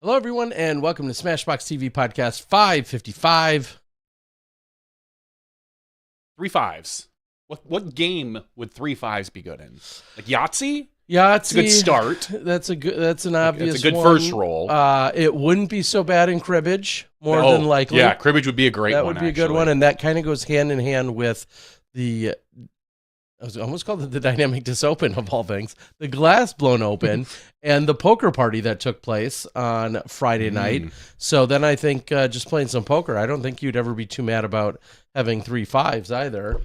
Hello, everyone, and welcome to SmashBoxxTV Podcast 555. 3 5s. What game would 3 5s be good in? Like Yahtzee? Yahtzee. It's a good start. That's an obvious It's a good one. first roll. It wouldn't be so bad in cribbage, more than likely. Yeah, cribbage would be a great one. That would be a good one, and that kind of goes hand in hand with the... I was almost called it the dynamic disopen of all things. The glass blown open and the poker party that took place on Friday night. So then I think just playing some poker, I don't think you'd ever be too mad about having 3 5s either.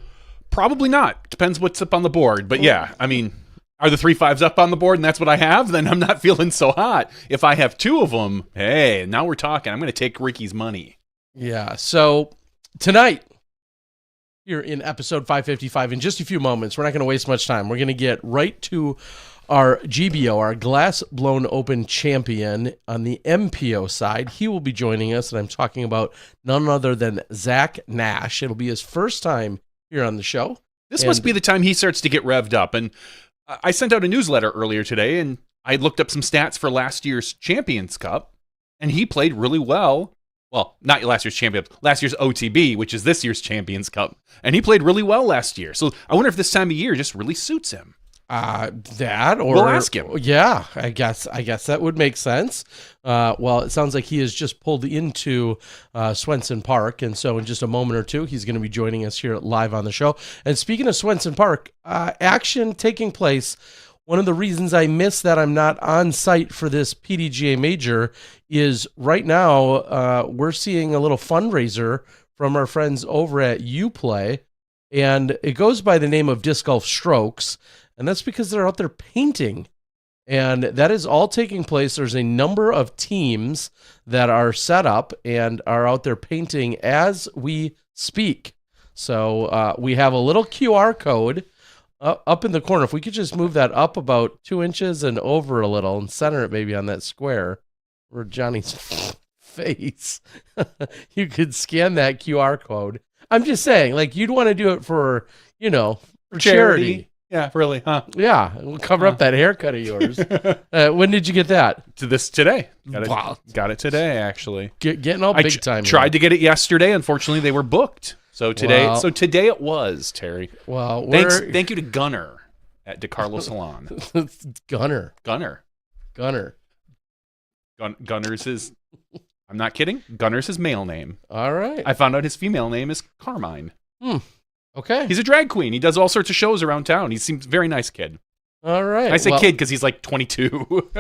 Probably not. Depends what's up on the board. But yeah, I mean, are the 3 5s up on the board and that's what I have? Then I'm not feeling so hot. If I have 2 of them, hey, now we're talking. I'm going to take Ricky's money. Yeah. So tonight, here in episode 555, in just a few moments, we're not going to waste much time. We're going to get right to our GBO, our glass blown open champion on the MPO side. He will be joining us, and I'm talking about none other than Zack Nash. It'll be his first time here on the show. This must be the time he starts to get revved up. And I sent out a newsletter earlier today, and I looked up some stats for last year's Champions Cup, and he played really well. Well, not last year's champion, last year's OTB, which is this year's Champions Cup. And he played really well last year. So I wonder if this time of year just really suits him. We'll ask him. Yeah, I guess that would make sense. Well, it sounds like he has just pulled into Swenson Park. And so in just a moment or two, he's going to be joining us here live on the show. And speaking of Swenson Park, action taking place. One of the reasons I miss that I'm not on site for this PDGA Major is right now we're seeing a little fundraiser from our friends over at Uplay, and it goes by the name of Disc Golf Strokes, and that's because they're out there painting, and that is all taking place. There's a number of teams that are set up and are out there painting as we speak. So we have a little QR code up in the corner. If we could just move that up about 2 inches and over a little and center it maybe on that square where Johnny's face, you could scan that QR code. I'm just saying, like, you'd want to do it for charity. Yeah, really, huh? Yeah, we'll cover up that haircut of yours. When did you get that? Today. Got it today, actually. Getting all big time. Tried to get it yesterday. Unfortunately, they were booked. So today, today it was, Terry. Well, thank you to Gunner at DeCarlo Salon. Gunner's his. I'm not kidding. Gunner's his male name. All right. I found out his female name is Carmine. Okay. He's a drag queen. He does all sorts of shows around town. He seems very nice kid. All right. I say kid because he's like 22.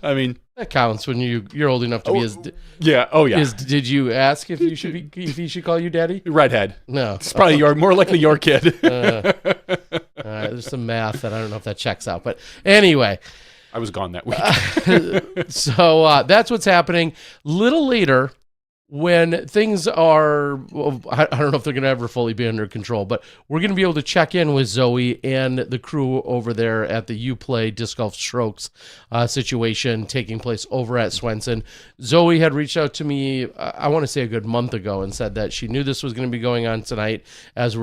I mean, that counts when you're old enough to be his. Yeah. Oh yeah. Did you ask if he should call you daddy? Redhead. No. It's probably more likely your kid. All right. There's some math that I don't know if that checks out, but anyway. I was gone that week. So that's what's happening. Little later, when things are, I don't know if they're going to ever fully be under control, but we're going to be able to check in with Zoe and the crew over there at the Uplay Disc Golf Strokes situation taking place over at Swenson. Zoe had reached out to me, I want to say a good month ago, and said that she knew this was going to be going on tonight as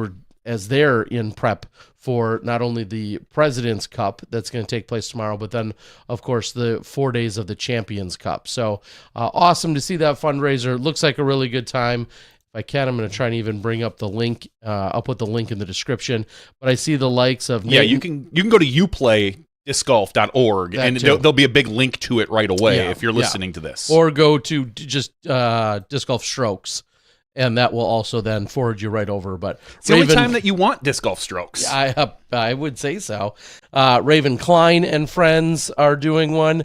they're in prep for not only the President's Cup that's going to take place tomorrow, but then, of course, the 4 days of the Champions Cup. So awesome to see that fundraiser. Looks like a really good time. If I can, I'm going to try and even bring up the link. I'll put the link in the description. But I see the likes of... Yeah, you can go to uplaydiscgolf.org, and there'll be a big link to it right away if you're listening to this. Or go to just Disc Golf Strokes. And that will also then forward you right over. But it's the only time that you want Disc Golf Strokes. I would say so. Raven Klein and friends are doing one.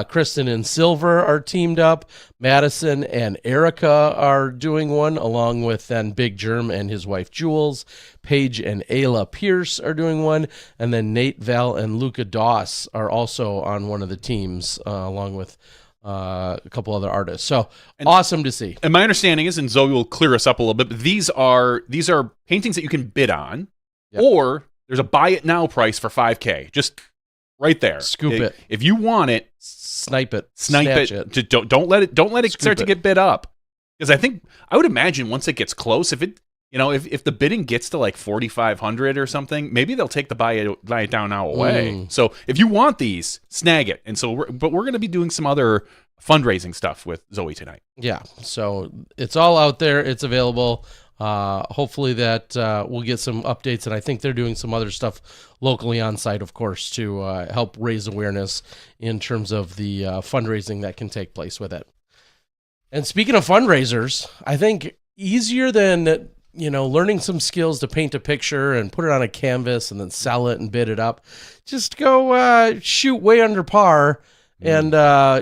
Kristen and Silver are teamed up. Madison and Erica are doing one, along with then Big Germ and his wife Jules. Paige and Ayla Pierce are doing one. And then Nate, Val, and Luca Doss are also on one of the teams, along with a couple other artists. So awesome to see. And my understanding is, and Zoe will clear us up a little bit, but these are paintings that you can bid on, or there's a buy it now price for $5,000. Just right there. Scoop it. If you want it, snipe it. Snatch it. Just don't let it start to get bid up. Because I would imagine once it gets close, if it if the bidding gets to like 4,500 or something, maybe they'll take the buy it down now away. So if you want these, snag it. And so, we're going to be doing some other fundraising stuff with Zoe tonight. Yeah. So it's all out there. It's available. Hopefully that we'll get some updates, and I think they're doing some other stuff locally on site, of course, to help raise awareness in terms of the fundraising that can take place with it. And speaking of fundraisers, I think easier than learning some skills to paint a picture and put it on a canvas and then sell it and bid it up, just go shoot way under par and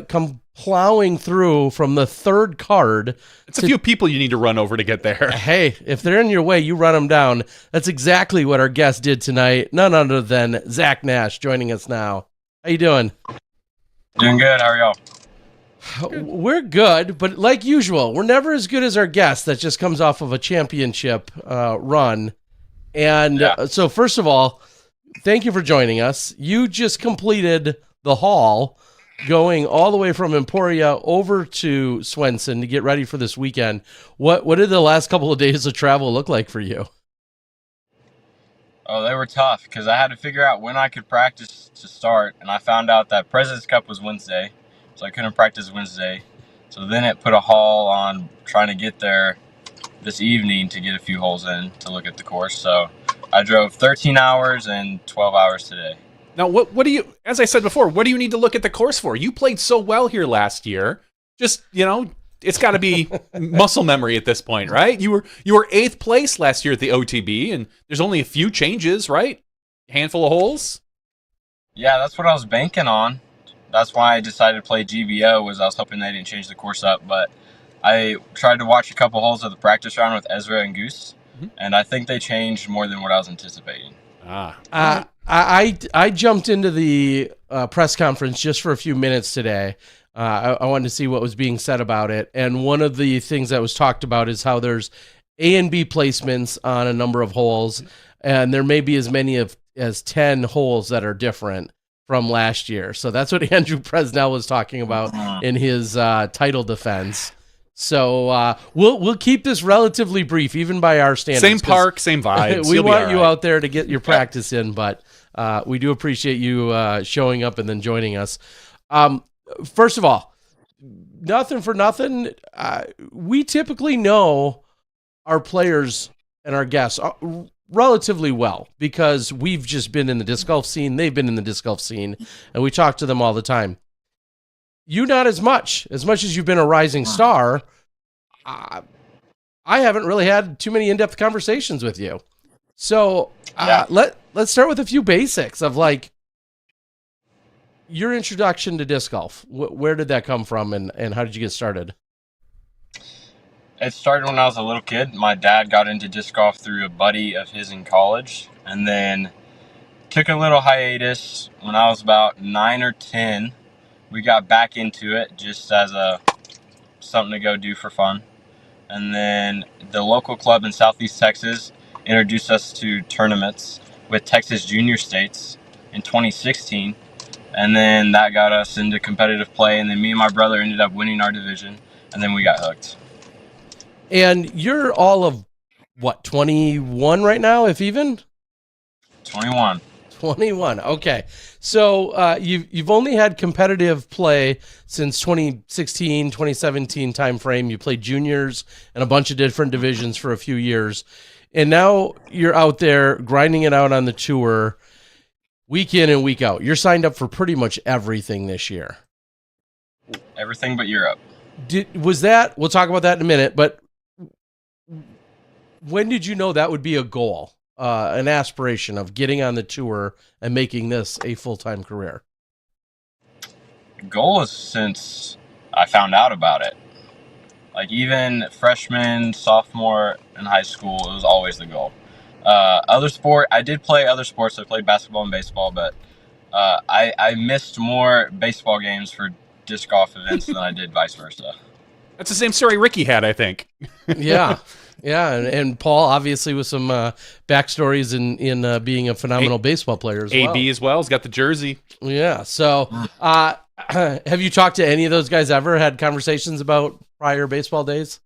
come plowing through from the third card. It's a few people you need to run over to get there. Hey, if they're in your way, you run them down. That's exactly what our guest did tonight. None other than Zack Nash joining us now. How you doing? Doing good. How are y'all? We're good, but like usual, we're never as good as our guest that just comes off of a championship run. And so first of all, thank you for joining us. You just completed the haul, going all the way from Emporia over to Swenson to get ready for this weekend. What did the last couple of days of travel look like for you? Oh, they were tough because I had to figure out when I could practice to start, and I found out that President's Cup was Wednesday, so I couldn't practice Wednesday. So then it put a haul on trying to get there this evening to get a few holes in to look at the course. So I drove 13 hours and 12 hours today. Now, what do you, as I said before, what do you need to look at the course for? You played so well here last year. Just, it's got to be muscle memory at this point, right? You were 8th place last year at the OTB, and there's only a few changes, right? A handful of holes. Yeah, that's what I was banking on. That's why I decided to play GBO, was I was hoping they didn't change the course up. But I tried to watch a couple holes of the practice round with Ezra and Goose, and I think they changed more than what I was anticipating. I jumped into the press conference just for a few minutes today. I wanted to see what was being said about it. And one of the things that was talked about is how there's A and B placements on a number of holes, and there may be as many as 10 holes that are different from last year. So that's what Andrew Presnell was talking about in his title defense. So we'll keep this relatively brief, even by our standards. Same park, same vibes. We want you out there to get your practice in, but we do appreciate you showing up and then joining us. First of all, nothing for nothing. We typically know our players and our guests relatively well because we've just been in the disc golf scene. They've been in the disc golf scene, and we talk to them all the time. You not as much as you've been a rising star. I haven't really had too many in-depth conversations with you. So let's start with a few basics of like your introduction to disc golf. Where did that come from, and how did you get started? It started when I was a little kid. My dad got into disc golf through a buddy of his in college, and then took a little hiatus when I was about 9 or 10. We got back into it just as something to go do for fun. And then the local club in Southeast Texas introduced us to tournaments with Texas Junior States in 2016. And then that got us into competitive play. And then me and my brother ended up winning our division. And then we got hooked. And you're all of, 21 right now, if even? 21. 21. Okay. So you've only had competitive play since 2016, 2017 timeframe. You played juniors and a bunch of different divisions for a few years. And now you're out there grinding it out on the tour week in and week out. You're signed up for pretty much everything this year. Everything but Europe. We'll talk about that in a minute, but when did you know that would be a goal? An aspiration of getting on the tour and making this a full-time career? The goal is since I found out about it. Like even freshman, sophomore in high school, it was always the goal. I did play other sports. I played basketball and baseball, but I missed more baseball games for disc golf events than I did vice versa. That's the same story Ricky had, I think. Yeah. Yeah, and Paul, obviously, with some backstories in being a phenomenal baseball player as well. AB as well. He's got the jersey. Yeah. So have you talked to any of those guys ever? Had conversations about prior baseball days?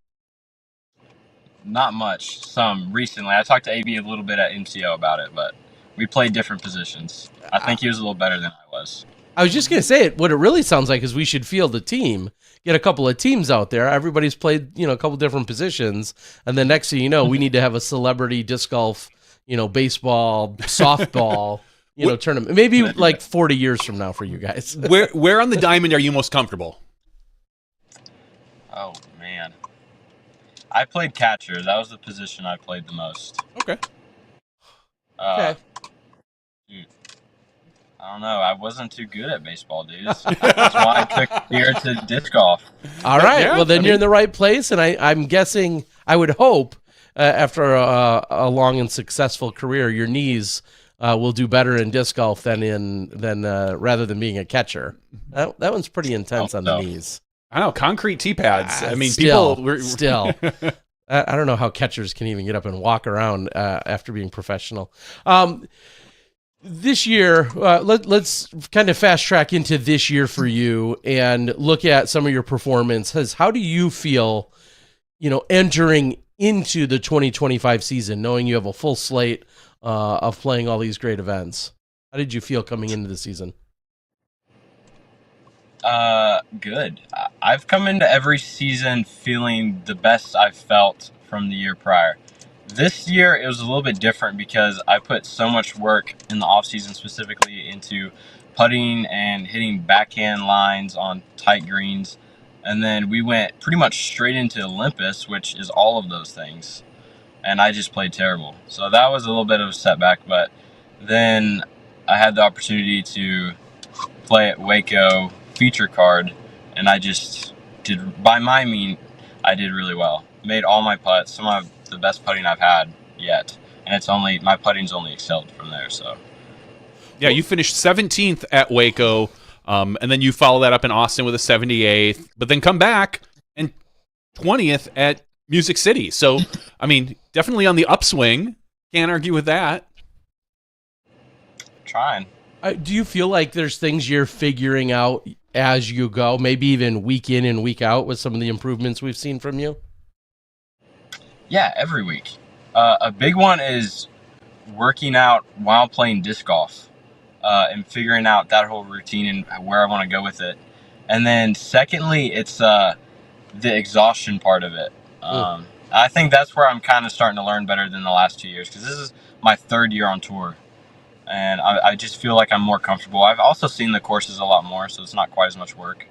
Not much. Some recently. I talked to AB a little bit at MCO about it, but we played different positions. I think he was a little better than I was. I was just going to say it. What it really sounds like is we should field a team, get a couple of teams out there. Everybody's played, a couple different positions. And then next thing you know, we need to have a celebrity disc golf, baseball, softball, tournament. Maybe like 40 years from now for you guys. Where on the diamond are you most comfortable? Oh, man. I played catcher. That was the position I played the most. Okay. Okay. Dude, I don't know. I wasn't too good at baseball, dude. That's why I took here to disc golf. All right. Yeah, well, then you're in the right place, and I'm guessing, I would hope, after a long and successful career, your knees will do better in disc golf than rather than being a catcher. That one's pretty intense on the knees. I don't know, concrete tee pads. I mean, still. I don't know how catchers can even get up and walk around after being professional. This year, let's kind of fast track into this year for you and look at some of your performances. How do you feel, entering into the 2025 season, knowing you have a full slate of playing all these great events? How did you feel coming into the season? Good. I've come into every season feeling the best I've felt from the year prior. This year, it was a little bit different because I put so much work in the off season, specifically into putting and hitting backhand lines on tight greens. And then we went pretty much straight into Olympus, which is all of those things. And I just played terrible. So that was a little bit of a setback, but then I had the opportunity to play at Waco feature card, and I just did, by my mean, I did really well. Made all my putts, some of the best putting I've had yet, and my putting's only excelled from there. So, yeah, you finished 17th at Waco, and then you follow that up in Austin with a 78th, but then come back and 20th at Music City. So, I mean, definitely on the upswing. Can't argue with that. Trying. Do you feel like there's things you're figuring out as you go, maybe even week in and week out with some of the improvements we've seen from you? Yeah, every week. A big one is working out while playing disc golf and figuring out that whole routine and where I want to go with it. And then secondly, it's the exhaustion part of it. I think that's where I'm kind of starting to learn better than the last 2 years, because this is my third year on tour. And I just feel like I'm more comfortable. I've also seen the courses a lot more, so it's not quite as much work.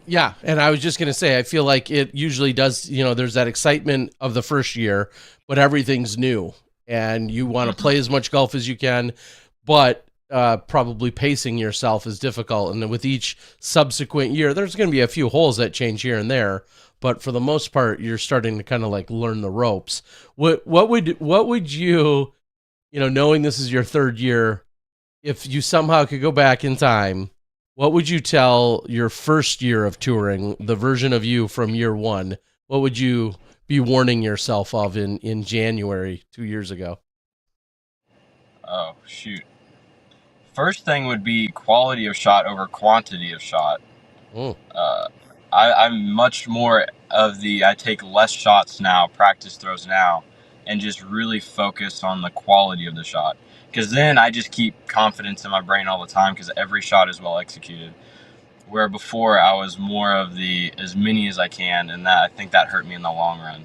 Yeah. And I was just going to say, I feel like it usually does, there's that excitement of the first year, but everything's new. And you want to play as much golf as you can, but probably pacing yourself is difficult. And with each subsequent year, there's going to be a few holes that change here and there. But for the most part, you're starting to kind of like learn the ropes. What would you... knowing this is your third year, if you somehow could go back in time, what would you tell your first year of touring, the version of you from year one? What would you be warning yourself of in January 2 years ago? Oh, shoot. First thing would be quality of shot over quantity of shot. I'm much more of I take less shots now, practice throws now, and just really focus on the quality of the shot. Because then I just keep confidence in my brain all the time, because every shot is well executed. Where before I was more of as many as I can, and I think that hurt me in the long run.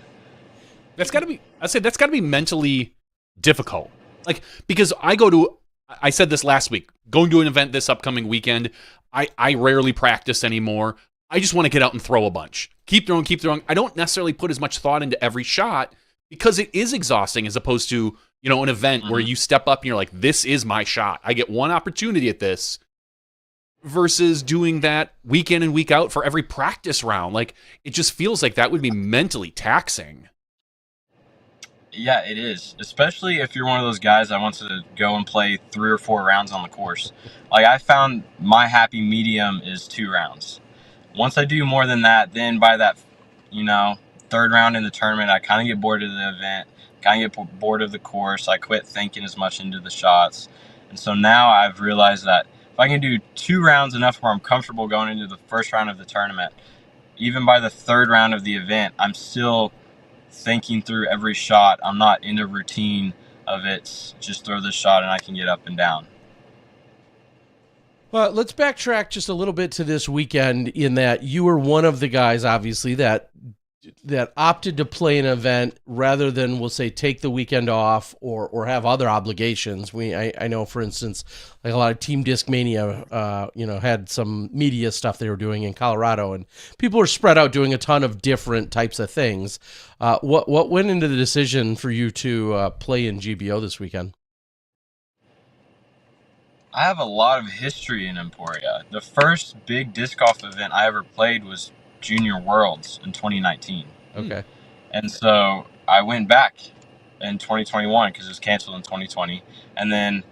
That's got to be mentally difficult. Like, because I said this last week, going to an event this upcoming weekend, I rarely practice anymore. I just want to get out and throw a bunch. Keep throwing. I don't necessarily put as much thought into every shot, because it is exhausting, as opposed to, an event where you step up and you're like, this is my shot. I get one opportunity at this, versus doing that week in and week out for every practice round. Like, it just feels like that would be mentally taxing. Yeah, it is. Especially if you're one of those guys that wants to go and play 3 or 4 rounds on the course. Like, I found my happy medium is 2 rounds. Once I do more than that, then by that, third round in the tournament, I kind of get bored of the event, kind of get bored of the course. I quit thinking as much into the shots. And so now I've realized that if I can do 2 rounds enough where I'm comfortable going into the first round of the tournament, even by the third round of the event, I'm still thinking through every shot. I'm not in a routine of it's just throw this shot and I can get up and down. Well, let's backtrack just a little bit to this weekend in that you were one of the guys, obviously, that opted to play an event rather than, we'll say, take the weekend off or have other obligations. I know, for instance, like a lot of Team Discmania, had some media stuff they were doing in Colorado, and people were spread out doing a ton of different types of things. What went into the decision for you to play in GBO this weekend? I have a lot of history in Emporia. The first big disc golf event I ever played was Junior Worlds in 2019. Okay. And so I went back in 2021 because it was canceled in 2020. And then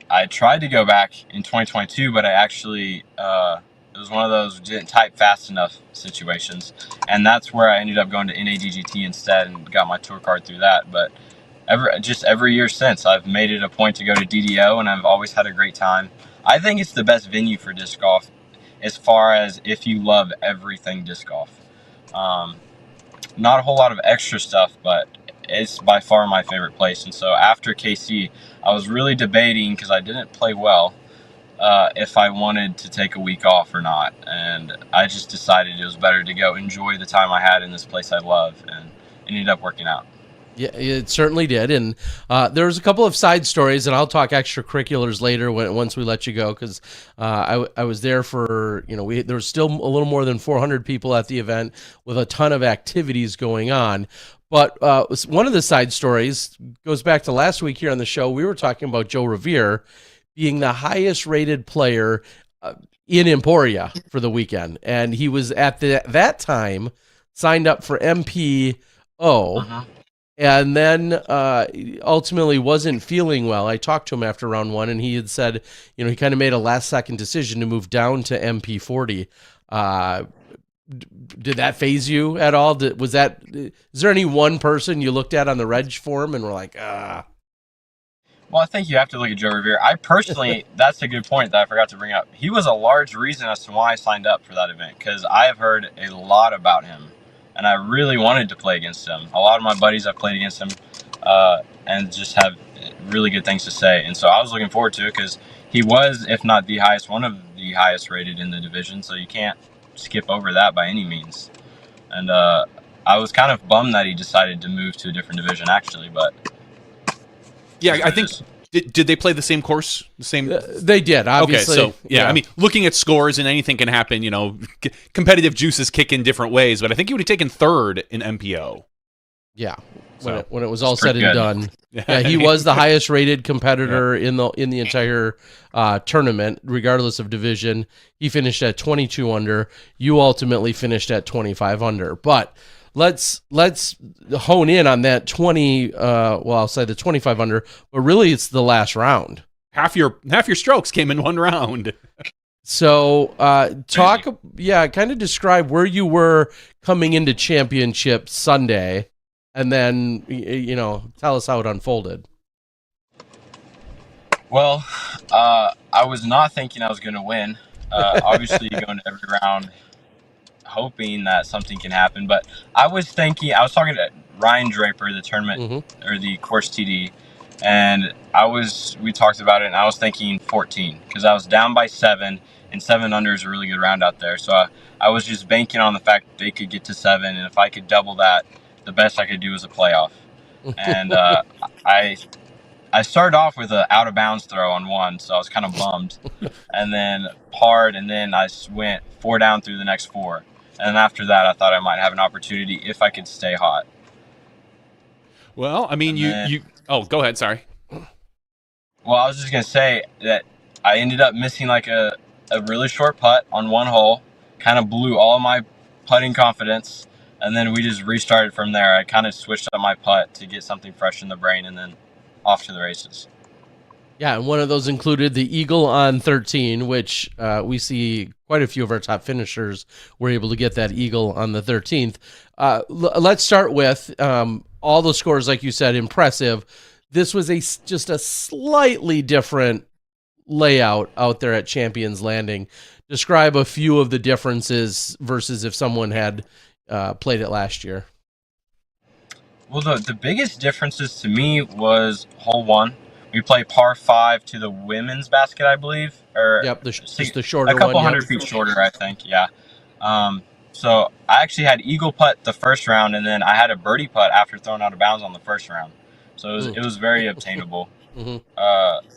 I tried to go back in 2022, but I actually, it was one of those didn't type fast enough situations. And that's where I ended up going to NADGT instead and got my tour card through that. But every year since, I've made it a point to go to DDO, and I've always had a great time. I think it's the best venue for disc golf as far as if you love everything disc golf. Not a whole lot of extra stuff, but it's by far my favorite place. And so after KC, I was really debating, because I didn't play well, if I wanted to take a week off or not. And I just decided it was better to go enjoy the time I had in this place I love, and it ended up working out. Yeah, it certainly did. And there was a couple of side stories, and I'll talk extracurriculars later once we let you go, because I was there for, there was still a little more than 400 people at the event with a ton of activities going on. But one of the side stories goes back to last week here on the show. We were talking about Joe Revere being the highest rated player in Emporia for the weekend. And he was at that time signed up for MPO. Uh-huh. And then ultimately wasn't feeling well. I talked to him after round one, and he had said, he kind of made a last-second decision to move down to MP40. Did that faze you at all? Is there any one person you looked at on the reg form and were like, ah? Well, I think you have to look at Joe Revere. I personally, that's a good point that I forgot to bring up. He was a large reason as to why I signed up for that event, because I have heard a lot about him. And I really wanted to play against him. A lot of my buddies I've played against him and just have really good things to say. And so I was looking forward to it because he was, if not the highest, one of the highest rated in the division. So you can't skip over that by any means. And I was kind of bummed that he decided to move to a different division, actually. But yeah, I think. Did they play the same course? The same? They did, obviously. Okay, so, yeah, I mean, looking at scores and anything can happen, competitive juices kick in different ways, but I think he would have taken third in MPO. Yeah, when it was all said and done. Yeah, he was the highest rated competitor in the entire tournament, regardless of division. He finished at 22 under. You ultimately finished at 25 under. But let's hone in on that 20. I'll say the 25 under, but really it's the last round. Half your strokes came in one round. So kind of describe where you were coming into championship Sunday, and then tell us how it unfolded. Well, I was not thinking I was going to win. Obviously, you go into every round hoping that something can happen, but I was talking to Ryan Draper, the tournament or the course TD, and we talked about it, and I was thinking 14 because I was down by 7, and 7 under is a really good round out there. So I was just banking on the fact that they could get to 7, and if I could double that, the best I could do was a playoff. And I started off with an out of bounds throw on 1, so I was kind of bummed, and then parred, and then I went 4 down through the next 4. And after that, I thought I might have an opportunity if I could stay hot. Well, I mean, Oh, go ahead. Sorry. Well, I was just going to say that I ended up missing like a really short putt on 1 hole. Kind of blew all of my putting confidence. And then we just restarted from there. I kind of switched up my putt to get something fresh in the brain, and then off to the races. Yeah, and one of those included the eagle on 13, which we see quite a few of our top finishers were able to get that eagle on the 13th. Let's start with all the scores, like you said, impressive. This was just a slightly different layout out there at Champions Landing. Describe a few of the differences versus if someone had played it last year. Well, the biggest differences to me was hole 1. We play par 5 to the women's basket, I believe, or Yep, just the shorter a couple one. hundred feet shorter, I think. Yeah. So I actually had eagle putt the first round, and then I had a birdie putt after throwing out of bounds on the first round. So it was very obtainable. Mm-hmm.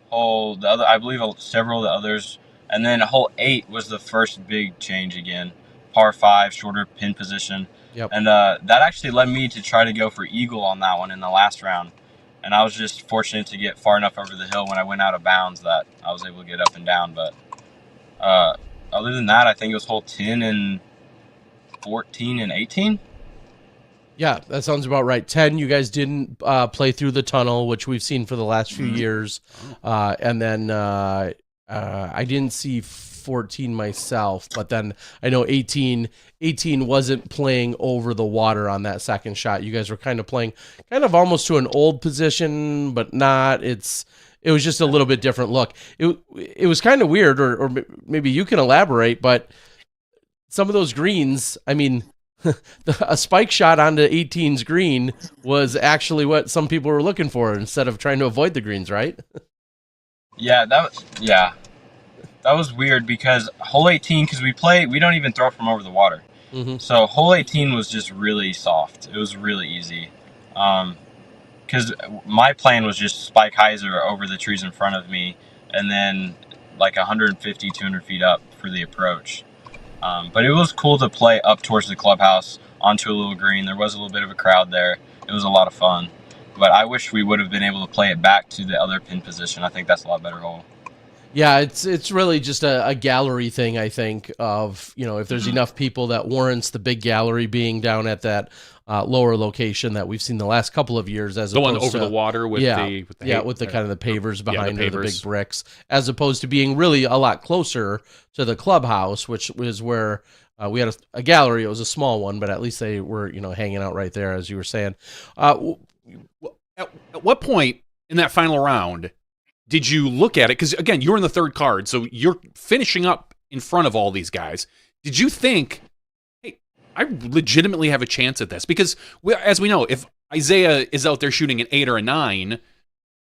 Hole the other, I believe several of the others, and then hole 8 was the first big change again. Par 5, shorter pin position. Yep. And that actually led me to try to go for eagle on that one in the last round. And I was just fortunate to get far enough over the hill when I went out of bounds that I was able to get up and down. But other than that, I think it was hole 10 and 14 and 18. Yeah, that sounds about right. 10, you guys didn't play through the tunnel, which we've seen for the last few years. And then I didn't see 14 myself, but then I know 18 wasn't playing over the water on that second shot. You guys were kind of playing kind of almost to an old position, but not. It was just a little bit different look. It was kind of weird, or maybe you can elaborate, but some of those greens, I mean, a spike shot onto 18's green was actually what some people were looking for instead of trying to avoid the greens, right? Yeah, that was weird because hole 18, because we don't even throw from over the water. Mm-hmm. So hole 18 was just really soft. It was really easy. Because my plan was just spike hyzer over the trees in front of me and then like 150, 200 feet up for the approach. But it was cool to play up towards the clubhouse onto a little green. There was a little bit of a crowd there. It was a lot of fun. But I wish we would have been able to play it back to the other pin position. I think that's a lot better hole. Yeah, it's really just a gallery thing, I think, of, if there's enough people that warrants the big gallery being down at that lower location that we've seen the last couple of years, as The opposed one over to the water with with the kind of the pavers behind the the pavers. big bricks, as opposed to being really a lot closer to the clubhouse, which was where we had a gallery. It was a small one, but at least they were hanging out right there, as you were saying. At what point in that final round did you look at it? Because, again, you're in the third card, so you're finishing up in front of all these guys. Did you think, hey, I legitimately have a chance at this? Because, as we know, if Isaiah is out there shooting an 8 or a 9,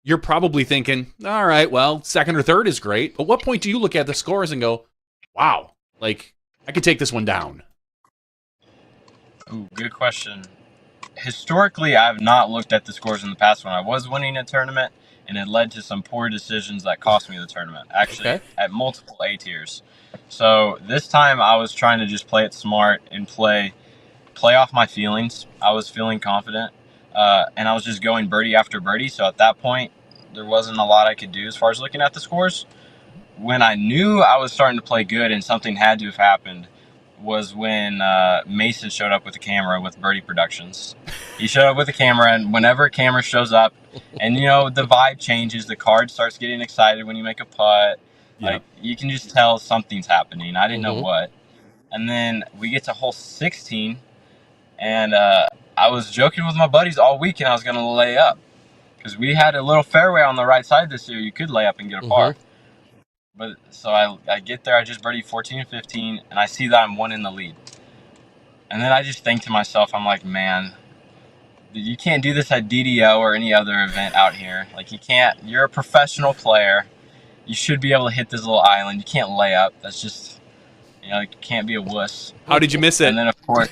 you're probably thinking, all right, well, second or third is great. At what point do you look at the scores and go, wow, like, I could take this one down? Ooh, good question. Historically, I have not looked at the scores in the past when I was winning a tournament, and it led to some poor decisions that cost me the tournament, actually, at multiple A tiers. So this time I was trying to just play it smart and play off my feelings. I was feeling confident, and I was just going birdie after birdie. So at that point, there wasn't a lot I could do as far as looking at the scores. When I knew I was starting to play good and something had to have happened was when Mason showed up with a camera with Birdie Productions. He showed up with a camera, and whenever a camera shows up, and the vibe changes, the card starts getting excited when you make a putt. Yeah. Like, you can just tell something's happening. I didn't know what. And then we get to hole 16, and I was joking with my buddies all week, and I was going to lay up because we had a little fairway on the right side this year. You could lay up and get a par. But so I get there, I just birdie 14 and 15, and I see that I'm one in the lead. And then I just think to myself, I'm like, man, you can't do this at DDO or any other event out here. Like, you can't. You're a professional player. You should be able to hit this little island. You can't lay up. That's just, you can't be a wuss. How did you miss it? And then, of course,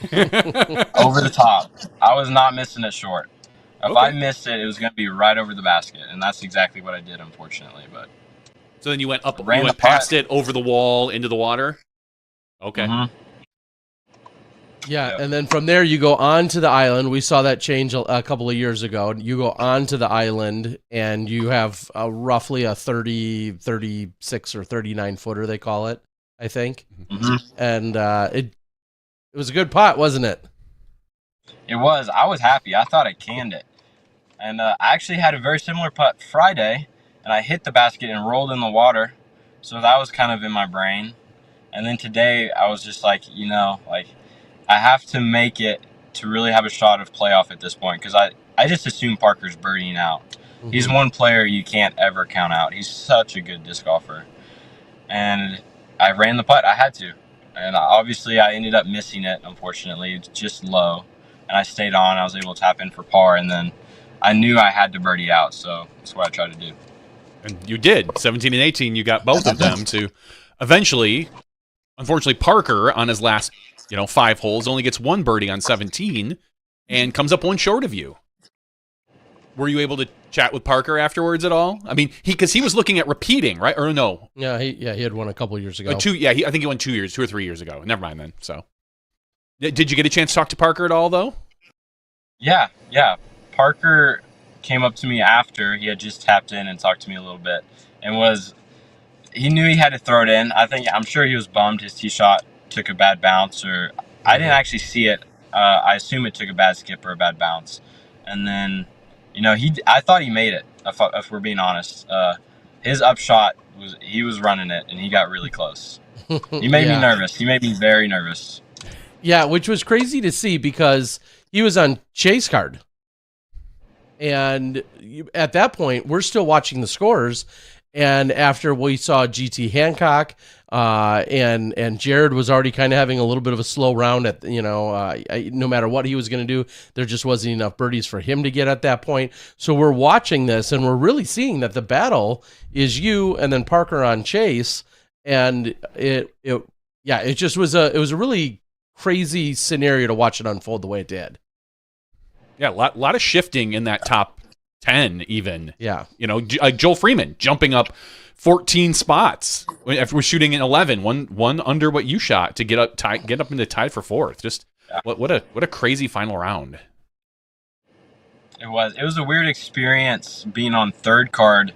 over the top. I was not missing it short. If I missed it, it was going to be right over the basket, and that's exactly what I did, unfortunately. But so then you went up, you went past it, over the wall, into the water? Okay. Yeah, and then from there you go on to the island. We saw that change a couple of years ago. You go on to the island, and you have roughly a 30, 36 or 39 footer, they call it, I think. And it was a good putt, wasn't it? It was. I was happy. I thought I canned it. And I actually had a very similar putt Friday, and I hit the basket and rolled in the water. So that was kind of in my brain. And then today I was just like, I have to make it to really have a shot of playoff at this point, because I just assume Parker's birdieing out. He's one player you can't ever count out. He's such a good disc golfer. And I ran the putt. I had to. And obviously I ended up missing it, unfortunately. It's just low. and I stayed on. I was able to tap in for par, and then I knew I had to birdie out, so that's what I tried to do. And you did. 17 and 18, you got both of them to eventually, unfortunately, Parker on his last, 5 holes only gets 1 birdie on 17 and comes up 1 short of you. Were you able to chat with Parker afterwards at all? I mean, because he was looking at repeating, right? Or no? Yeah, he had won a couple years ago. I think he won 2 years, 2 or 3 years ago. Never mind then. So, did you get a chance to talk to Parker at all, though? Yeah. Parker came up to me after he had just tapped in and talked to me a little bit, and he knew he had to throw it in. I'm sure he was bummed his tee shot took a bad bounce, or I didn't actually see it. I assume it took a bad skip or a bad bounce, and then. I thought he made it, if we're being honest. His upshot he was running it, and he got really close. He made me nervous. He made me very nervous. Yeah, which was crazy to see because he was on chase card. And at that point, we're still watching the scores. And after we saw GT Hancock, and Jared was already kind of having a little bit of a slow round at, no matter what he was going to do, there just wasn't enough birdies for him to get at that point. So we're watching this and we're really seeing that the battle is you and then Parker on chase. And it just was it was a really crazy scenario to watch it unfold the way it did. Yeah, a lot of shifting in that top 10 even. Yeah. Joel Freeman jumping up 14 spots after we're shooting in 11, one under what you shot to get up into tied for 4th. Just what a crazy final round. It was a weird experience being on 3rd card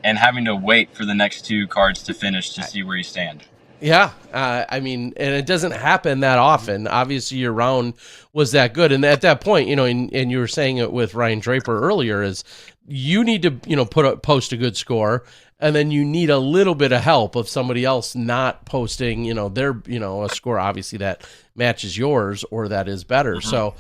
and having to wait for the next 2 cards to finish to see where you stand. Yeah, and it doesn't happen that often. Obviously, your round was that good, and at that point, and you were saying it with Ryan Draper earlier, is you need to, post a good score, and then you need a little bit of help of somebody else not posting, their, a score obviously that matches yours or that is better. Mm-hmm. So,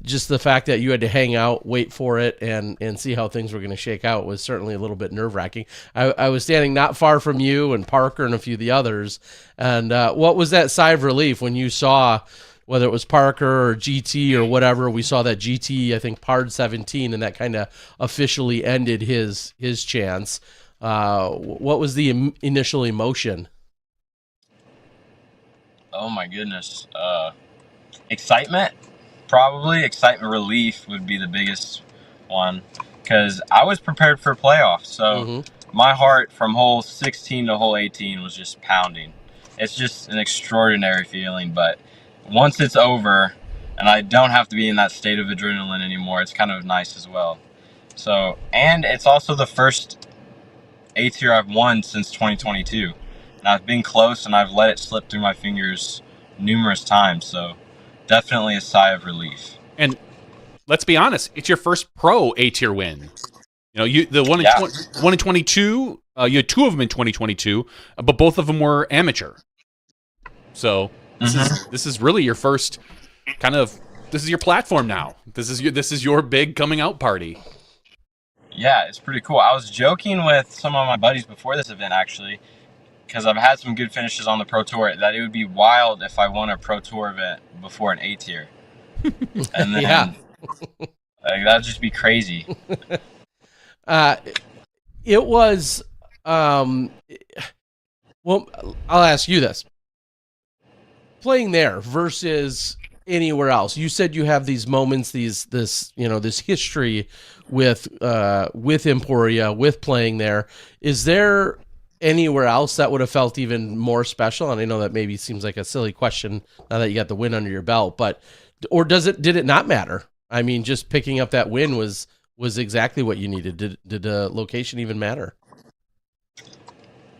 just the fact that you had to hang out, wait for it, and see how things were going to shake out was certainly a little bit nerve-wracking. I was standing not far from you and Parker and a few of the others, and what was that sigh of relief when you saw, whether it was Parker or GT or whatever, we saw that GT, I think, parred 17, and that kind of officially ended his chance. What was the initial emotion? Oh, my goodness. Excitement. Probably excitement relief would be the biggest one, because I was prepared for playoffs. So my heart from hole 16 to hole 18 was just pounding. It's just an extraordinary feeling. But once it's over and I don't have to be in that state of adrenaline anymore, it's kind of nice as well. So, and it's also the first A tier I've won since 2022. And I've been close and I've let it slip through my fingers numerous times. So definitely a sigh of relief. And let's be honest, it's your first pro A-tier win. The one in 22, you had 2 of them in 2022, but both of them were amateur. So this is really your first this is your platform now. This is your big coming out party. Yeah, it's pretty cool. I was joking with some of my buddies before this event, actually, because I've had some good finishes on the Pro Tour, that it would be wild if I won a Pro Tour event before an A tier. And then that'd just be crazy. It was well, I'll ask you this. Playing there versus anywhere else. You said you have these moments, this history with Emporia, with playing there. Is there anywhere else that would have felt even more special? And I know that maybe seems like a silly question now that you got the win under your belt, but did it not matter? I mean, just picking up that win was exactly what you needed. Did the location even matter?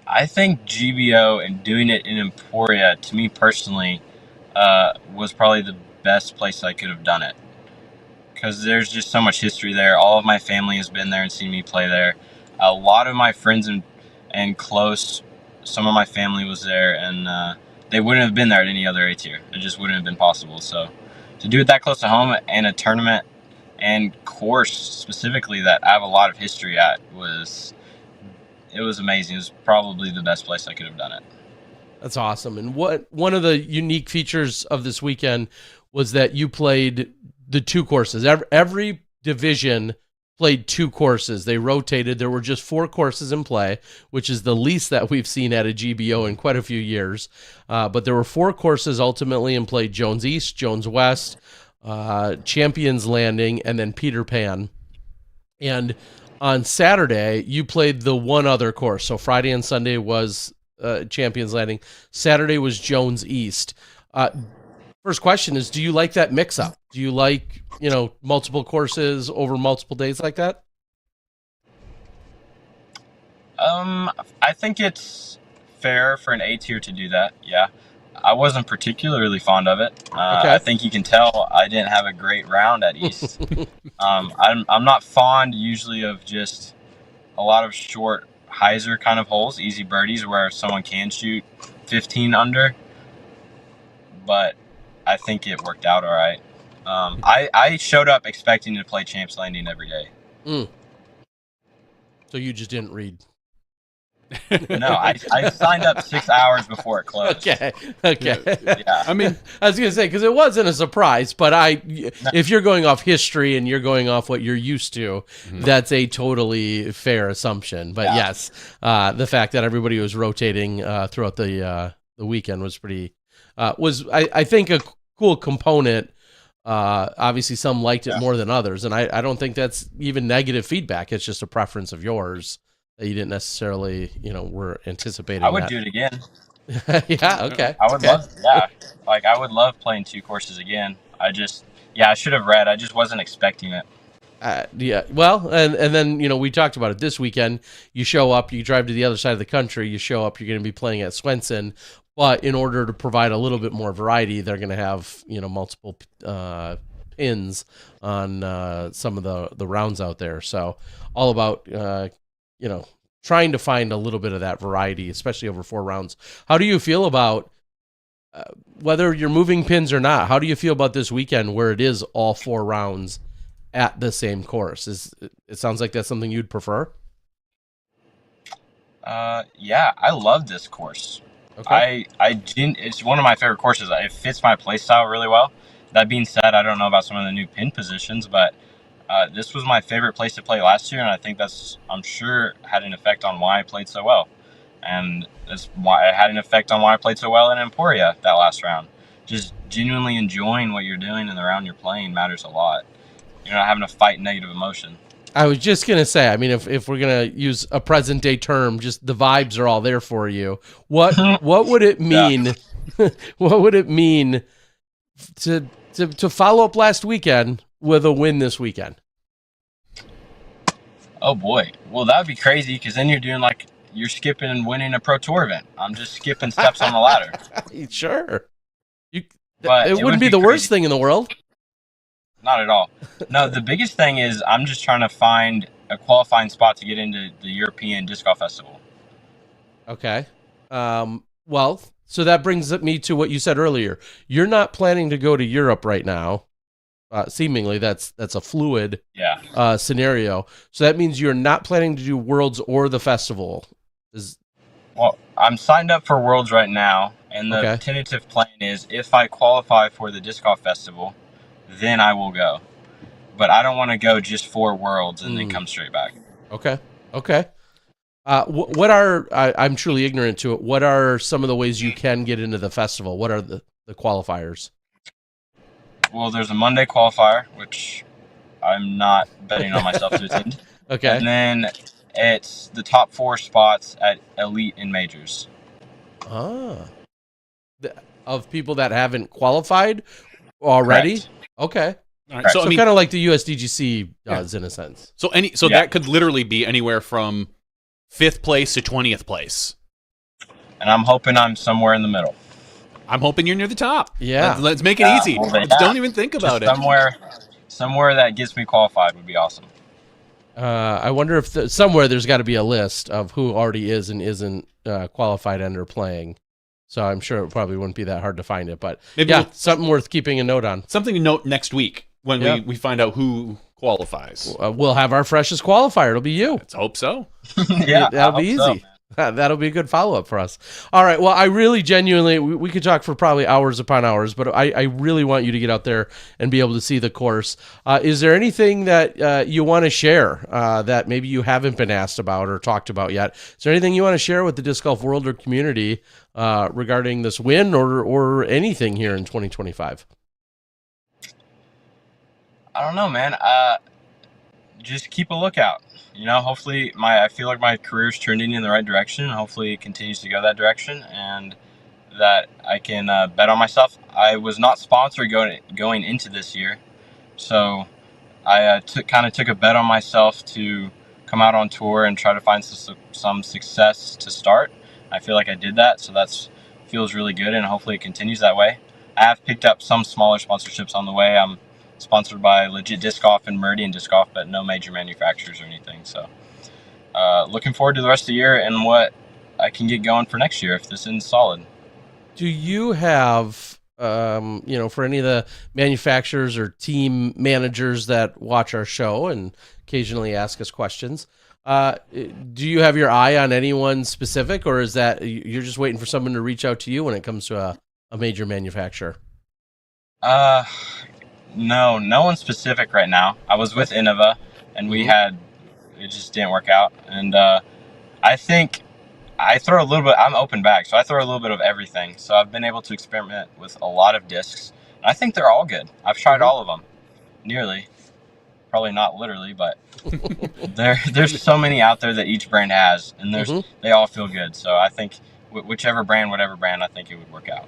I think GBO and doing it in Emporia, to me personally, was probably the best place I could have done it, because there's just so much history there. All of my family has been there and seen me play there. A lot of my friends and close, some of my family was there, and they wouldn't have been there at any other A tier. It just wouldn't have been possible. So to do it that close to home and a tournament and course specifically that I have a lot of history at was amazing. It was probably the best place I could have done it. That's awesome. And one of the unique features of this weekend was that you played the two courses. Every division played two courses. They rotated. There were just 4 courses in play, which is the least that we've seen at a GBO in quite a few years. But there were 4 courses ultimately in play: Jones East, Jones West, Champions Landing, and then Peter Pan. And on Saturday, you played the one other course. So Friday and Sunday was Champions Landing. Saturday was Jones East. First question is, do you like that mix-up? Do you like, multiple courses over multiple days like that? I think it's fair for an A tier to do that. Yeah. I wasn't particularly fond of it. Okay. I think you can tell I didn't have a great round at East. I'm not fond usually of just a lot of short hyzer kind of holes, easy birdies where someone can shoot 15 under. But I think it worked out all right. I showed up expecting to play Champs Landing every day. So you just didn't read. No, I signed up 6 hours before it closed. Okay. Yeah. I mean, I was going to say, because it wasn't a surprise, but if you're going off history and you're going off what you're used to, that's a totally fair assumption. But yes, the fact that everybody was rotating throughout the weekend was pretty, I think, a cool component. Obviously, some liked it more than others, and I don't think that's even negative feedback. It's just a preference of yours that you didn't necessarily, were anticipating. I would do it again. Yeah, okay. I would love, I would love playing 2 courses again. I should have read. I just wasn't expecting it. Yeah, well, and then, we talked about it this weekend. You show up, you drive to the other side of the country, you show up, you're going to be playing at Swenson, but in order to provide a little bit more variety, they're going to have, multiple pins on some of the rounds out there. So all about, trying to find a little bit of that variety, especially over 4 rounds. How do you feel about whether you're moving pins or not? How do you feel about this weekend where it is all 4 rounds at the same course? It sounds like that's something you'd prefer. Yeah, I love this course. Okay. It's one of my favorite courses. It fits my play style really well. That being said, I don't know about some of the new pin positions, but this was my favorite place to play last year, and I think I'm sure had an effect on why I played so well. And that's why it had an effect on why I played so well in Emporia that last round. Just genuinely enjoying what you're doing and the round you're playing matters a lot. You're not having to fight negative emotion. I was just going to say, I mean, if we're going to use a present day term, just the vibes are all there for you. What would it mean? What would it mean to follow up last weekend with a win this weekend? Oh boy. Well, that would be crazy, because then you're skipping and winning a Pro Tour event. I'm just skipping steps on the ladder. Sure. But it wouldn't be the worst thing in the world. Not at all. No, the biggest thing is I'm just trying to find a qualifying spot to get into the European Disc Golf Festival. Okay. Well, so that brings me to what you said earlier. You're not planning to go to Europe right now. Seemingly, that's a fluid scenario. So that means you're not planning to do Worlds or the festival. Well, I'm signed up for Worlds right now, and the tentative plan is if I qualify for the Disc Golf Festival, then I will go. But I don't want to go just for Worlds and then come straight back. Okay. What are, I'm truly ignorant to it, what are some of the ways you can get into the festival? What are the qualifiers? Well, there's a Monday qualifier, which I'm not betting on myself to attend. Okay. And then it's the top 4 spots at Elite and Majors. Of people that haven't qualified already? Correct. Okay. All right. So kind of like the USDGC does in a sense. So that could literally be anywhere from 5th place to 20th place. And I'm hoping I'm somewhere in the middle. I'm hoping you're near the top. Yeah. Let's make it easy. Well, Don't even think about it. Somewhere that gets me qualified would be awesome. I wonder if somewhere there's got to be a list of who already is and isn't qualified and or playing. So I'm sure it probably wouldn't be that hard to find it. But maybe something worth keeping a note on. Something to note next week when we find out who qualifies. We'll have our freshest qualifier. It'll be you. Let's hope so. Yeah, that'll be easy. So, That'll be a good follow-up for us. All right. Well, I really genuinely, we could talk for probably hours upon hours, but I really want you to get out there and be able to see the course. Is there anything that you want to share that maybe you haven't been asked about or talked about yet? Is there anything you want to share with the disc golf world or community regarding this win or anything here in 2025? I don't know, man. Just keep a lookout. Hopefully I feel like my career's trending in the right direction, and hopefully it continues to go that direction, and that I can bet on myself. I was not sponsored going into this year, so I took a bet on myself to come out on tour and try to find some success to start. I feel like I did that, so that feels really good, and hopefully it continues that way. I have picked up some smaller sponsorships on the way. I'm sponsored by Legit Disc Golf and Meridian Disc Golf, but no major manufacturers or anything. So looking forward to the rest of the year and what I can get going for next year if this ends solid. Do you have, for any of the manufacturers or team managers that watch our show and occasionally ask us questions, do you have your eye on anyone specific, or is that you're just waiting for someone to reach out to you when it comes to a major manufacturer? No one specific right now. I was with Innova, and it just didn't work out. And I think I throw a little bit. I'm open bag, so I throw a little bit of everything. So I've been able to experiment with a lot of discs. And I think they're all good. I've tried all of them, nearly. Probably not literally, but there's so many out there that each brand has, and they all feel good. So I think whatever brand, I think it would work out.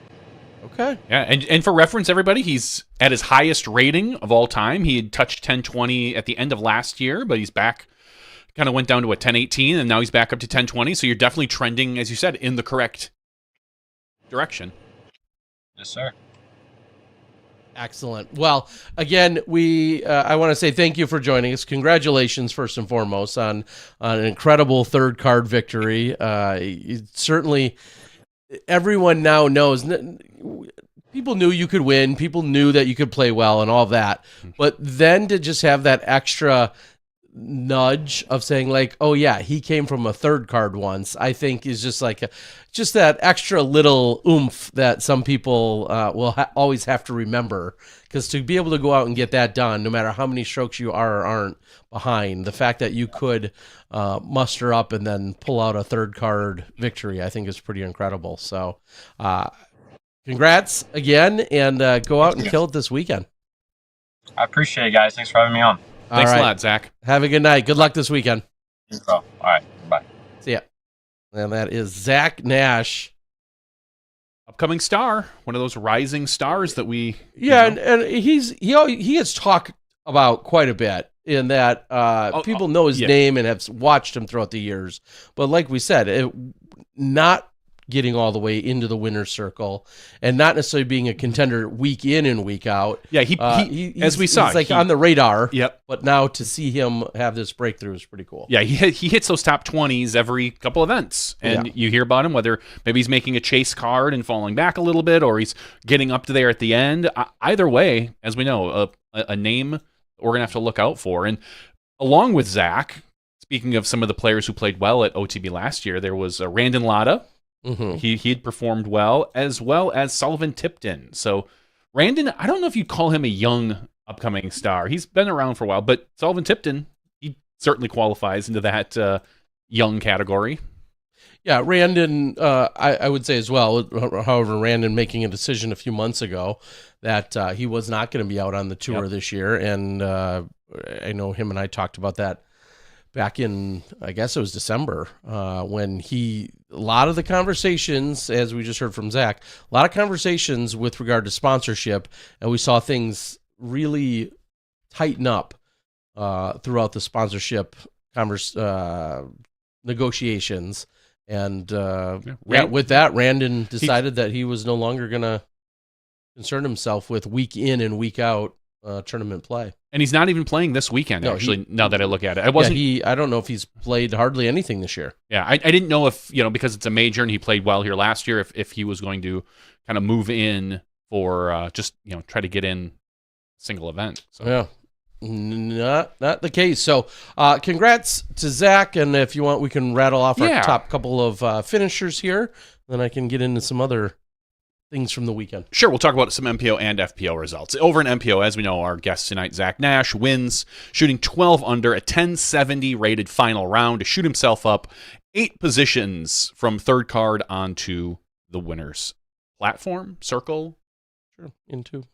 Okay. Yeah, and for reference, everybody, he's at his highest rating of all time. He had touched 1020 at the end of last year, but he's back, kind of went down to 1018, and now he's back up to 1020. So you're definitely trending, as you said, in the correct direction. Yes, sir. Excellent. Well, again, I want to say thank you for joining us. Congratulations, first and foremost, on an incredible third card victory. Certainly, everyone now knows. People knew you could win. People knew that you could play well and all of that. But then to just have that extra nudge of saying like, oh yeah, he came from a third card once, I think is just like just that extra little oomph that some people will always have to remember, because to be able to go out and get that done, no matter how many strokes you are or aren't behind, the fact that you could muster up and then pull out a third card victory, I think is pretty incredible. So congrats again, and go out and kill it this weekend. I appreciate it, guys. Thanks for having me on. Thanks a lot, Zach. Have a good night. Good luck this weekend. All right. Bye. See ya. And that is Zack Nash. Upcoming star. One of those rising stars that we... Yeah, and he gets talked about quite a bit in that people know his name and have watched him throughout the years. But like we said, not getting all the way into the winner's circle and not necessarily being a contender week in and week out. Yeah, as we saw, he's like on the radar. Yep. But now to see him have this breakthrough is pretty cool. Yeah, he hits those top 20s every couple events, and you hear about him, whether maybe he's making a chase card and falling back a little bit, or he's getting up to there at the end. Either way, as we know, a name we're gonna have to look out for. And along with Zach, speaking of some of the players who played well at OTB last year, there was Randon Latta. Mm-hmm. He'd performed well as Sullivan Tipton. So Randon, I don't know if you'd call him a young upcoming star. He's been around for a while, but Sullivan Tipton, he certainly qualifies into that young category. Yeah, Randon, I would say as well. However, Randon making a decision a few months ago that he was not going to be out on the tour this year, and I know him and I talked about that back in, I guess it was December, when a lot of the conversations, as we just heard from Zach, a lot of conversations with regard to sponsorship, and we saw things really tighten up throughout the sponsorship negotiations. And with that, Randon decided that he was no longer going to concern himself with week in and week out tournament play. And he's not even playing this weekend, actually, now that I look at it. I don't know if he's played hardly anything this year. Yeah, I didn't know if, because it's a major and he played well here last year, if he was going to kind of move in for just, try to get in single event. So. Yeah. Not the case. So, congrats to Zach, and if you want, we can rattle off our top couple of finishers here. Then I can get into some other things from the weekend. Sure, we'll talk about some MPO and FPO results. Over in MPO, as we know, our guest tonight, Zack Nash, wins, shooting 12 under, a 1070 rated final round to shoot himself up 8 positions from third card onto the winner's platform, circle, sure,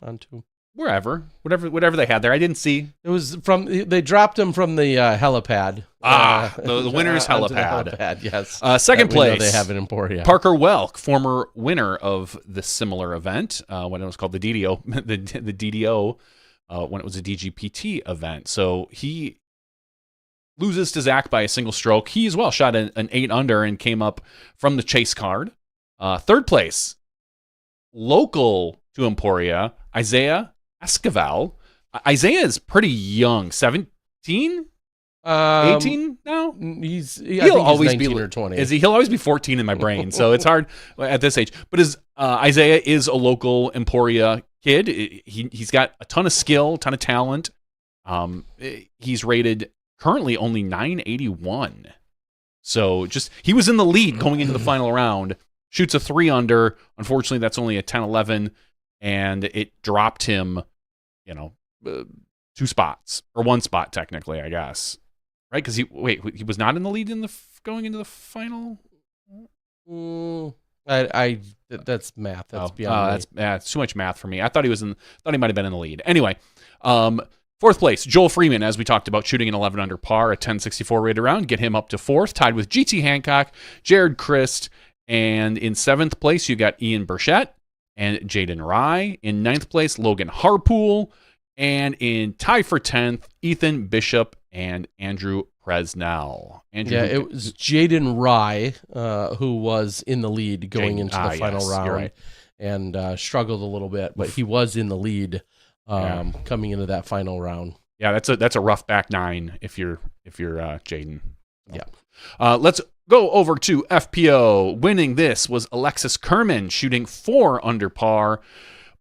onto. Whatever they had there. I didn't see. It was they dropped him from the helipad. The winner's helipad. Yes. Second place. They have in Emporia. Parker Welk, former winner of the similar event when it was called the DDO, the DDO, when it was a DGPT event. So he loses to Zach by a single stroke. He as well shot an 8 under and came up from the chase card. Third place, local to Emporia, Isaiah Esquivel. Isaiah is pretty young, 17, 18 now. He'll always be 19 or 20. He'll always be 14 in my brain, so it's hard at this age. But Isaiah is a local Emporia kid. He's got a ton of skill, ton of talent. He's rated currently only 981. So he was in the lead going into the final round. Shoots a 3 under. Unfortunately, that's only a 10-11. And it dropped him, 2 spots, or 1 spot technically, I guess, right? Because he was not in the lead going into the final. That's math. That's beyond. That's too much math for me. I thought he might have been in the lead. Anyway, fourth place, Joel Freeman, as we talked about, shooting an 11 under par, a 1064 rated round, get him up to 4th, tied with GT Hancock, Jared Christ, and in 7th place you got Ian Burchett and Jaden Rye. In 9th place, Logan Harpool. And in tie for 10th, Ethan Bishop and Andrew Presnell. It was Jaden Rye who was in the lead going into the final round, right. And struggled a little bit, but he was in the lead coming into that final round. Yeah, that's a rough back 9 if you're Jaden. Yeah. Let's go over to FPO. Winning this was Alexis Kerman, shooting 4 under par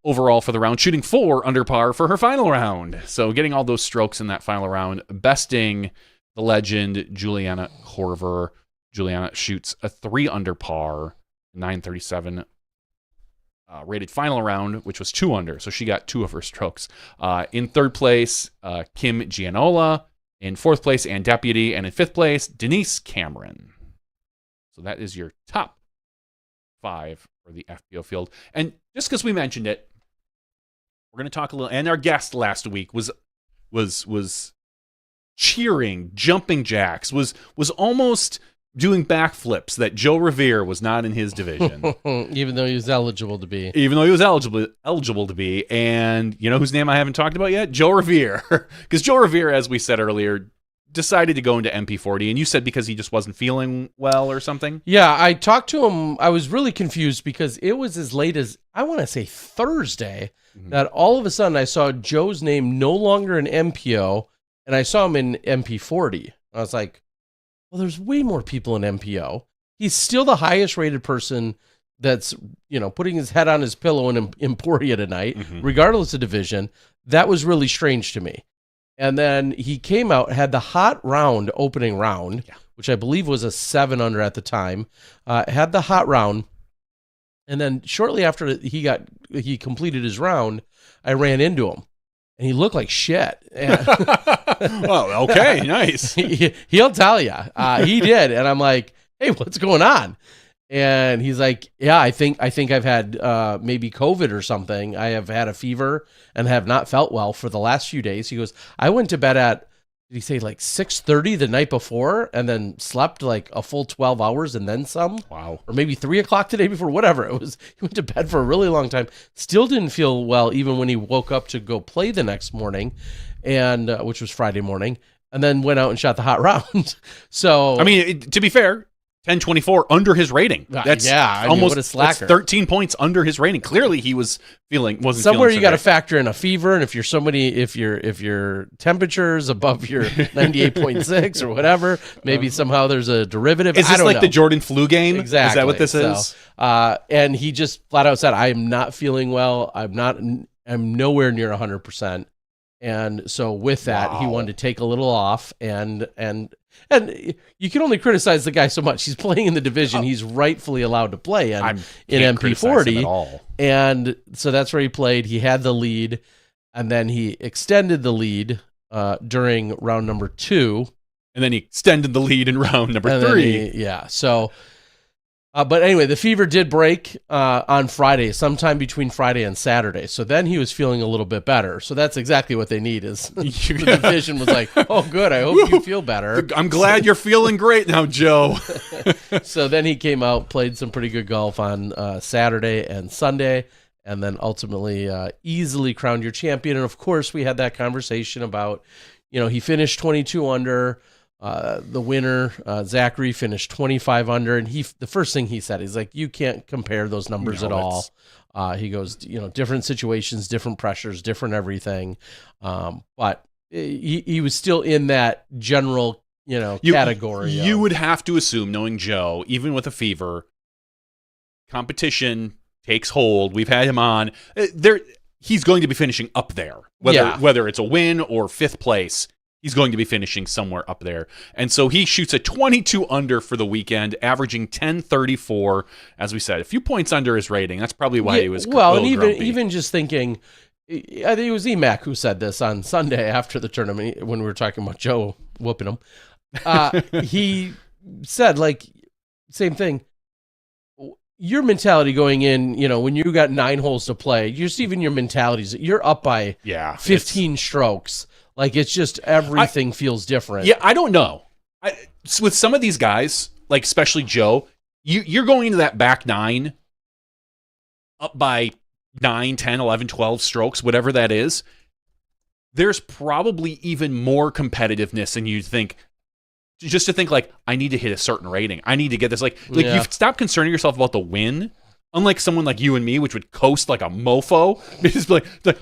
overall for the round, shooting 4 under par for her final round. So getting all those strokes in that final round, besting the legend Juliana Korver. Juliana shoots a 3 under par, 937 rated final round, which was 2 under. So she got 2 of her strokes. In 3rd place, Kim Gianola. In 4th place, Ann Deputy. And in 5th place, Denise Cameron. So that is your top 5 for the FPO field. And just because we mentioned it, we're going to talk a little. And our guest last week was cheering, jumping jacks, was almost doing backflips that Joe Revere was not in his division, even though he was eligible to be. Even though he was eligible to be. And you know whose name I haven't talked about yet? Joe Revere, because Joe Revere, as we said earlier, decided to go into MP40, and you said because he just wasn't feeling well or something? Yeah, I talked to him. I was really confused because it was as late as, I want to say Thursday, that all of a sudden I saw Joe's name no longer in MPO, and I saw him in MP40. I was like, well, there's way more people in MPO. He's still the highest rated person that's, putting his head on his pillow in Emporia tonight, regardless of division. That was really strange to me. And then he came out, had the hot round, opening round, which I believe was a 7 under at the time, had the hot round. And then shortly after he completed his round, I ran into him. And he looked like shit. Well, okay, nice. He'll tell you. He did. And I'm like, hey, what's going on? And he's like, yeah, I think I've had maybe COVID or something. I have had a fever and have not felt well for the last few days. He goes, I went to bed at, did he say like 6:30 the night before and then slept like a full 12 hours and then some? Wow. Or maybe 3 o'clock the day before, whatever. It was, he went to bed for a really long time. Still didn't feel well even when he woke up to go play the next morning, and which was Friday morning, and then went out and shot the hot round. So, I mean, to be fair, 1024 under his rating. That's almost what a slacker. That's 13 points under his rating. Clearly, he wasn't somewhere. You got to factor in a fever, and if your temperature is above your 98.6 or whatever, maybe somehow there's a derivative. Is this like the Jordan flu game? Exactly. Is that what this is? And he just flat out said, "I am not feeling well. I'm nowhere near 100%." And so with that, he wanted to take a little off, and you can only criticize the guy so much. He's playing in the division he's rightfully allowed to play in MP40. And so that's where he played. He had the lead, and then he extended the lead during round number 2. And then he extended the lead in round number 3. So, but anyway, the fever did break on Friday, sometime between Friday and Saturday. So then he was feeling a little bit better. So that's exactly what they need is the division was like, oh, good, I hope you feel better. I'm glad you're feeling great now, Joe. So then he came out, played some pretty good golf on Saturday and Sunday, and then ultimately easily crowned your champion. And, of course, we had that conversation about, he finished 22 under. The winner, Zachary, finished 25 under, and the first thing he said, he's like, you can't compare those numbers at all. He goes, different situations, different pressures, different everything. But he was still in that general, category. You would have to assume, knowing Joe, even with a fever, competition takes hold. We've had him on. He's going to be finishing up there, whether it's a win or 5th place. He's going to be finishing somewhere up there. And so he shoots a 22 under for the weekend, averaging 1034. As we said, a few points under his rating. That's probably why he was well, and even just thinking, I think it was Emac who said this on Sunday after the tournament when we were talking about Joe whooping him. He said, same thing. Your mentality going in, when you got 9 holes to play, just even your mentality is you're up by 15 strokes. It's just everything feels different. Yeah, I don't know. With some of these guys, especially Joe, you're going into that back 9 up by 9, 10, 11, 12 strokes, whatever that is. There's probably even more competitiveness than you think. Just to think, I need to hit a certain rating. I need to get this. You stop concerning yourself about the win. Unlike someone like you and me, which would coast like a mofo, just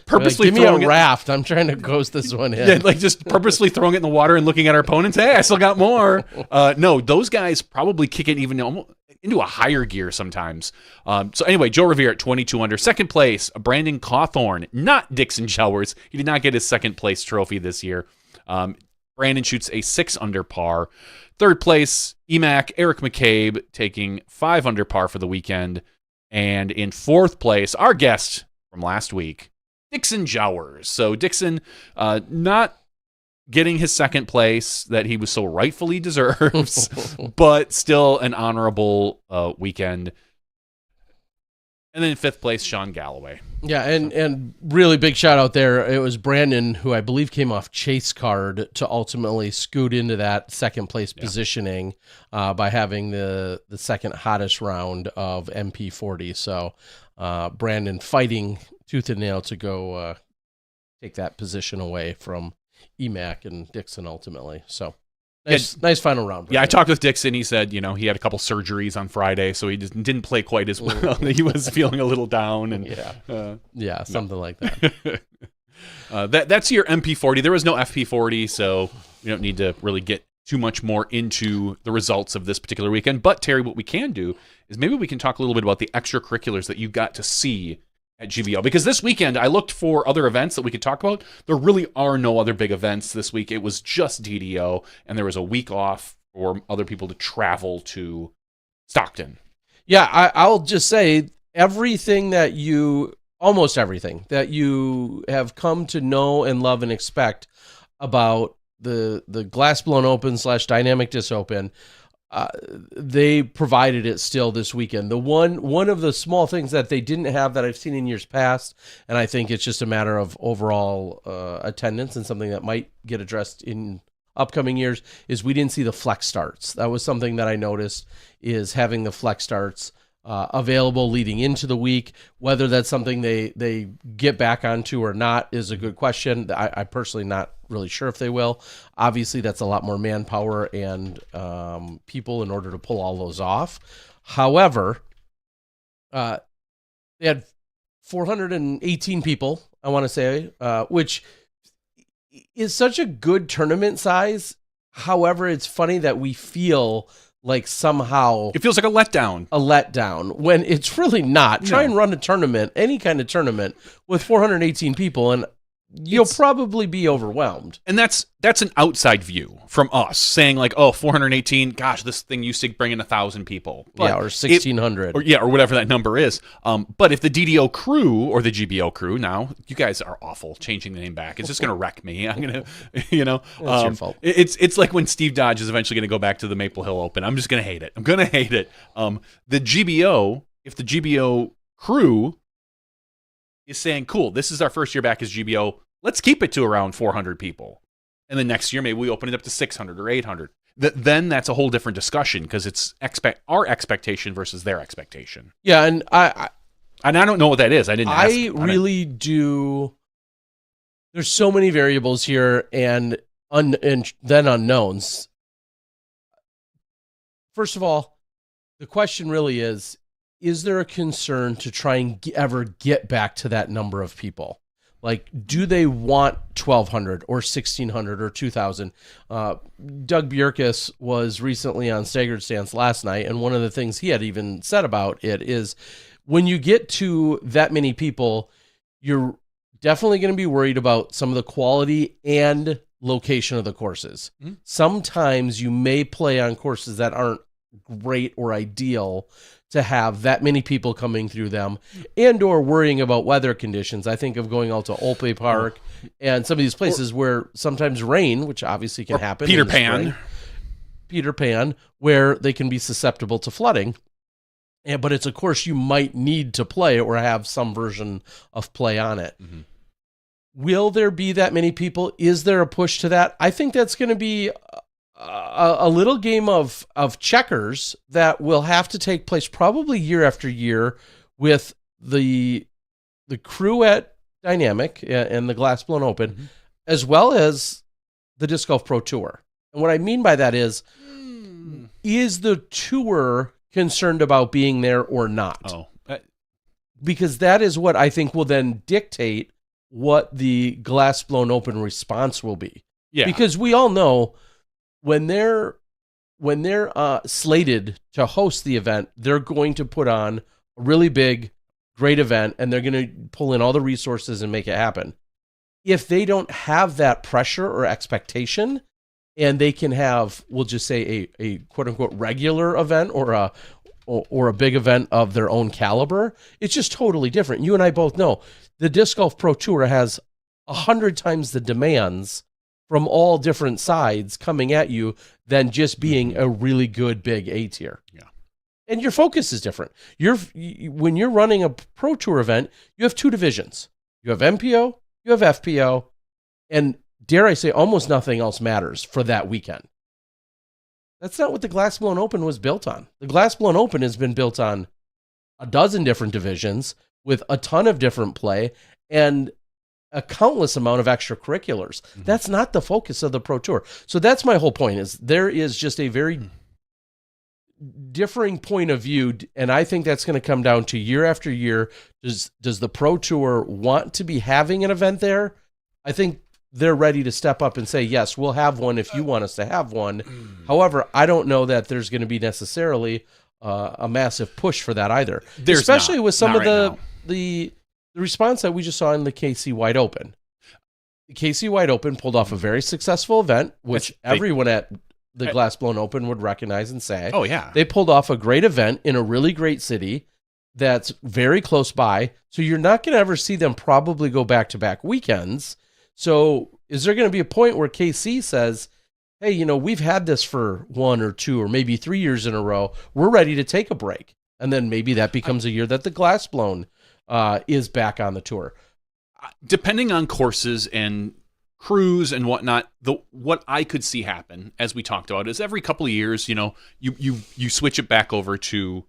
purposely give me a raft. I'm trying to coast this one in. Yeah, just purposely throwing it in the water and looking at our opponents. Hey, I still got more. No, those guys probably kick it even into a higher gear sometimes. So anyway, Joe Revere at 22 under. Second place, Brandon Cawthorn, not Dixon Showers. He did not get his second place trophy this year. Brandon shoots a 6 under par. Third place, Emac, Eric McCabe, taking 5 under par for the weekend. And in 4th place, our guest from last week, Dixon Jowers. So Dixon not getting his second place that he was so rightfully deserves, but still an honorable weekend. And then in 5th place, Sean Galloway. Yeah, and really big shout out there. It was Brandon, who I believe came off chase card to ultimately scoot into that second place positioning by having the second hottest round of MP40. So Brandon fighting tooth and nail to go take that position away from Emac and Dixon ultimately. So nice final round. Yeah, I talked with Dixon. He said, he had a couple surgeries on Friday, so he just didn't play quite as well. He was feeling a little down. And something like that. That's your MP40. There was no FP40, so we don't need to really get too much more into the results of this particular weekend. But, Terry, what we can do is maybe we can talk a little bit about the extracurriculars that you got to see at GBO, because this weekend I looked for other events that we could talk about. There really are no other big events this week. It was just DDO, and there was a week off for other people to travel to Stockton. Yeah, I'll just say almost everything that you have come to know and love and expect about the glass blown open / dynamic disc open. They provided it still this weekend. The one of the small things that they didn't have that I've seen in years past, and I think it's just a matter of overall attendance and something that might get addressed in upcoming years, is we didn't see the flex starts. That was something that I noticed, is having the flex starts available leading into the week. Whether that's something they get back onto or not is a good question. I personally not really sure if they will. Obviously, that's a lot more manpower and people in order to pull all those off. However, they had 418 people, I want to say, which is such a good tournament size. However, it's funny that we feel like somehow it feels like a letdown when it's really not. Try and run a tournament, any kind of tournament, with 418 people, and you'll probably be overwhelmed. And that's an outside view from us saying like, oh, 418, gosh, this thing used to bring in 1,000 people. But or 1,600. Or whatever that number is. But if the DDO crew or the GBO crew, now, you guys are awful changing the name back. It's just going to wreck me. I'm going to, That's your fault. It's like when Steve Dodge is eventually going to go back to the Maple Hill Open. I'm just going to hate it. I'm going to hate it. The GBO, if the GBO crew is saying, cool, this is our first year back as GBO, let's keep it to around 400 people. And then next year, maybe we open it up to 600 or 800. Then that's a whole different discussion because it's our expectation versus their expectation. Yeah, and I don't know what that is. I didn't ask. I really do. There's so many variables here and then unknowns. First of all, the question really is there a concern to try and ever get back to that number of people? Like, do they want 1,200 or 1,600 or 2,000? Doug Bjerkes was recently on Staggered Stance last night, and one of the things he had even said about it is when you get to that many people, you're definitely going to be worried about some of the quality and location of the courses. Mm-hmm. Sometimes you may play on courses that aren't great or ideal to have that many people coming through them and or worrying about weather conditions. I think of going out to Olpe Park and some of these places where sometimes rain, which obviously can happen. Peter Pan, where they can be susceptible to flooding. But it's a course you might need to play or have some version of play on it. Mm-hmm. Will there be that many people? Is there a push to that? I think that's going to be a little game of checkers that will have to take place probably year after year with the crew at Dynamic and the Glass Blown Open, mm-hmm. as well as the Disc Golf Pro Tour. And what I mean by that is the tour concerned about being there or not? Because that is what I think will then dictate what the Glass Blown Open response will be. Yeah. Because we all know when they're slated to host the event, they're going to put on a really big, great event, and they're going to pull in all the resources and make it happen. If they don't have that pressure or expectation, and they can have, we'll just say a quote unquote regular event or a big event of their own caliber, it's just totally different. You and I both know the Disc Golf Pro Tour has 100 times the demands from all different sides coming at you than just being a really good big A tier. Yeah. And your focus is different. When you're running a Pro Tour event, you have two divisions. You have MPO, you have FPO, and dare I say, almost nothing else matters for that weekend. That's not what the Glass Blown Open was built on. The Glass Blown Open has been built on a dozen different divisions with a ton of different play and a countless amount of extracurriculars. Mm-hmm. That's not the focus of the Pro Tour. So that's my whole point, is there is just a very differing point of view, and I think that's going to come down to year after year. Does the Pro Tour want to be having an event there? I think they're ready to step up and say, yes, we'll have one if you want us to have one. However, I don't know that there's going to be necessarily a massive push for that either. Especially with some of the response that we just saw in the KC Wide Open. The KC Wide Open pulled off a very successful event, which everyone at the Glass Blown Open would recognize and say, oh, yeah. They pulled off a great event in a really great city that's very close by. So you're not going to ever see them probably go back-to-back weekends. So is there going to be a point where KC says, hey, we've had this for 1 or 2 or maybe 3 years in a row. We're ready to take a break. And then maybe that becomes a year that the Glass Blown is back on the tour. Depending on courses and crews and whatnot, what I could see happen, as we talked about, is every couple of years, you switch it back over to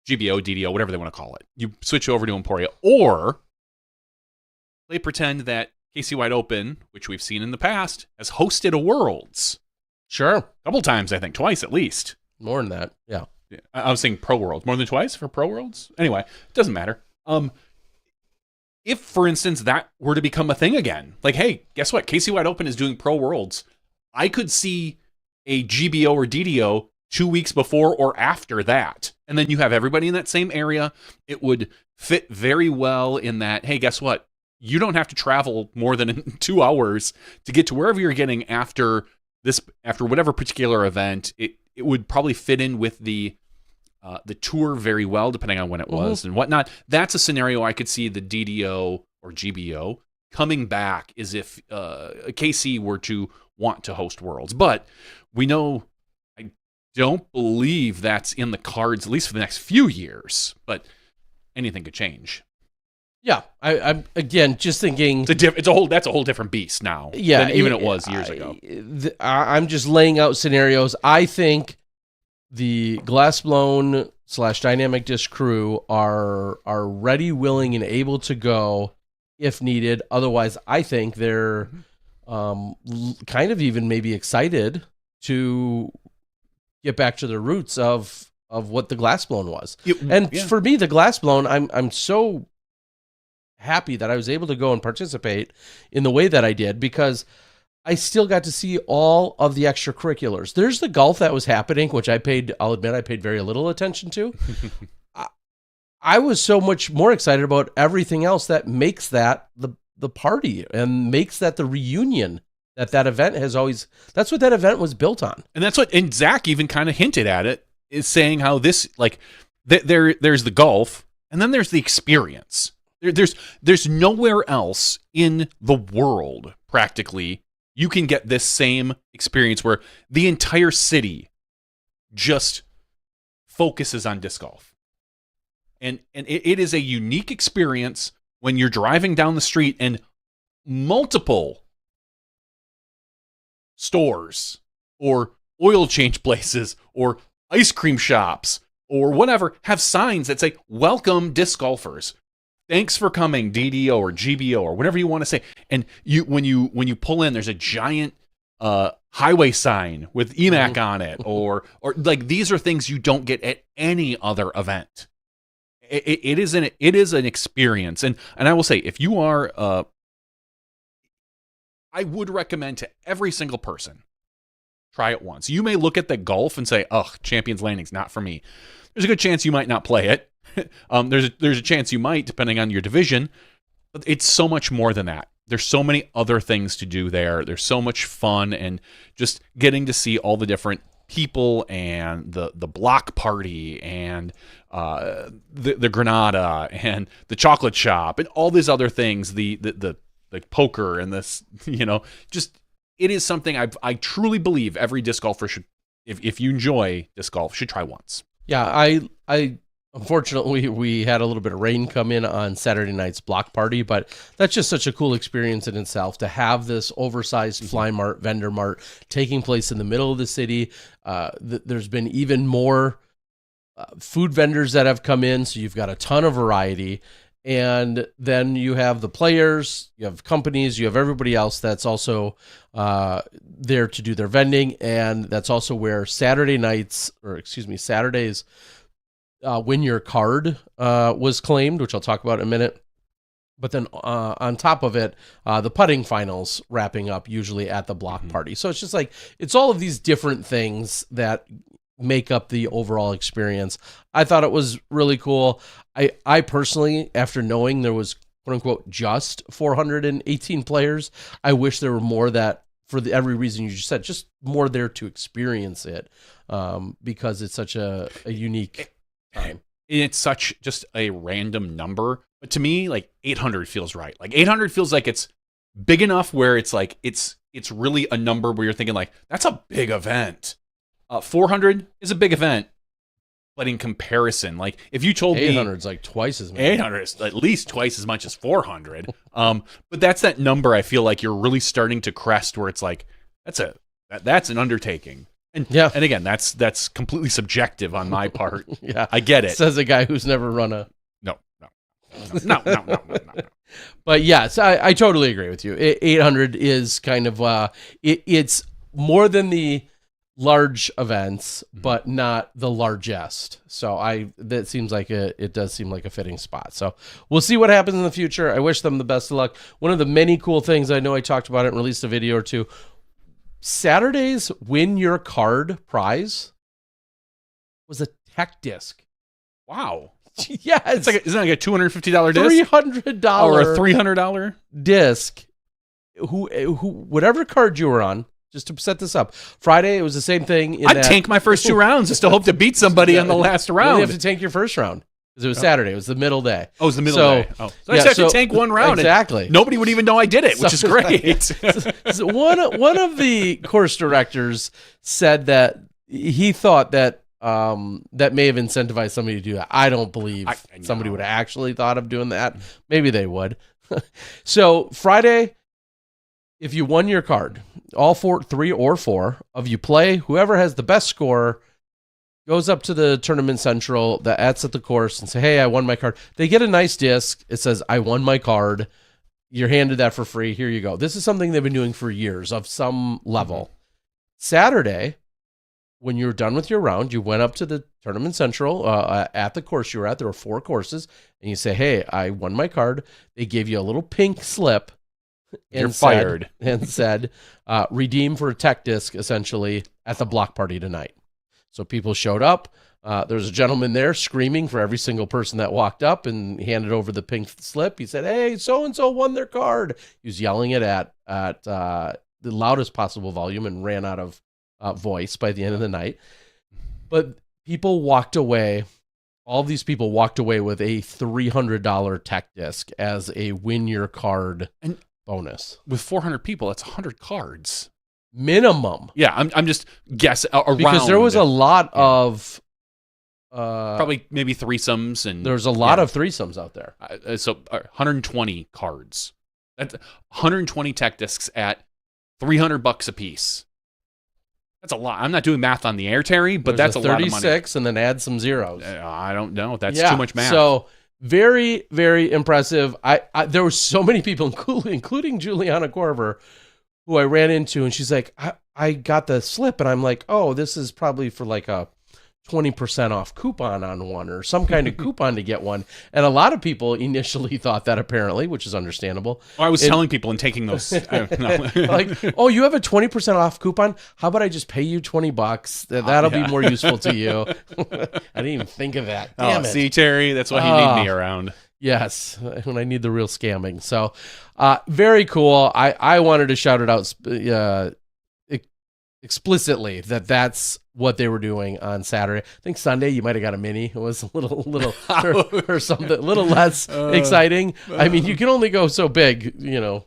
GBO, DDO, whatever they want to call it. You switch over to Emporia, or they pretend that KC Wide Open, which we've seen in the past, has hosted a Worlds. Sure. A couple times, I think, twice at least. More than that, yeah. I was saying Pro Worlds. More than twice for Pro Worlds? Anyway, it doesn't matter. If, for instance, that were to become a thing again, like, hey, guess what? KC Wide Open is doing Pro Worlds. I could see a GBO or DDO 2 weeks before or after that. And then you have everybody in that same area. It would fit very well in that, hey, guess what? you don't have to travel more than 2 hours to get to wherever you're getting after whatever particular event. It would probably fit in with the tour very well, depending on when it was and whatnot. That's a scenario I could see the DDO or GBO coming back, is if KC were to want to host Worlds. But we know, I don't believe that's in the cards, at least for the next few years. But anything could change. Yeah, I'm again just thinking that's a whole different beast now. Yeah, than even it was years ago. I'm just laying out scenarios. I think the Glassblown / Dynamic Disc crew are ready, willing, and able to go if needed. Otherwise, I think they're kind of even maybe excited to get back to their roots of what the Glassblown was. For me, the Glassblown, I'm so happy that I was able to go and participate in the way that I did, because I still got to see all of the extracurriculars. There's the golf that was happening, which I'll admit I paid very little attention to. I was so much more excited about everything else that makes that the party and makes that the reunion that event has always, that's what that event was built on. And Zach even kind of hinted at it, is saying how this, like, there's the golf and then there's the experience. There's nowhere else in the world, practically, you can get this same experience where the entire city just focuses on disc golf. And it is a unique experience when you're driving down the street and multiple stores or oil change places or ice cream shops or whatever have signs that say, "Welcome disc golfers. Thanks for coming, DDO or GBO," or whatever you want to say. And when you pull in, there's a giant highway sign with EMAC on it, or like, these are things you don't get at any other event. It is an experience, and I will say, if you are, I would recommend to every single person, try it once. You may look at the golf and say, "Ugh, Champions Landing's not for me." There's a good chance you might not play it. There's a chance you might, depending on your division, but it's so much more than that. There's so many other things to do there. There's so much fun, and just getting to see all the different people and the block party and the Granada and the chocolate shop and all these other things, the poker and this, just, it is something I truly believe every disc golfer should, if you enjoy disc golf, should try once. Yeah, I unfortunately, we had a little bit of rain come in on Saturday night's block party, but that's just such a cool experience in itself to have this oversized fly mart, vendor mart taking place in the middle of the city. There's been even more food vendors that have come in, so you've got a ton of variety. And then you have the players, you have companies, you have everybody else that's also there to do their vending. And that's also where Saturday's Win Your Card was claimed, which I'll talk about in a minute. But then on top of it, the putting finals wrapping up usually at the block party. So it's just like, it's all of these different things that make up the overall experience. I thought it was really cool. I personally, after knowing there was, quote unquote, just 418 players, I wish there were more, that for every reason you just said, just more there to experience it, because it's such a unique time. It's such just a random number, but to me, like, 800 feels right. Like, 800 feels like it's big enough where it's like, it's really a number where you're thinking, like, that's a big event. 400 is a big event, but in comparison, like, if you told 800 is like twice as much. 800 is at least twice as much as 400. But that's that number I feel like you're really starting to crest, where it's like, that's an undertaking. And yeah, and again, that's completely subjective on my part. Yeah, I get it. Says a guy who's never run a no. But yes, I totally agree with you. 800 is kind of it's more than the large events, but not the largest. So that seems like it does seem like a fitting spot. So we'll see what happens in the future. I wish them the best of luck. One of the many cool things, I know I talked about it and released a video or two, Saturday's Win Your Card prize was a tech disc. Wow. Yes. It's like isn't it like a $250 disc? $300 Or a $300? disc. Who whatever card you were on, just to set this up. Friday, it was the same thing. I'd tank my first 2 rounds just to hope to beat somebody on the last You round. only have to tank your first round. Because it was Saturday. It was the middle day. Oh, it was the middle So- day. Oh. So I just have to tank one round. and Exactly. nobody would even know I did it, which is great. So one of the course directors said that he thought that that may have incentivized somebody to do that. I don't believe I somebody know. would have actually thought of doing that. Maybe they would. So Friday, if you won your card, all 3 or 4 of you play, whoever has the best score goes up to the tournament central that's at the course and say, hey, I won my card. They get a nice disc. It says, I won my card. You're handed that for free. Here you go. This is something they've been doing for years of some level. Saturday, when you're done with your round, you went up to the tournament central at the course you were at. There were 4 courses. And you say, hey, I won my card. They gave you a little pink slip. You're fired. And said, redeem for a tech disc, essentially, at the block party tonight. So people showed up. There was a gentleman there screaming for every single person that walked up and handed over the pink slip. He said, hey, so-and-so won their card. He was yelling it at the loudest possible volume and ran out of voice by the end of the night. But people walked away. All these people walked away with a $300 tech disc as a win your card bonus. With 400 people, that's 100 cards. Minimum. Yeah, I'm just guessing around. Because there was a lot of... probably maybe threesomes. And there's a lot of threesomes out there. So 120 cards. That's 120 tech discs at $300 a piece. That's a lot. I'm not doing math on the air, Terry, but There's that's a lot of money. 36 and then add some zeros. I don't know. That's too much math. So very, very impressive. I there were so many people, including Juliana Corver, who I ran into, and she's like, I got the slip, and I'm like, oh, this is probably for like a 20% off coupon on one or some kind of coupon to get one. And a lot of people initially thought that, apparently, which is understandable. I was telling people and taking those. Like, oh, you have a 20% off coupon? How about I just pay you $20? That'll be more useful to you. I didn't even think of that. Damn it. See, Terry, that's why you need me around. Yes, when I need the real scamming. So, very cool. I wanted to shout it out explicitly that's what they were doing on Saturday. I think Sunday you might have got a mini. It was a little or something, a little less exciting. I mean, you can only go so big, you know.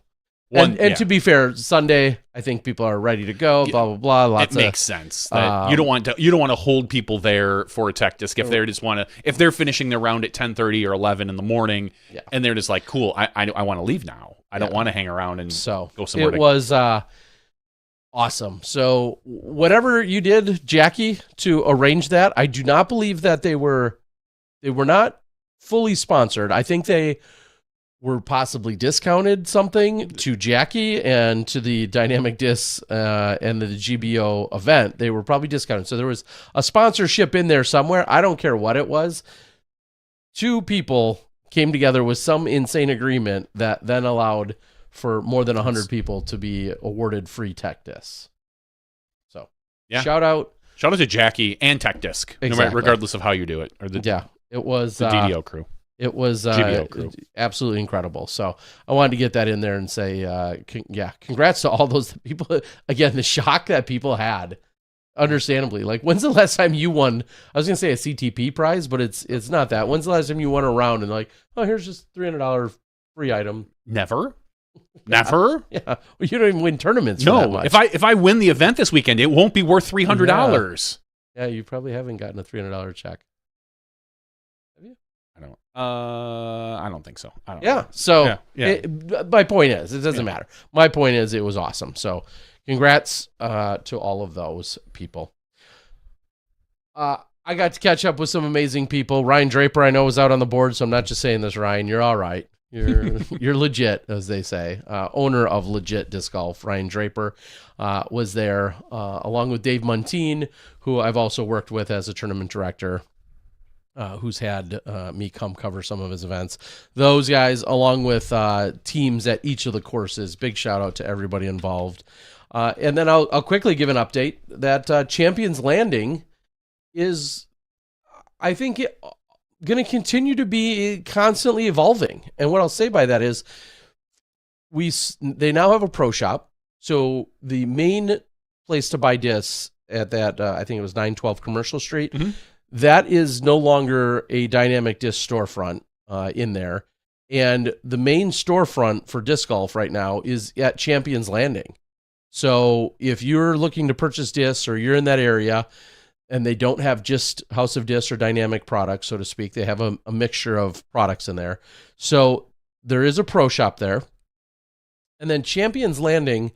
And to be fair, Sunday I think people are ready to go. Blah blah blah. It makes sense that you don't want to hold people there for a tech disc if they're finishing their round at 10:30 or 11 in the morning, and they're just like, cool, I want to leave now. I don't want to hang around and go somewhere. It was awesome. So whatever you did, Jackie, to arrange that, I do not believe that they were not fully sponsored. I think they were possibly discounted something to Jackie and to the Dynamic Disc and the GBO event. They were probably discounted. So there was a sponsorship in there somewhere. I don't care what it was. 2 people came together with some insane agreement that then allowed for more than 100 people to be awarded free tech discs. So shout out to Jackie and Tech Disc, Exactly. regardless of how you do it. Or it was the DDO crew. It was GBO crew. Absolutely incredible. So I wanted to get that in there and say, congrats to all those people. Again, the shock that people had, understandably. Like, when's the last time you won? I was going to say a CTP prize, but it's not that. When's the last time you won a round and like, oh, here's just $300 free item? Never. Yeah. Well, you don't even win tournaments. No, for that much. if I win the event this weekend, it won't be worth $300. Yeah, you probably haven't gotten a $300 check. Have you? I don't think so. I don't Yeah. know. So Yeah. My point is, it doesn't matter. My point is, it was awesome. So congrats to all of those people. I got to catch up with some amazing people. Ryan Draper, I know, was out on the board, so I'm not just saying this, Ryan. You're all right. You're legit, as they say. Owner of Legit Disc Golf, Ryan Draper, was there, along with Dave Muntean, who I've also worked with as a tournament director, who's had me come cover some of his events. Those guys, along with teams at each of the courses. Big shout out to everybody involved. And then I'll quickly give an update that Champions Landing is, I think, going to continue to be constantly evolving. And what I'll say by that is they now have a pro shop. So the main place to buy discs at that, I think it was 912 Commercial Street, that is no longer a dynamic disc storefront in there. And the main storefront for disc golf right now is at Champions Landing. So if you're looking to purchase discs or you're in that area and they don't have just House of Discs or dynamic products, so to speak, they have a mixture of products in there. So there is a pro shop there. And then Champions Landing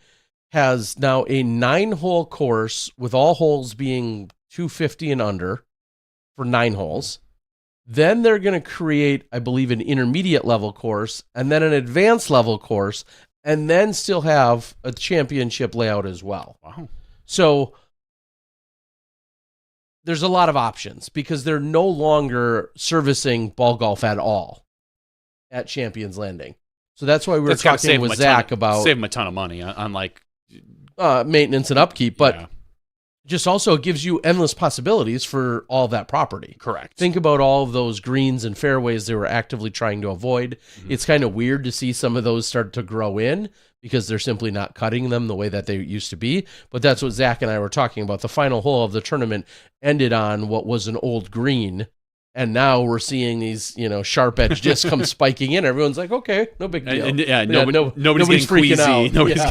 has now a 9-hole course with all holes being 250 and under for 9 holes. Then they're going to create, I believe, an intermediate level course and then an advanced level course, and then still have a championship layout as well. Wow. So there's a lot of options because they're no longer servicing ball golf at all at Champions Landing. So that's why we were talking with Zach about save them a ton of money on like maintenance and upkeep, but yeah. just also gives you endless possibilities for all that property. Correct. Think about all of those greens and fairways they were actively trying to avoid. It's kind of weird to see some of those start to grow in because they're simply not cutting them the way that they used to be. But that's what Zach and I were talking about. The final hole of the tournament ended on what was an old green. And now we're seeing these, sharp edge discs come spiking in. Everyone's like, okay, no big deal. Nobody's getting freaking queasy.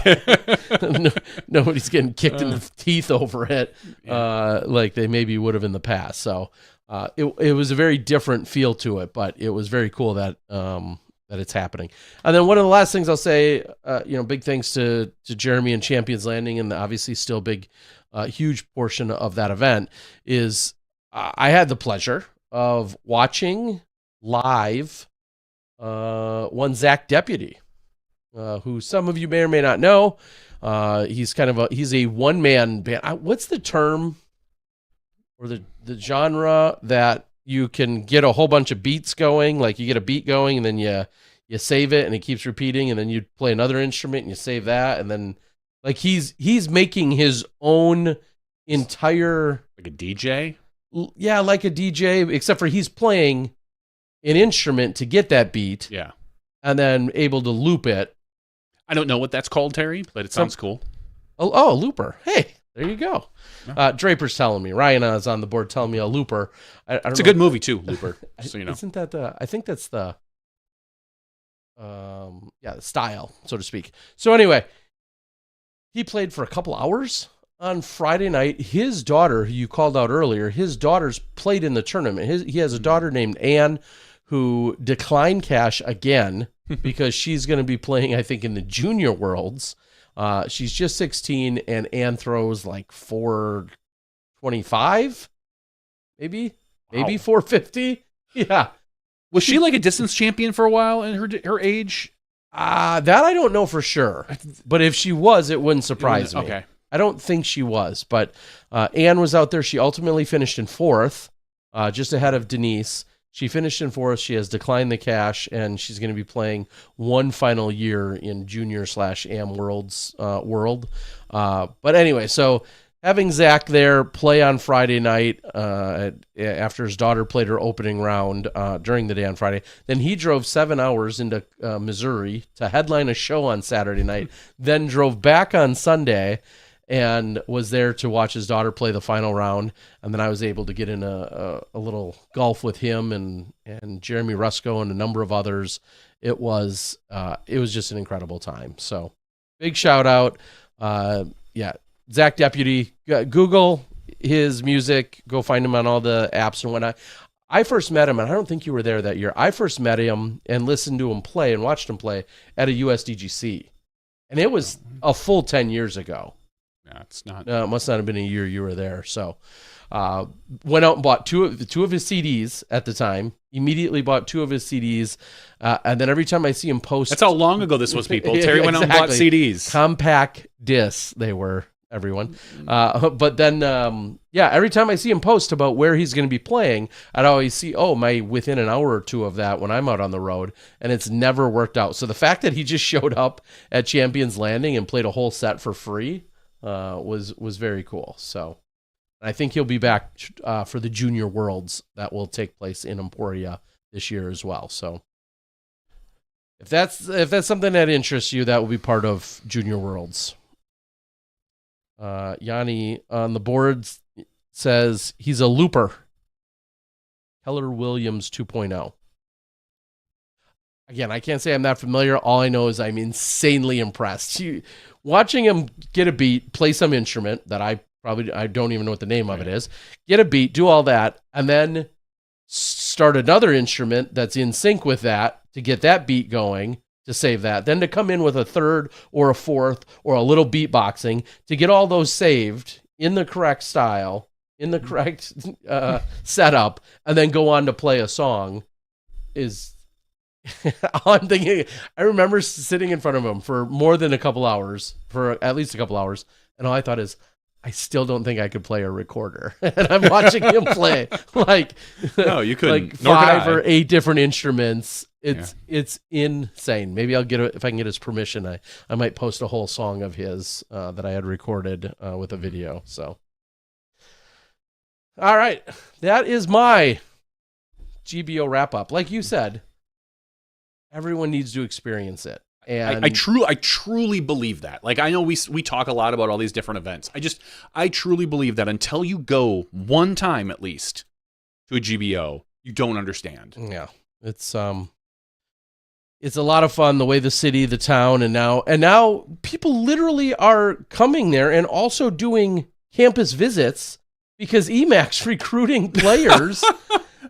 out. Nobody's getting kicked in the teeth over it like they maybe would have in the past. So it was a very different feel to it, but it was very cool that it's happening. And then one of the last things I'll say, big thanks to Jeremy and Champions Landing, and obviously still big, huge portion of that event is I had the pleasure of watching live one Zach Deputy, who some of you may or may not know. He's a one-man band. What's the term or the genre that you can get a whole bunch of beats going? Like you get a beat going and then you save it and it keeps repeating, and then you play another instrument and you save that, and then like he's making his own entire, like a DJ. Yeah, like a DJ, except for he's playing an instrument to get that beat. Yeah. And then able to loop it. I don't know what that's called, Terry, but it sounds cool. Oh, a looper. Hey, there you go. Yeah. Draper's telling me. Ryan is on the board telling me a looper. I don't it's know. A good movie, too, Looper. So, Isn't that I think that's the style, so to speak. So anyway, he played for a couple hours. On Friday night, his daughter, who you called out earlier, his daughter's played in the tournament. He has a daughter named Anne who declined cash again because she's going to be playing, I think, in the junior worlds. She's just 16, and Anne throws like 425, maybe 450. Yeah. Was she like a distance champion for a while in her age? That I don't know for sure. But if she was, it wouldn't surprise me. Okay. I don't think she was, but Anne was out there. She ultimately finished in 4th, just ahead of Denise. She finished in 4th. She has declined the cash, and she's going to be playing one final year in junior/am world. But anyway, so having Zach there play on Friday night after his daughter played her opening round during the day on Friday, then he drove 7 hours into Missouri to headline a show on Saturday night, then drove back on Sunday and was there to watch his daughter play the final round. And then I was able to get in a little golf with him and Jeremy Rusko and a number of others. It was just an incredible time. So big shout out. Zach Deputy, Google his music, go find him on all the apps and whatnot. I first met him, and I don't think you were there that year. I first met him and listened to him play and watched him play at a USDGC. And it was a full 10 years ago. Yeah, it's not. It must not have been a year you were there. So went out and bought two of his CDs at the time. Immediately bought 2 of his CDs. And then every time I see him post. That's how long ago this was, people. Terry went out and bought CDs. Compact discs, they were, everyone. But then, every time I see him post about where he's going to be playing, I'd always see, within an hour or two of that when I'm out on the road, and it's never worked out. So the fact that he just showed up at Champions Landing and played a whole set for free was very cool. So I think he'll be back for the Junior Worlds that will take place in Emporia this year as well. So if that's something that interests you, that will be part of Junior Worlds. Yanni on the boards says he's a looper. Keller Williams 2.0. Again, I can't say I'm that familiar. All I know is I'm insanely impressed. Watching him get a beat, play some instrument that I don't even know what the name of it is, get a beat, do all that, and then start another instrument that's in sync with that to get that beat going, to save that. Then to come in with a third or a fourth or a little beatboxing to get all those saved in the correct style, in the correct setup, and then go on to play a song is... I'm thinking, I remember sitting in front of him for more than a couple hours, for at least a couple hours, and all I thought is, I still don't think I could play a recorder. And I'm watching him play no, you couldn't. Like 5 or 8 different instruments. It's insane. Maybe if I can get his permission, I might post a whole song of his that I had recorded with a video. So, all right, that is my GBO wrap up. Like you said, everyone needs to experience it. And I truly believe that. Like, I know we talk a lot about all these different events. I truly believe that until you go one time at least to a GBO, you don't understand. Yeah, it's a lot of fun. The way the city, the town, and now people literally are coming there and also doing campus visits because EMAC's recruiting players.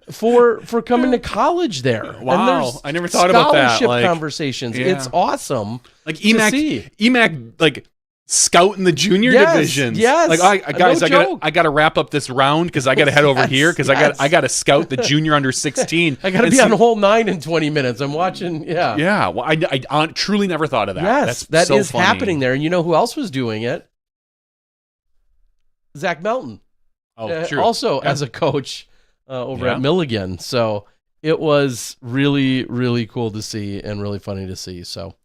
For coming to college there. Wow, I never thought about that. Scholarship conversations. Yeah. It's awesome. Like EMAC like scouting the junior divisions. Yes. Like I got to wrap up this round because I got to head over here because I got to scout the junior under 16. I got to be on hole 9 in 20 minutes. I'm watching. Yeah. Yeah. Well, I truly never thought of that. Yes, that is happening there. And you know who else was doing it? Zach Melton. Oh, sure. Also as a coach. Over at Milligan. So it was really, really cool to see and really funny to see. So,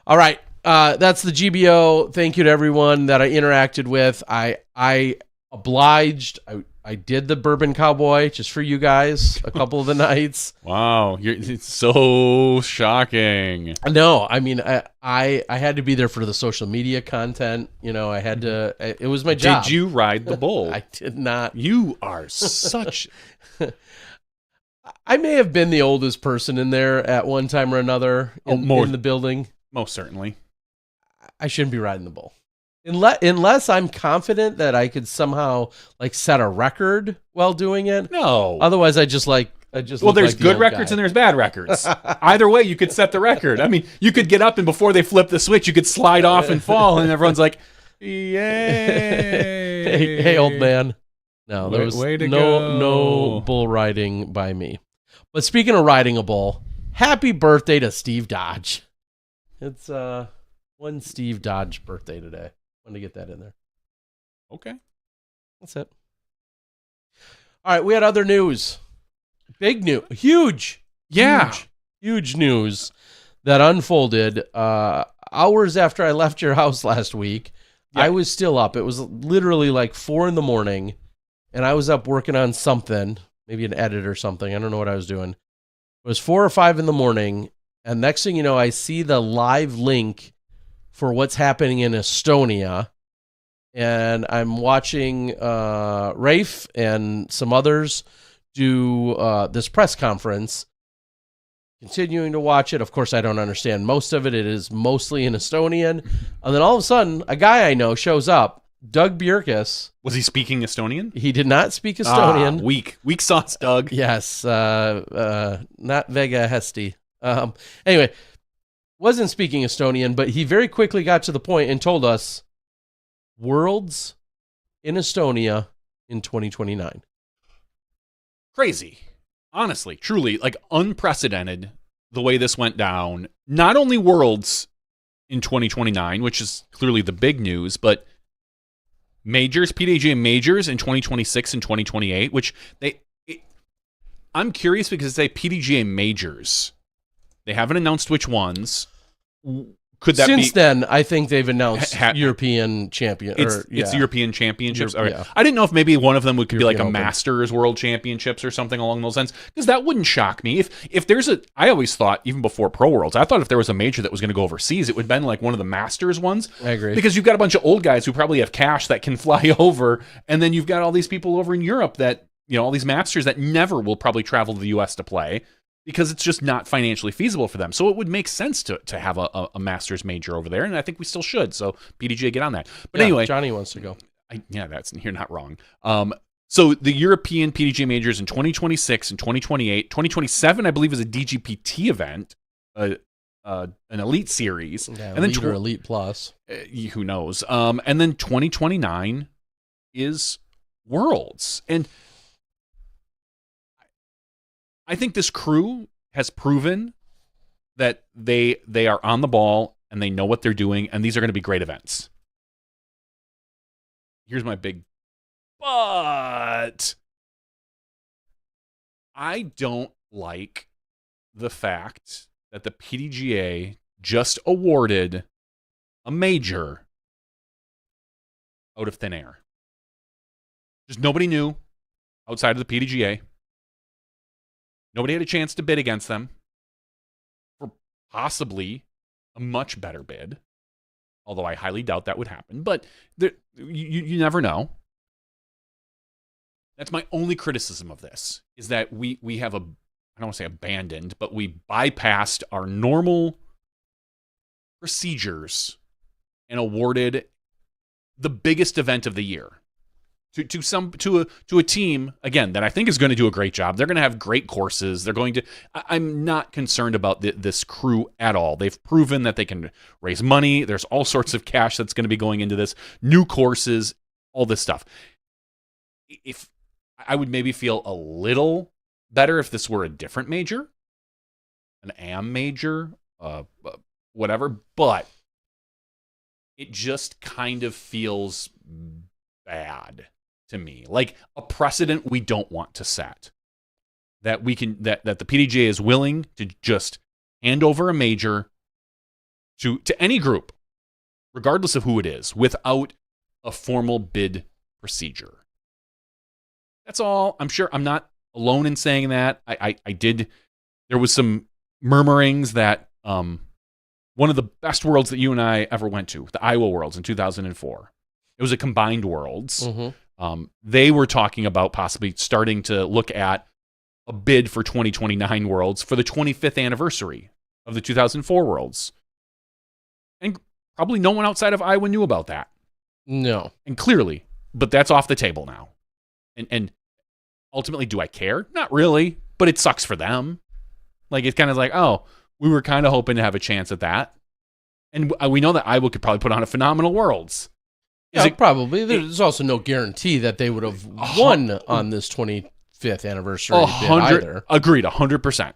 all right. That's the GBO. Thank you to everyone that I interacted with. I obliged. I did the Bourbon Cowboy just for you guys a couple of the nights. Wow. It's so shocking. No, I mean, I had to be there for the social media content. You know, I had to, it was my job. Did you ride the bull? I did not. You are such... I may have been the oldest person in there at one time or another in the building. Most certainly. I shouldn't be riding the bull. Unless I'm confident that I could somehow like set a record while doing it. No. Otherwise, there's good records and there's bad records. Either way, you could set the record. I mean, you could get up and before they flip the switch, you could slide off and fall, and everyone's like, "Yay!" hey, old man. No, there was way to no bull riding by me. But speaking of riding a bull, happy birthday to Steve Dodge. It's one Steve Dodge birthday today. Want to get that in there. Okay. That's it. All right, we had other news. Big news. Huge. Yeah. Huge news that unfolded hours after I left your house last week. Yeah. I was still up. It was literally like 4 a.m, and I was up working on something, maybe an edit or something. I don't know what I was doing. It was 4 or 5 a.m, and next thing you know, I see the live link for what's happening in Estonia, and I'm watching Rafe and some others do this press conference, continuing to watch it. Of course, I don't understand most of it. It is mostly in Estonian. And then all of a sudden, a guy I know shows up, Doug Bjerkes. Was he speaking Estonian? He did not speak Estonian. Weak sauce, Doug. Yes, not Vega Hesti. Anyway, wasn't speaking Estonian, but he very quickly got to the point and told us, Worlds in Estonia in 2029. Crazy. Honestly, truly, like unprecedented the way this went down. Not only Worlds in 2029, which is clearly the big news, but majors, PDGA majors in 2026 and 2028, which I'm curious because they say PDGA majors. They haven't announced which ones. Could that Since be? then, I think they've announced European champion. It's European Championships. All right. Yeah. I didn't know if maybe one of them could be like a Open. Masters World Championships or something along those lines, because that wouldn't shock me. If there's I always thought, even before Pro Worlds, I thought if there was a major that was going to go overseas, it would have been like one of the Masters ones. I agree. Because you've got a bunch of old guys who probably have cash that can fly over, and then you've got all these people over in Europe that, all these Masters that never will probably travel to the U.S. to play, because it's just not financially feasible for them. So it would make sense to have a Masters major over there, and I think we still should. So PDGA, get on that. But anyway, Johnny wants to go. you're not wrong. So the European PDGA majors in 2026 and 2028, 2027, I believe, is a DGPT event, an elite series, Yeah, and then Elite or Elite Plus. who knows? And then 2029 is Worlds, and I think this crew has proven that they are on the ball and they know what they're doing, and these are going to be great events. Here's my big but. I don't like the fact that the PDGA just awarded a major out of thin air. Just nobody knew outside of the PDGA. Nobody had a chance to bid against them for possibly a much better bid, although I highly doubt that would happen. But you never know. That's my only criticism of this, is that we have I don't want to say abandoned, but we bypassed our normal procedures and awarded the biggest event of the year to a team, again, that I think is going to do a great job. They're going to have great courses. They're going to. I'm not concerned about this crew at all. They've proven that they can raise money. There's all sorts of cash that's going to be going into this, new courses, all this stuff. If I would maybe feel a little better if this were a different major, an AM major, whatever, but it just kind of feels bad to me, like a precedent we don't want to set. That the PDGA is willing to just hand over a major to any group, regardless of who it is, without a formal bid procedure. That's all. I'm sure I'm not alone in saying that. There was some murmurings that one of the best Worlds that you and I ever went to, the Iowa Worlds in 2004, it was a combined Worlds. Mm-hmm. They were talking about possibly starting to look at a bid for 2029 Worlds for the 25th anniversary of the 2004 Worlds. And probably no one outside of Iowa knew about that. No. And clearly, but that's off the table now. And ultimately, do I care? Not really, but it sucks for them. Like, it's kind of like, oh, we were kind of hoping to have a chance at that. And we know that Iowa could probably put on a phenomenal Worlds. Probably. There's also no guarantee that they would have won on this 25th anniversary bid either. Agreed, 100%.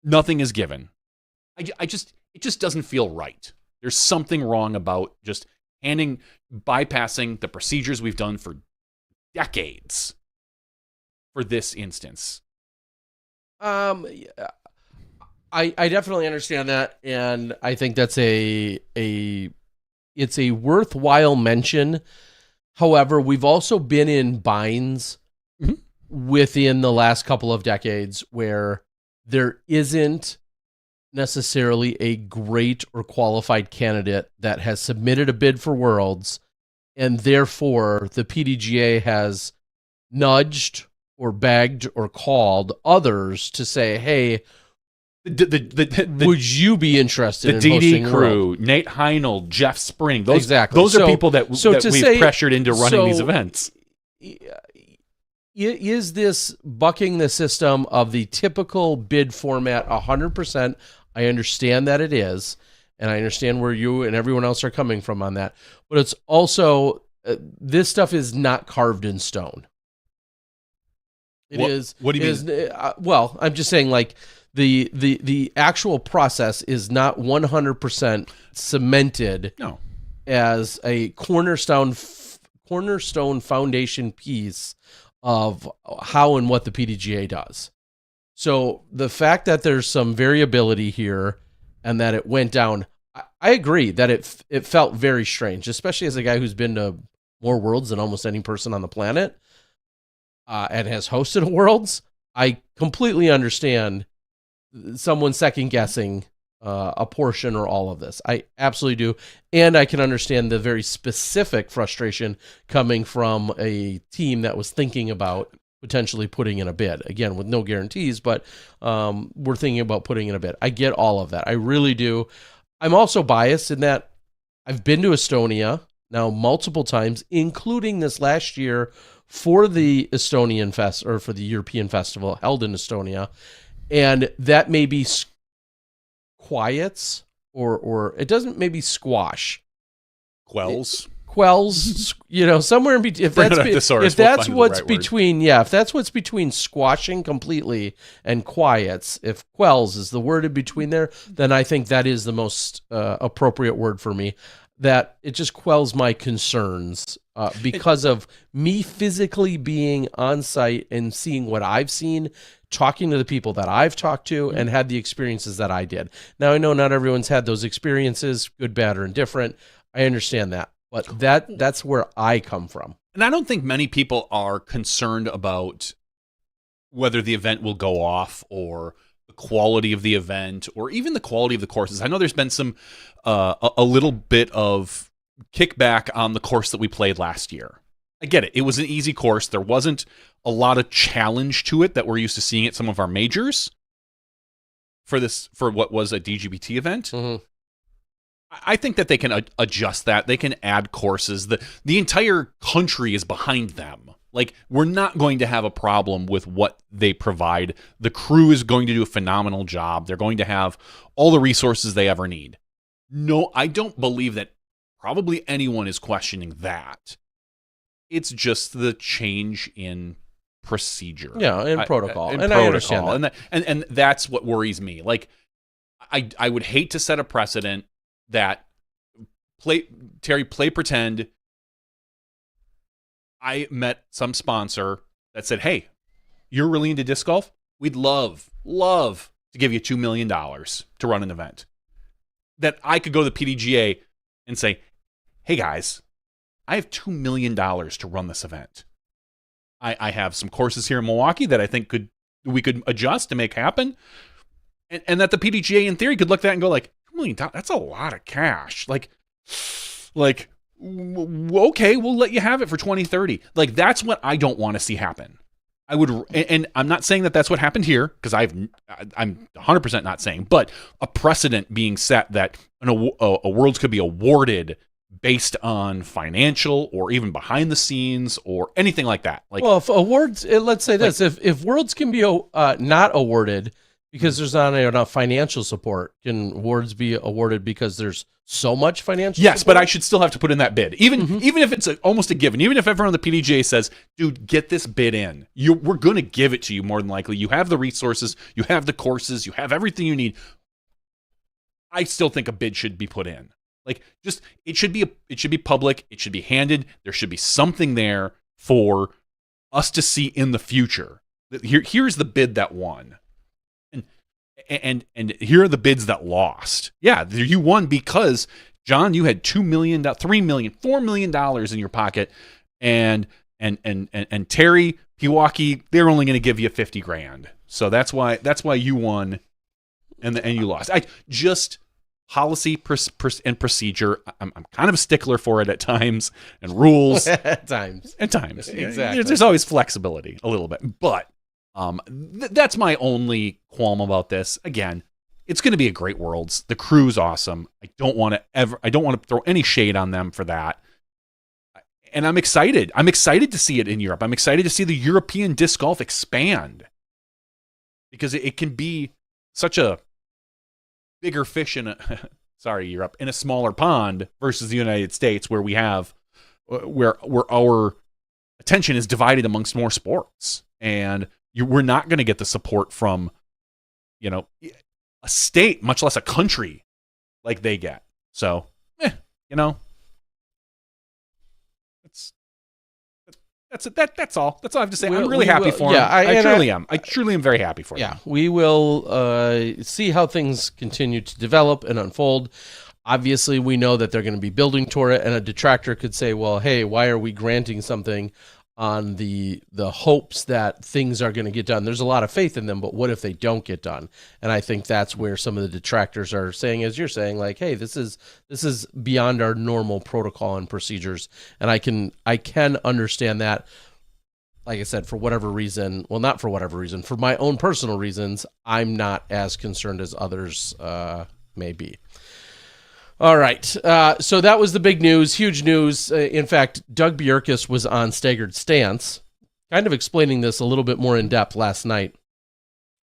Nothing is given. It just doesn't feel right. There's something wrong about just bypassing the procedures we've done for decades for this instance. I definitely understand that, and I think that's it's a worthwhile mention. However, we've also been in binds within the last couple of decades where there isn't necessarily a great or qualified candidate that has submitted a bid for Worlds, and therefore the PDGA has nudged or begged or called others to say, hey, would you be interested in hosting DD crew, World? Nate Heinel, Jeff Spring, those are people that we've pressured into running these events. Is this bucking the system of the typical bid format 100%? I understand that it is, and I understand where you and everyone else are coming from on that. But it's also, this stuff is not carved in stone. What do you mean? Well, I'm just saying, like, the actual process is not 100% cemented as a cornerstone foundation piece of how and what the PDGA does. So the fact that there's some variability here, and that it went down. I agree that it felt very strange, especially as a guy who's been to more worlds than almost any person on the planet, and has hosted worlds. I completely understand someone second guessing a portion or all of this. I absolutely do. And I can understand the very specific frustration coming from a team that was thinking about potentially putting in a bid. Again, with no guarantees, but we're thinking about putting in a bid. I get all of that. I really do. I'm also biased in that I've been to Estonia now multiple times, including this last year for the Estonian Fest, or for the European Festival held in Estonia. And that may be quiets, or it doesn't maybe squash. Quells, somewhere in between. If that's what's between squashing completely and quiets, if quells is the word in between there, then I think that is the most appropriate word for me. That it just quells my concerns because of me physically being on site and seeing what I've seen, talking to the people that I've talked to, and had the experiences that I did. Now, I know not everyone's had those experiences, good, bad, or indifferent. I understand that. But that's where I come from. And I don't think many people are concerned about whether the event will go off, or the quality of the event, or even the quality of the courses. I know there's been some a little bit of kickback on the course that we played last year. I get it. It was an easy course. There wasn't a lot of challenge to it that we're used to seeing at some of our majors for what was a DGBT event. Mm-hmm. I think that they can adjust that. They can add courses. The entire country is behind them. Like, we're not going to have a problem with what they provide. The crew is going to do a phenomenal job. They're going to have all the resources they ever need. No, I don't believe that probably anyone is questioning that. It's just the change in procedure. Yeah, in protocol. And I understand that. And that's what worries me. Like, I would hate to set a precedent that play pretend I met some sponsor that said, hey, you're really into disc golf? We'd love to give you $2 million to run an event. That I could go to the PDGA and say, hey guys, I have $2 million to run this event. I have some courses here in Milwaukee that I think we could adjust to make happen. And that the PDGA in theory could look at that and go like, $2 million, that's a lot of cash. Like, okay, we'll let you have it for 2030. Like, that's what I don't want to see happen. I would, and I'm not saying that that's what happened here, because I'm 100% not saying, but a precedent being set that a Worlds could be awarded based on financial or even behind the scenes or anything like that. Like, well, if awards, let's say this: if Worlds can be not awarded because there's not enough financial support, can awards be awarded because there's so much financial yes, support? But I should still have to put in that bid. Even if it's almost a given, even if everyone on the PDGA says, dude, get this bid in. We're going to give it to you more than likely. You have the resources, you have the courses, you have everything you need. I still think a bid should be put in. Like, just, it should be public, it should be handed. There should be something there for us to see in the future. Here's the bid that won. And here are the bids that lost. Yeah, you won because, John, you had $2 million, $3 million, $4 million in your pocket, and Terry, Pewaukee, they're only going to give you $50,000. So that's why you won, and you lost. Policy and procedure. I'm kind of a stickler for it at times, and rules at times. Exactly. There's always flexibility a little bit, but. That's my only qualm about this. Again, it's going to be a great Worlds. The crew's awesome. I don't want to throw any shade on them for that. And I'm excited. I'm excited to see it in Europe. I'm excited to see the European disc golf expand, because it can be such a bigger fish in Europe, in a smaller pond versus the United States, where we have where our attention is divided amongst more sports, and we're not going to get the support from, a state, much less a country, like they get. So, That's it. That's all. That's all I have to say. I'm We really happy will- for yeah, him. I truly am. I truly am very happy for him. Yeah, we will see how things continue to develop and unfold. Obviously, we know that they're going to be building toward it, and a detractor could say, well, hey, why are we granting something on the hopes that things are going to get done? There's a lot of faith in them, but what if they don't get done? And I think that's where some of the detractors are saying, as you're saying, like, hey, this is beyond our normal protocol and procedures. And I can understand that. Like I said, for whatever reason, well, not for whatever reason, for my own personal reasons, I'm not as concerned as others may be. All right. So that was the big news, huge news. In fact, Doug Bjerkes was on Staggered Stance, kind of explaining this a little bit more in depth last night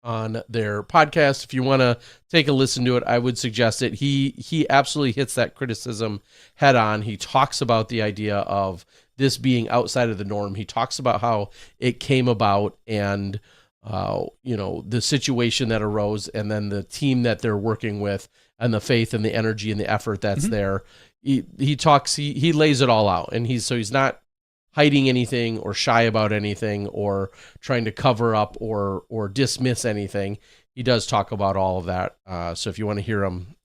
on their podcast. If you want to take a listen to it, I would suggest it. He absolutely hits that criticism head on. He talks about the idea of this being outside of the norm. He talks about how it came about and the situation that arose, and then the team that they're working with, and the faith and the energy and the effort that's there. He talks, he lays it all out, and he's not hiding anything or shy about anything or trying to cover up or dismiss anything. He does talk about all of that. So if you want to hear him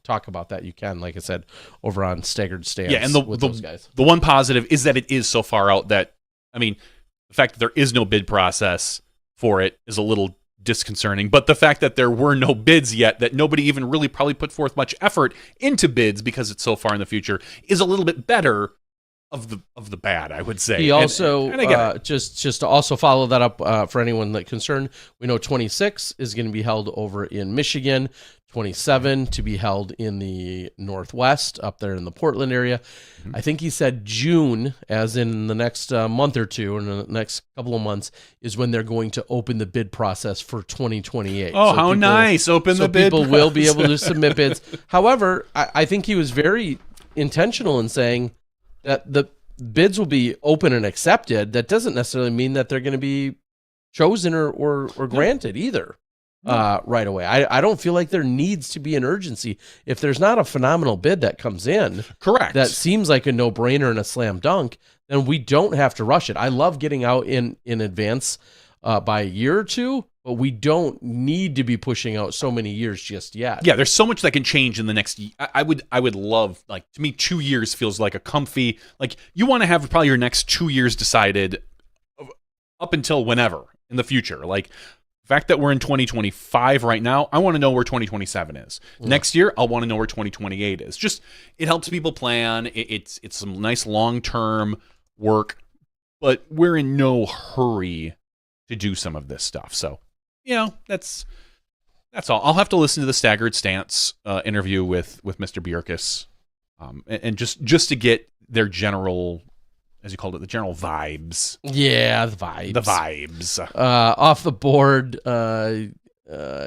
talk about that, you can, like I said, over on Staggered Stance. Yeah, and those guys. The one positive is that it is so far out that, I mean, the fact that there is no bid process for it is a little disconcerting, but the fact that there were no bids yet, that nobody even really probably put forth much effort into bids because it's so far in the future, is a little bit better of the bad, I would say. He also, and I get it. just to also follow that up for anyone that concerned, we know 26 is going to be held over in Michigan, 27 to be held in the Northwest, up there in the Portland area. I think he said June, as in the next month or two, or in the next couple of months, is when they're going to open the bid process for 2028. Oh, so how nice. Open the bid people will be able to submit bids. However, I think he was very intentional in saying that the bids will be open and accepted. That doesn't necessarily mean that they're going to be chosen or granted either right away. I don't feel like there needs to be an urgency. If there's not a phenomenal bid that comes in, correct, that seems like a no-brainer and a slam dunk, then we don't have to rush it. I love getting out in advance by a year or two, but we don't need to be pushing out so many years just yet. Yeah, there's so much that can change in the next. I would love, like, to me, 2 years feels like a comfy, like, you want to have probably your next 2 years decided up until whenever in the future. Like, the fact that we're in 2025 right now, I want to know where 2027 is. Next year, I'll want to know where 2028 is. Just, it helps people plan. It's some nice long-term work, but we're in no hurry to do some of this stuff. So, that's all. I'll have to listen to the Staggered Stance interview with Mr. Bjerkes, and just to get their general, as you called it, the general vibes. Yeah, the vibes. The vibes. Off the board,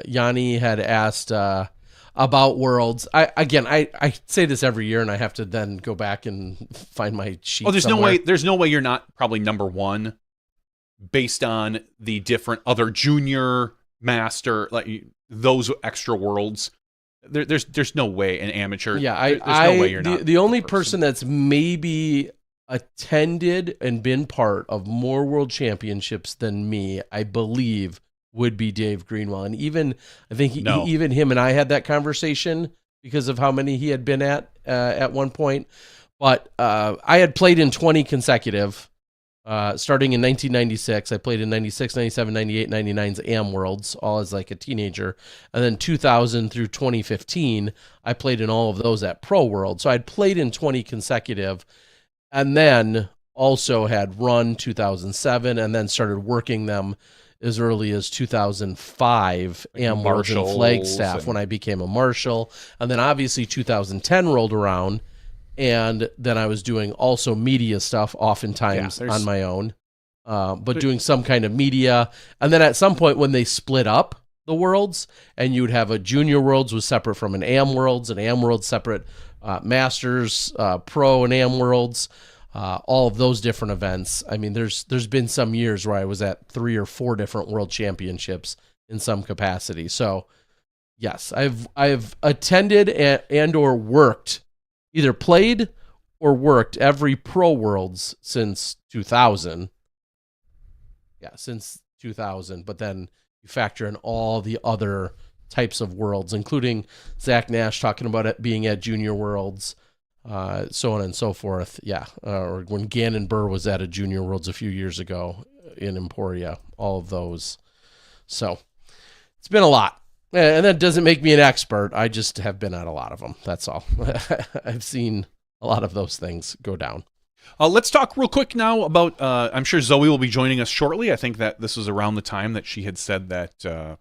Yanni had asked about Worlds. I say this every year, and I have to then go back and find my sheet. Oh, there's somewhere. there's no way you're not probably number one based on the different other junior, master, like those extra worlds. There's no way an amateur. Yeah, there's no way you're not the only person that's maybe attended and been part of more world championships than me, I believe, would be Dave Greenwell. And even I think even him and I had that conversation because of how many he had been at one point. But I had played in 20 consecutive. Starting in 1996, I played in 96, 97, 98, 99's AM Worlds, all as like a teenager. And then 2000 through 2015, I played in all of those at Pro World. So I'd played in 20 consecutive, and then also had run 2007, and then started working them as early as 2005, like AM Worlds and Flagstaff when I became a marshal. And then obviously 2010 rolled around, and then I was doing also media stuff oftentimes on my own, but doing some kind of media. And then at some point when they split up the worlds, and you would have a junior worlds was separate from an AM Worlds separate, masters, pro and AM Worlds, all of those different events. I mean, there's been some years where I was at 3 or 4 different world championships in some capacity. So yes, I've attended and or worked, either played or worked every Pro Worlds since 2000. since 2000. But then you factor in all the other types of worlds, including Zack Nash talking about it being at Junior Worlds, so on and so forth. Yeah, or when Gannon Burr was at a Junior Worlds a few years ago in Emporia, all of those. So it's been a lot. And that doesn't make me an expert. I just have been at a lot of them. That's all. I've seen a lot of those things go down. Let's talk real quick now about, I'm sure Zoe will be joining us shortly. I think that this was around the time that she had said that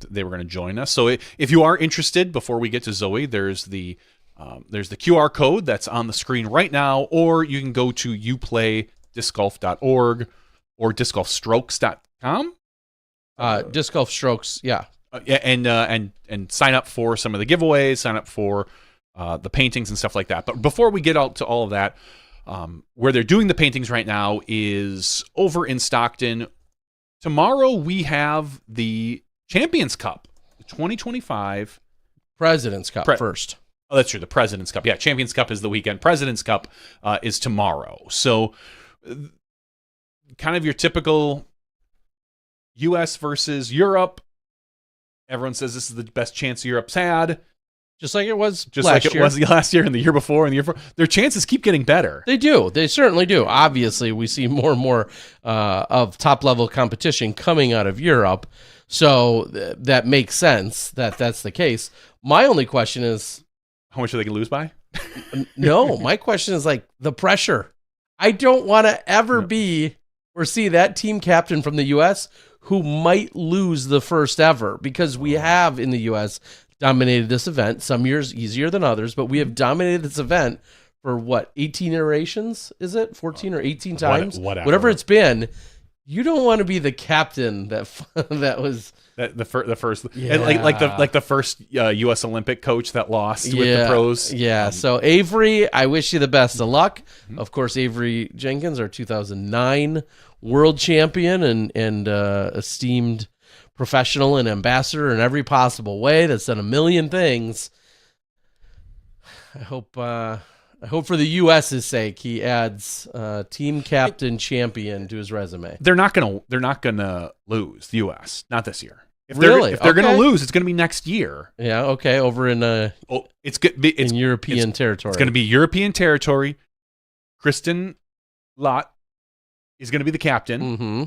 they were going to join us. So if you are interested, before we get to Zoe, there's the QR code that's on the screen right now, or you can go to youplayDiscGolf.org or discgolfstrokes.com. Disc Golf Strokes, yeah. And sign up for some of the giveaways, sign up for the paintings and stuff like that. But before we get out to all of that, where they're doing the paintings right now is over in Stockton. Tomorrow we have the Champions Cup, the 2025 President's Cup first. Oh, that's true. The President's Cup. Yeah, Champions Cup is the weekend. President's Cup is tomorrow. So kind of your typical U.S. versus Europe. Everyone says this is the best chance Europe's had. Just like it was Just like it was last year and the year before and the year before. Their chances keep getting better. They do. They certainly do. Obviously, we see more and more of top-level competition coming out of Europe. So that makes sense that that's the case. My only question is... How much are they going to lose by? No, my question is like the pressure. I don't want to ever be or see that team captain from the U.S. who might lose the first ever, because we have in the U.S. dominated this event, some years easier than others, but we have dominated this event for 18 iterations, is it? 14 or 18 times? Whatever it's been. You don't want to be the captain that was the first, like the first U.S. Olympic coach that lost with the pros. Yeah. So Avery, I wish you the best of luck. Of course, Avery Jenkins, our 2009 world champion and esteemed professional and ambassador in every possible way. That's done a million things. I hope for the U.S.'s sake, he adds team captain champion to his resume. They're not gonna lose the U.S. Not this year. If they're gonna lose, it's gonna be next year. Yeah. Okay. Over in it's European territory. It's gonna be European territory. Kristen Lott is gonna be the captain. Mm-hmm.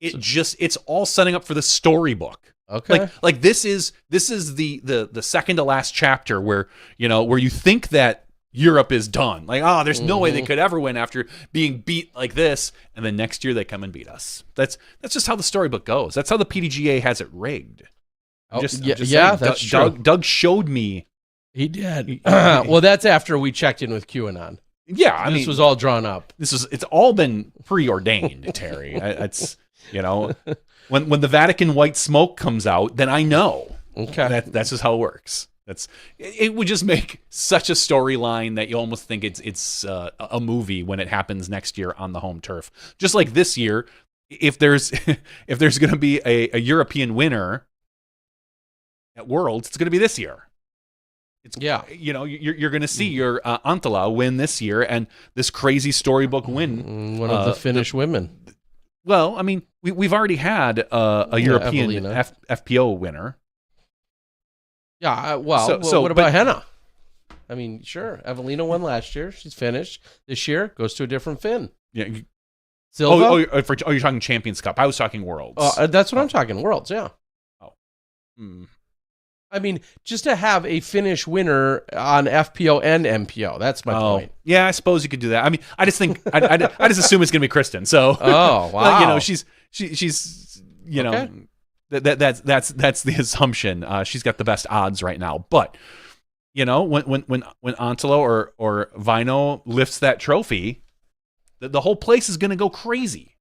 It's all setting up for the storybook. Okay. Like this is the second to last chapter where you think that Europe is done. Like, there's no way they could ever win after being beat like this, and then next year they come and beat us. That's just how the storybook goes. That's how the PDGA has it rigged. That's true. Doug showed me. He did. Well, that's after we checked in with QAnon. Yeah, I mean, this was all drawn up. It's all been preordained, Terry. It's when the Vatican white smoke comes out, then I know. Okay, that's just how it works. It would just make such a storyline that you almost think it's a movie when it happens next year on the home turf. Just like this year, if there's going to be a European winner at Worlds, it's going to be this year. You're going to see your Antala win this year, and this crazy storybook win. One of the Finnish women. Well, I mean, we've already had a European FPO winner. Yeah, what about Henna? I mean, sure, Evelina won last year. She's Finnish. This year goes to a different Finn. Yeah. Silva? You're talking Champions Cup. I was talking Worlds. That's what I'm talking, Worlds, yeah. Oh. I mean, just to have a Finnish winner on FPO and MPO. That's my point. Yeah, I suppose you could do that. I mean, I just think I just assume it's going to be Kristen. So, wow. she's okay. That's the assumption. She's got the best odds right now. But when Antalo or Vino lifts that trophy, the whole place is going to go crazy.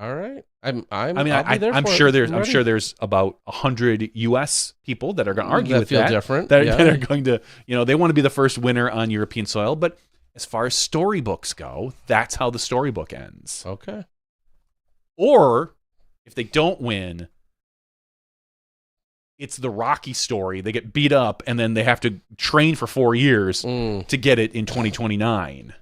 All right. I'm sure there's about 100 U.S. people that are going to argue with that. Different. That are going to they want to be the first winner on European soil. But as far as storybooks go, that's how the storybook ends. Okay. Or if they don't win, it's the Rocky story. They get beat up, and then they have to train for 4 years to get it in 2029.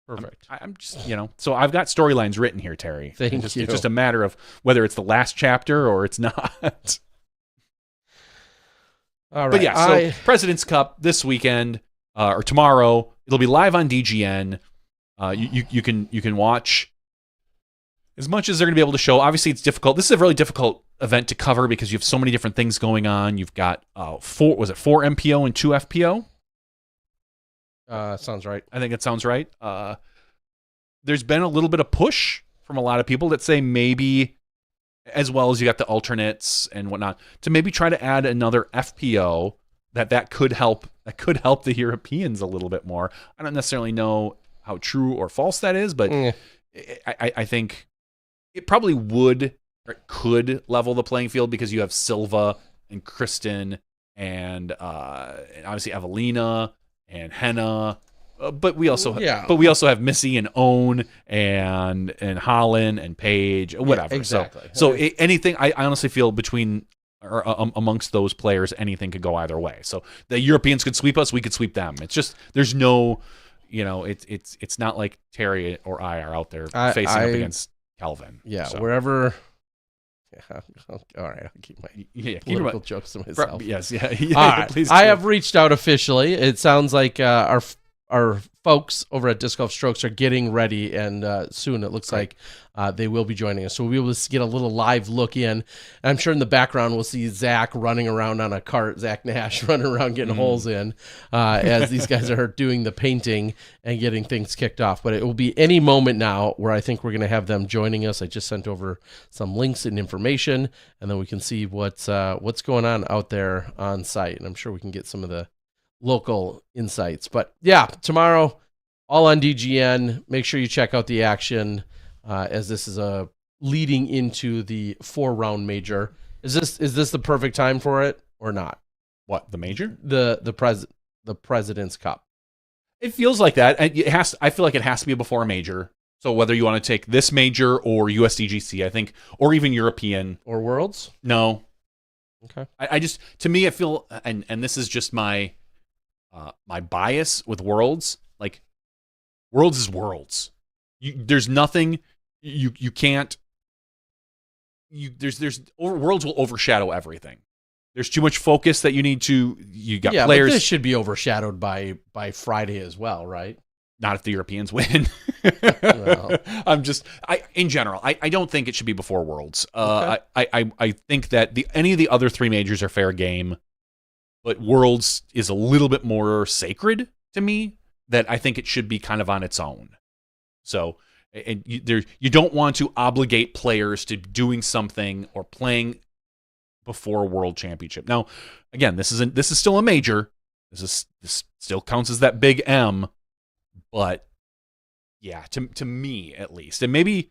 Perfect. I'm just, so I've got storylines written here, Terry. Thank It's you. just a matter of whether it's the last chapter or it's not. All right. But yeah, so President's Cup this weekend or tomorrow. It'll be live on DGN. You can watch as much as they're going to be able to show. Obviously, it's difficult. This is a really difficult event to cover because you have so many different things going on. You've got four MPO and 2 FPO? Sounds right. I think it sounds right. There's been a little bit of push from a lot of people that say maybe, as well as you got the alternates and whatnot, to maybe try to add another FPO that could help the Europeans a little bit more. I don't necessarily know how true or false that is, but I think it probably would or it could level the playing field because you have Silva and Kristen and obviously Evelina and Henna. But we also have Missy and Own and Holland and Paige, whatever. Yeah, exactly. So anything, I honestly feel between or amongst those players, anything could go either way. So the Europeans could sweep us, we could sweep them. It's just there's no, it's not like Terry or I are out there facing up against Calvin. Yeah, so. wherever. Yeah, all right, I'll keep my political jokes to myself. Yes, yeah. All right. Please I have reached out officially. It sounds like our folks over at Disc Golf Strokes are getting ready, and soon it looks like they will be joining us. So we'll be able to get a little live look in. And I'm sure in the background we'll see Zach running around on a cart, Zack Nash running around getting holes in as these guys are doing the painting and getting things kicked off. But it will be any moment now where I think we're going to have them joining us. I just sent over some links and information, and then we can see what's going on out there on site. And I'm sure we can get some of the local insights. But yeah, tomorrow, all on DGN. Make sure you check out the action as this is a leading into the 4-round major. Is this the perfect time for it or not? What, the major? The President's Cup. It feels like that. I feel like it has to be before a major. So whether you want to take this major or USDGC, I think, or even European or Worlds? No. Okay. I just, to me, I feel, and this is just my bias with Worlds. Like, Worlds is Worlds. There's nothing you can't. Worlds will overshadow everything. There's too much focus that you need to. You got players. But this should be overshadowed by Friday as well, right? Not if the Europeans win. Well. In general, I don't think it should be before Worlds. Okay. I think that any of the other 3 majors are fair game. But Worlds is a little bit more sacred to me, that I think it should be kind of on its own. So you don't want to obligate players to doing something or playing before a World Championship. Now, again, this is still a major. This still counts as that big M. But yeah, to me at least, and maybe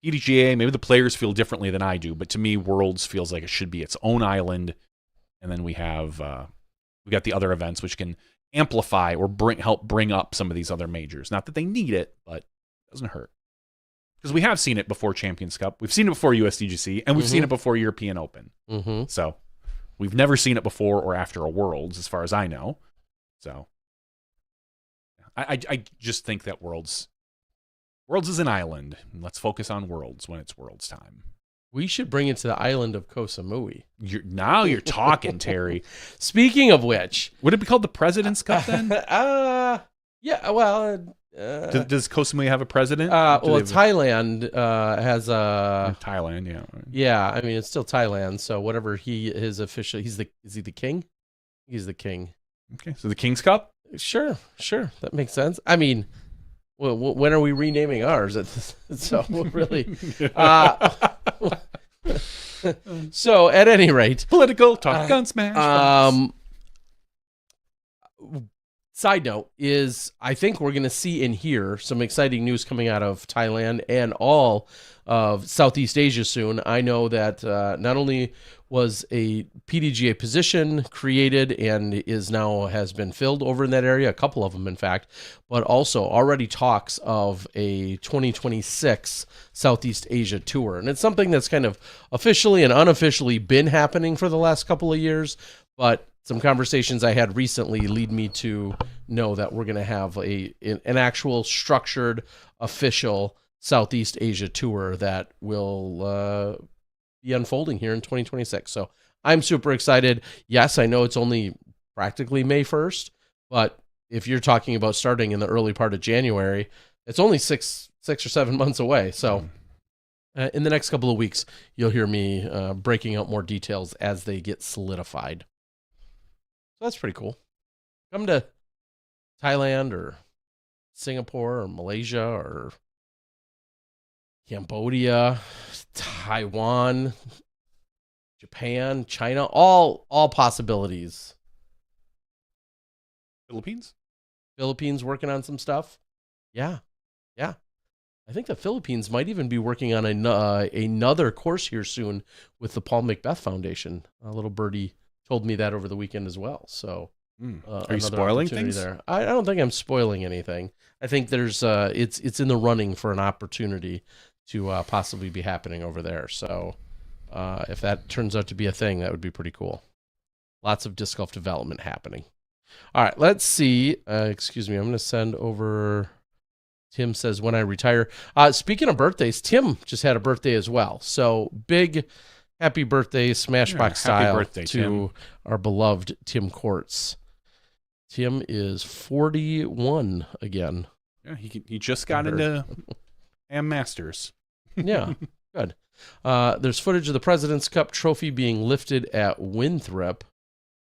PDGA, maybe the players feel differently than I do. But to me, Worlds feels like it should be its own island. And then we have we got the other events which can amplify or help bring up some of these other majors. Not that they need it, but it doesn't hurt. Because we have seen it before Champions Cup. We've seen it before USDGC, and we've seen it before European Open. Mm-hmm. So we've never seen it before or after a Worlds, as far as I know. So I just think that Worlds is an island. Let's focus on Worlds when it's Worlds time. We should bring it to the island of Koh Samui. Now you're talking, Terry. Speaking of which, would it be called the President's Cup then? Yeah. Well, does Koh Samui have a president? Thailand has a Thailand. Yeah. Yeah, I mean it's still Thailand. So whatever his official, is he the king? He's the king. Okay, so the King's Cup. Sure, that makes sense. I mean, well, when are we renaming ours? So really. So at any rate, political talk gun smash. Side note is I think we're going to see and hear some exciting news coming out of Thailand and all of Southeast Asia soon. I know that not only was a PDGA position created and has been filled over in that area, a couple of them in fact, but also already talks of a 2026 Southeast Asia tour. And it's something that's kind of officially and unofficially been happening for the last couple of years, but it's some conversations I had recently lead me to know that we're going to have an actual structured, official Southeast Asia tour that will be unfolding here in 2026. So I'm super excited. Yes, I know it's only practically May 1st, but if you're talking about starting in the early part of January, it's only six or 7 months away. So in the next couple of weeks, you'll hear me breaking out more details as they get solidified. So that's pretty cool. Come to Thailand or Singapore or Malaysia or Cambodia, Taiwan, Japan, China, all possibilities. Philippines working on some stuff. Yeah. I think the Philippines might even be working on another course here soon with the Paul Macbeth Foundation. A little birdie told me that over the weekend as well. So, are you spoiling things? There. I don't think I'm spoiling anything. I think there's it's in the running for an opportunity to possibly be happening over there. So, if that turns out to be a thing, that would be pretty cool. Lots of disc golf development happening. All right, let's see. Excuse me, I'm going to send over. Tim says, when I retire. Speaking of birthdays, Tim just had a birthday as well. So big happy birthday, SmashBox style, birthday, to Tim. Our beloved Tim Quartz. Tim is 41 again. Yeah, he just got into Am Masters. Yeah, good. There's footage of the President's Cup trophy being lifted at Winthrop.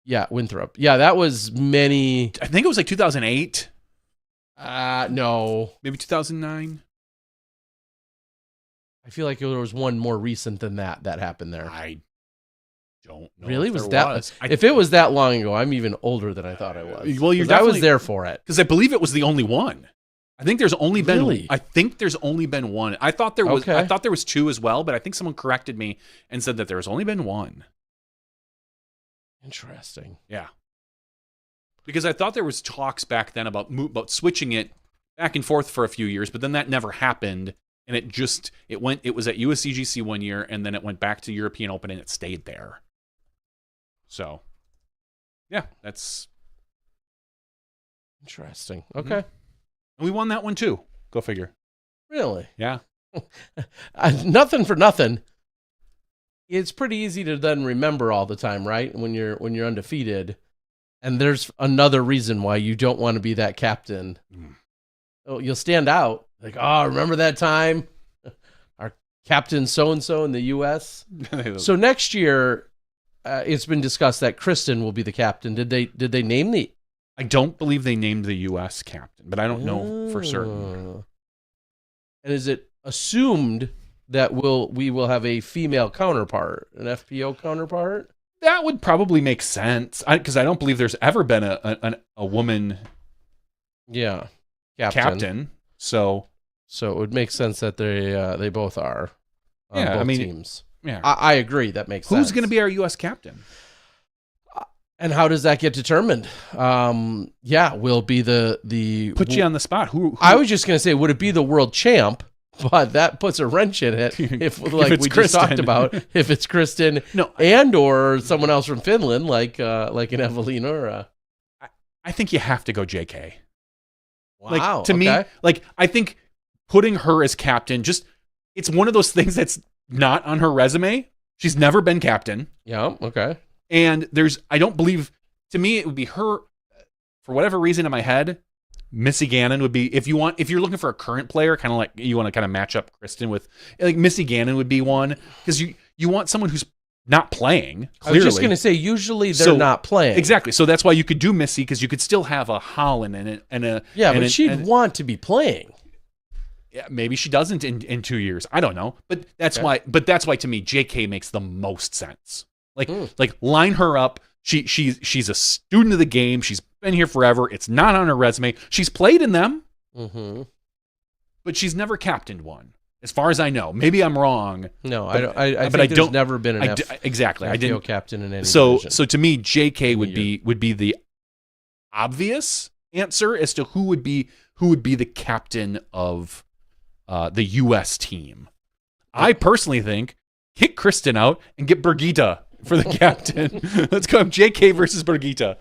Yeah, Winthrop. Yeah, that was many. I think it was like 2008. No. Maybe 2009. I feel like there was one more recent than that happened there. I don't know. Really? If Was there that? was. If it was that long ago, I'm even older than I thought I was. Well, you're 'Cause I was definitely there for it. because I believe it was the only one. I think there's only been. Really? I think there's only been one. I thought there was. Okay. I thought there was two as well, but I think someone corrected me and said that there has only been one. Interesting. Yeah. Because I thought there was talks back then about switching it back and forth for a few years, but then that never happened, and it was at USCGC one year, and then it went back to European Open, and it stayed there. So, yeah, that's interesting. Okay. And we won that one too. Go figure. Really? Yeah. Nothing for nothing. It's pretty easy to then remember all the time, right? When you're undefeated. And there's another reason why you don't want to be that captain. Oh, you'll stand out. Like, oh, remember that time? Our captain so-and-so in the U.S.? So next year, it's been discussed that Kristen will be the captain. Did they name the... I don't believe they named the U.S. captain, but I don't know for certain. And is it assumed that we will have a female counterpart, an FPO counterpart? That would probably make sense, because I don't believe there's ever been a woman captain. So it would make sense that they both are on both teams. Yeah, I agree. That makes sense. Who's going to be our U.S. captain? And how does that get determined? Will be the put you on the spot. Who? I was just going to say, would it be the world champ? But that puts a wrench in it if we just talked about, if it's Kristen or someone else from Finland, like an Evelina or I think you have to go JK. Wow. To me, I think putting her as captain, it's one of those things that's not on her resume. She's never been captain. Yeah. Okay. And I don't believe, to me, it would be her, for whatever reason in my head, Missy Gannon would be, if you're looking for a current player, kind of like you want to kind of match up Kristen with, like Missy Gannon would be one, because you want someone who's not playing. Clearly. I was just going to say, usually they're not playing. Exactly. So that's why you could do Missy, because you could still have a Holland but she'd want to be playing. Yeah, maybe she doesn't in 2 years. I don't know, but that's why. But that's why to me, JK makes the most sense. Like line her up. She's a student of the game. She's been here forever. It's not on her resume. She's played in them, but she's never captained one, as far as I know. Maybe I'm wrong. No, I think there's never been an exactly. I didn't captain in any. So division. So to me, JK would be the obvious answer as to who would be the captain of the U.S. team. I personally think kick Kristen out and get Birgitta for the captain. Let's go JK versus Birgitta.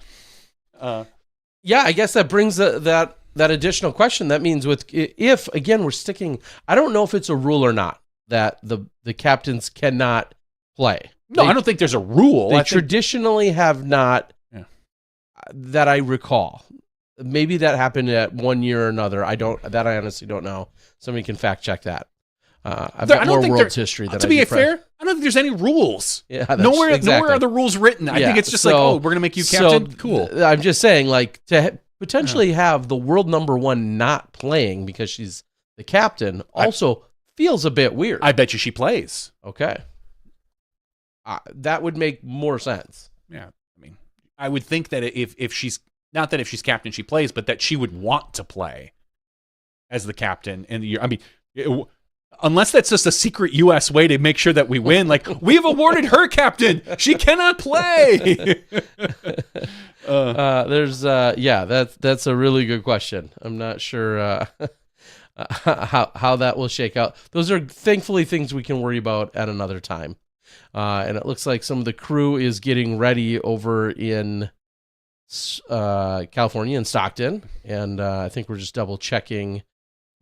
Yeah, I guess that brings that additional question. That means if again we're sticking, I don't know if it's a rule or not that the captains cannot play. No, I don't think there's a rule. They traditionally have not, that I recall. Maybe that happened at one year or another. I honestly don't know. Somebody can fact check that. I've got more world's history than to be fair, I don't think there's any rules. Yeah, nowhere are the rules written. I think it's just we're going to make you captain. Cool. I'm just saying, like, to potentially have the world number one not playing because she's the captain also feels a bit weird. I bet you she plays. Okay. That would make more sense. Yeah. I mean, I would think that if she's, not that if she's captain she plays, but that she would want to play as the captain in the year. I mean, unless that's just a secret U.S. way to make sure that we win. Like, we've awarded her captain. She cannot play. That's a really good question. I'm not sure how that will shake out. Those are thankfully things we can worry about at another time. And it looks like some of the crew is getting ready over in California in Stockton. And I think we're just double checking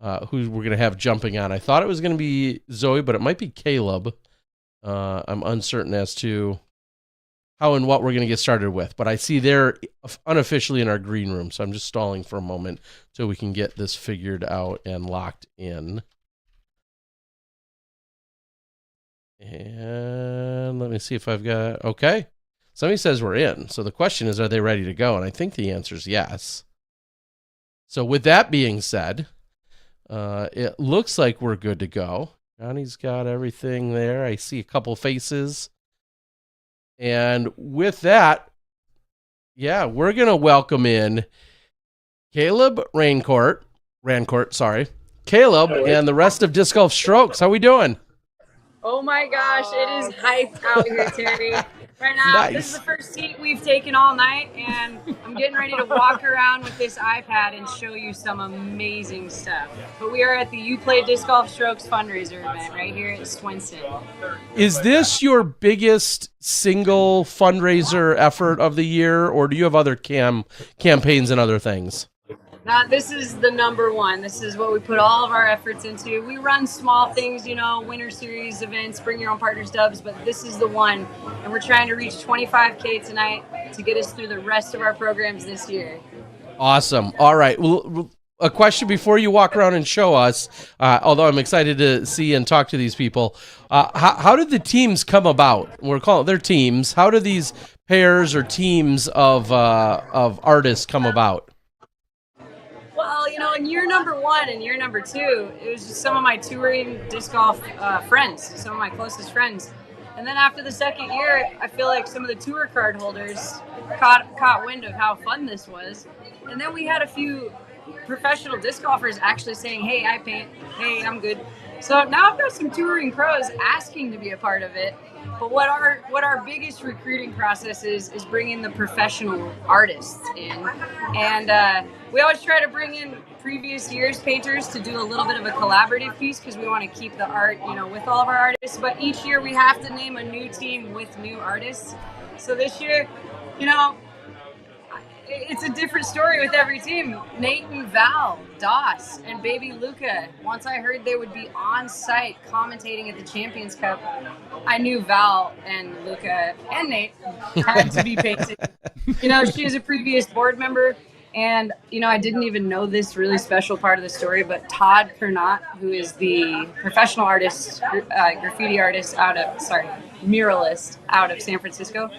who we're going to have jumping on. I thought it was going to be Zoe, but it might be Caleb. I'm uncertain as to how and what we're going to get started with. But I see they're unofficially in our green room, so I'm just stalling for a moment so we can get this figured out and locked in. And let me see if I've got... Okay. Somebody says we're in. So the question is, are they ready to go? And I think the answer is yes. So with that being said... it looks like we're good to go. Johnny's got everything there. I see a couple faces. And with that, we're going to welcome in Caleb Rancourt, Caleb, and the rest of Disc Golf Strokes. How we doing? Oh my gosh, it is hype out here, Terry. Right now, Nice. This is the first seat we've taken all night, and I'm getting ready to walk around with this iPad and show you some amazing stuff. But we are at the You Play Disc Golf Strokes fundraiser event right here at Swenson. Is this your biggest single fundraiser effort of the year, or do you have other campaigns and other things? This is the number one. This is what we put all of our efforts into. We run small things, winter series events, bring your own partners dubs, but this is the one. And we're trying to reach 25K tonight to get us through the rest of our programs this year. Awesome. All right. Well, a question before you walk around and show us, although I'm excited to see and talk to these people. How did the teams come about? We're calling their teams. How do these pairs or teams of artists come about? Well, in year number one and year number two, it was just some of my touring disc golf friends, some of my closest friends. And then after the second year, I feel like some of the tour card holders caught wind of how fun this was. And then we had a few professional disc golfers actually saying, hey, I paint, hey, I'm good. So now I've got some touring pros asking to be a part of it. But what our biggest recruiting process is bringing the professional artists in. And we always try to bring in previous year's painters to do a little bit of a collaborative piece because we want to keep the art, with all of our artists. But each year we have to name a new team with new artists. So this year, it's a different story with every team. Nate and Val, Doss, and baby Luca. Once I heard they would be on site commentating at the Champions Cup, I knew Val and Luca and Nate had to be painted. She is a previous board member, and I didn't even know this really special part of the story, but Todd Kernot, who is the professional artist, graffiti artist muralist out of San Francisco,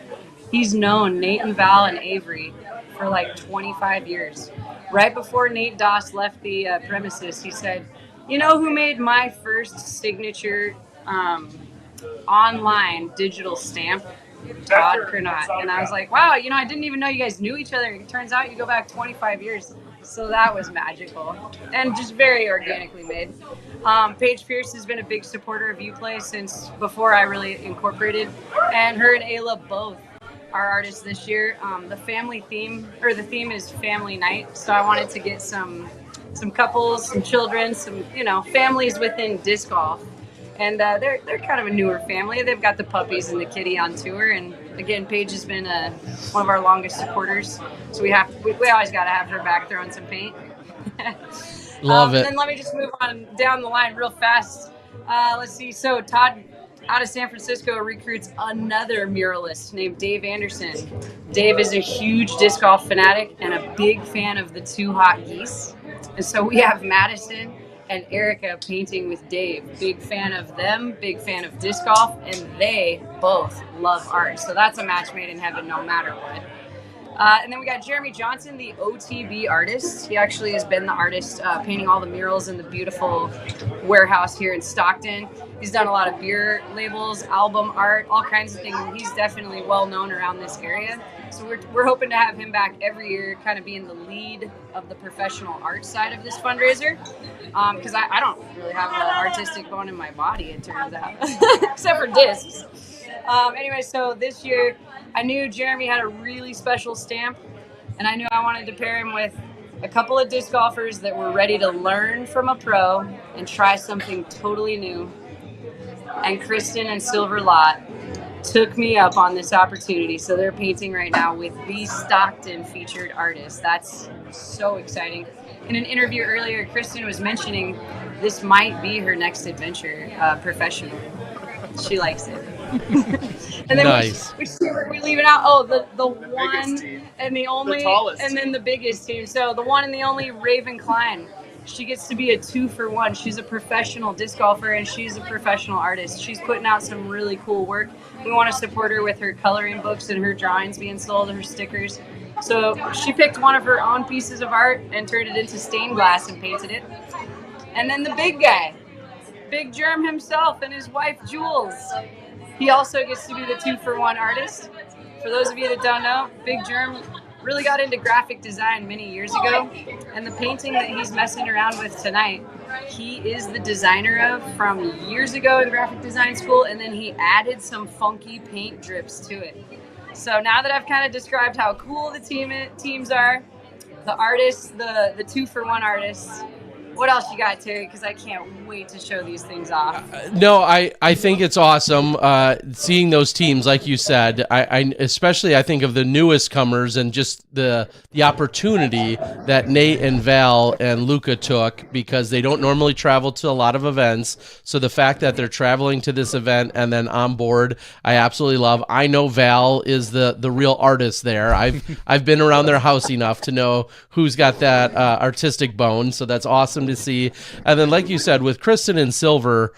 he's known Nate and Val and Avery for like 25 years. Right before Nate Doss left the premises, he said, who made my first signature online digital stamp? Todd Kernot. And I was like, wow, I didn't even know you guys knew each other. It turns out you go back 25 years. So that was magical and just very organically made. Paige Pierce has been a big supporter of Uplay since before I really incorporated, and her and Ayla both our artists this year. The theme is family night, so I wanted to get some couples, some children, some families within disc golf, And they're kind of a newer family. They've got the puppies and the kitty on tour. And again, Paige has been one of our longest supporters. So we always got to have her back throwing some paint. Love it. And then let me just move on down the line real fast. Let's see. So Todd out of San Francisco recruits another muralist named Dave Anderson. Dave is a huge disc golf fanatic and a big fan of the 2 Hot Geese. And so we have Madison and Erica painting with Dave. Big fan of them, big fan of disc golf, and they both love art. So that's a match made in heaven no matter what. And then we got Jeremy Johnson, the OTB artist. He actually has been the artist painting all the murals in the beautiful warehouse here in Stockton. He's done a lot of beer labels, album art, all kinds of things. He's definitely well known around this area. So we're hoping to have him back every year, kind of being the lead of the professional art side of this fundraiser. Because I don't really have an artistic bone in my body, it turns out, except for discs. Anyway, so this year I knew Jeremy had a really special stamp, and I knew I wanted to pair him with a couple of disc golfers that were ready to learn from a pro and try something totally new. And Kristen and Silver Lot took me up on this opportunity. So they're painting right now with the Stockton featured artist. That's so exciting. In an interview earlier, Kristen was mentioning this might be her next adventure professionally. She likes it. And then Nice. which team are we leaving out? Oh, the one and the only, The tallest and then the biggest team. So the one and the only Raven Klein. She gets to be a 2-for-1. She's a professional disc golfer and she's a professional artist. She's putting out some really cool work. We want to support her with her coloring books and her drawings being sold, her stickers. So she picked one of her own pieces of art and turned it into stained glass and painted it. And then the big guy, Big Germ himself and his wife Jules. He also gets to be the 2-for-1 artist. For those of you that don't know, Big Germ really got into graphic design many years ago, and the painting that he's messing around with tonight, he is the designer of from years ago in graphic design school, and then he added some funky paint drips to it. So now that I've kind of described how cool the teams are, the artists, the 2-for-1 artists, what else you got, Terry? Because I can't wait to show these things off. No, I think it's awesome seeing those teams, like you said. I especially I think of the newest comers and just the opportunity that Nate and Val and Luca took, because they don't normally travel to a lot of events. So the fact that they're traveling to this event and then on board, I absolutely love. I know Val is the real artist there. I've been around their house enough to know who's got that artistic bone. So that's awesome to see. And then, like you said, with Kristen and Silver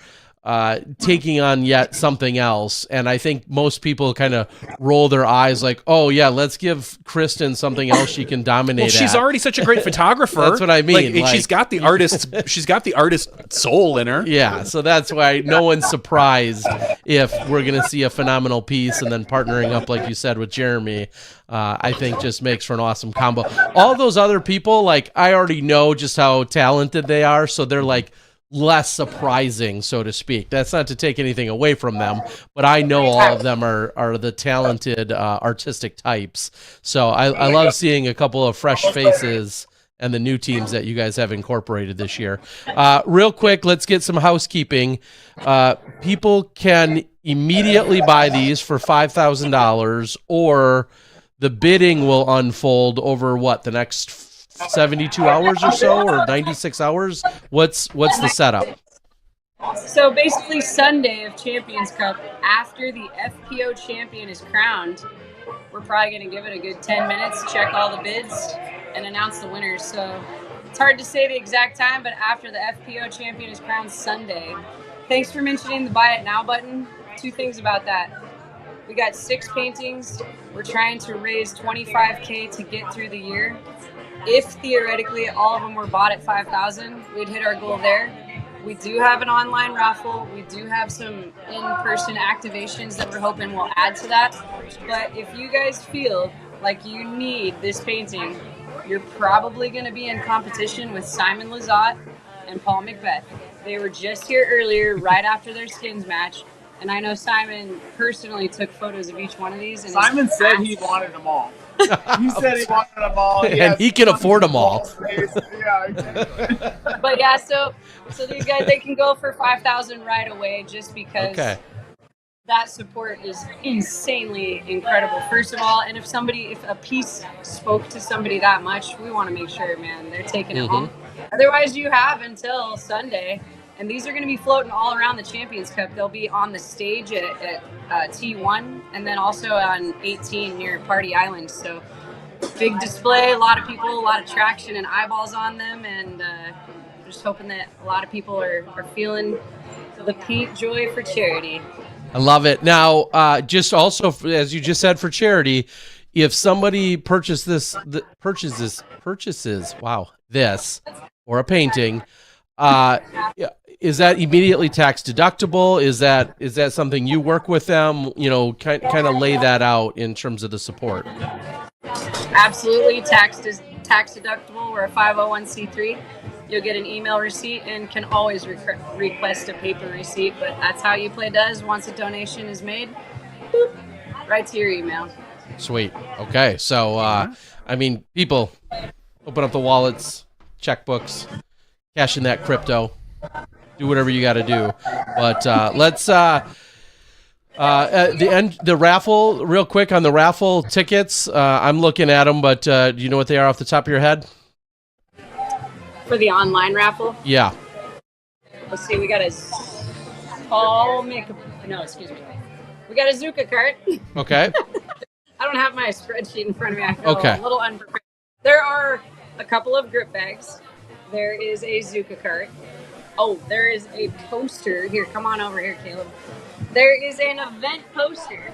taking on yet something else, and I think most people kind of roll their eyes like, oh yeah, let's give Kristen something else she can dominate. Well, she's already such a great photographer. That's what I mean. Like, she's got the artist soul in her. Yeah, so that's why no one's surprised if we're gonna see a phenomenal piece, and then partnering up, like you said, with Jeremy. I think just makes for an awesome combo. All those other people, like, I already know just how talented they are, so they're like less surprising, so to speak. That's not to take anything away from them, but I know all of them are the talented artistic types. So I love seeing a couple of fresh faces and the new teams that you guys have incorporated this year. Real quick, let's get some housekeeping. People can immediately buy these for $5,000, or the bidding will unfold over the next 72 hours or so, or 96 hours? What's the setup? So basically Sunday of Champions Cup, after the FPO champion is crowned, we're probably going to give it a good 10 minutes, check all the bids, and announce the winners. So it's hard to say the exact time, but after the FPO champion is crowned Sunday. Thanks for mentioning the Buy It Now button. 2 things about that. We got 6 paintings. We're trying to raise $25K to get through the year. If theoretically all of them were bought at $5,000, we'd hit our goal there. We do have an online raffle. We do have some in-person activations that we're hoping will add to that. But if you guys feel like you need this painting, you're probably going to be in competition with Simon Lizotte and Paul Macbeth. They were just here earlier, right after their skins match. And I know Simon personally took photos of each one of these. And Simon said he wanted them all. He said he wanted them all. And he can afford them all. Yeah, exactly. But yeah, so these guys, they can go for 5,000 right away just because that support is insanely incredible. First of all, and if a piece spoke to somebody that much, we want to make sure, man, they're taking it home. Otherwise, you have until Sunday. And these are going to be floating all around the Champions Cup. They'll be on the stage at T1 and then also on 18 near Party Island. So big display, a lot of people, a lot of traction and eyeballs on them. And just hoping that a lot of people are feeling the paint joy for charity. I love it. Now, just also, as you just said, for charity, if somebody purchases this or a painting, is that immediately tax deductible? Is that something you work with them? You know, kind of lay that out in terms of the support. Absolutely, tax deductible. We're a 501c3. You'll get an email receipt and can always request a paper receipt. But that's how UPlay does. Once a donation is made, boop, right to your email. Sweet. Okay, so I mean, people, open up the wallets, checkbooks, cash in that crypto. Do whatever you got to do, but let's the raffle real quick on the raffle tickets. I'm looking at them, but do you know what they are off the top of your head? For the online raffle? Yeah. Let's see. We got a We got a Zuka cart. Okay. I don't have my spreadsheet in front of me. I feel Okay. a little unprepared. There are a couple of grip bags. There is a Zuka cart. Oh, there is a poster. Here, come on over here, Caleb. There is an event poster.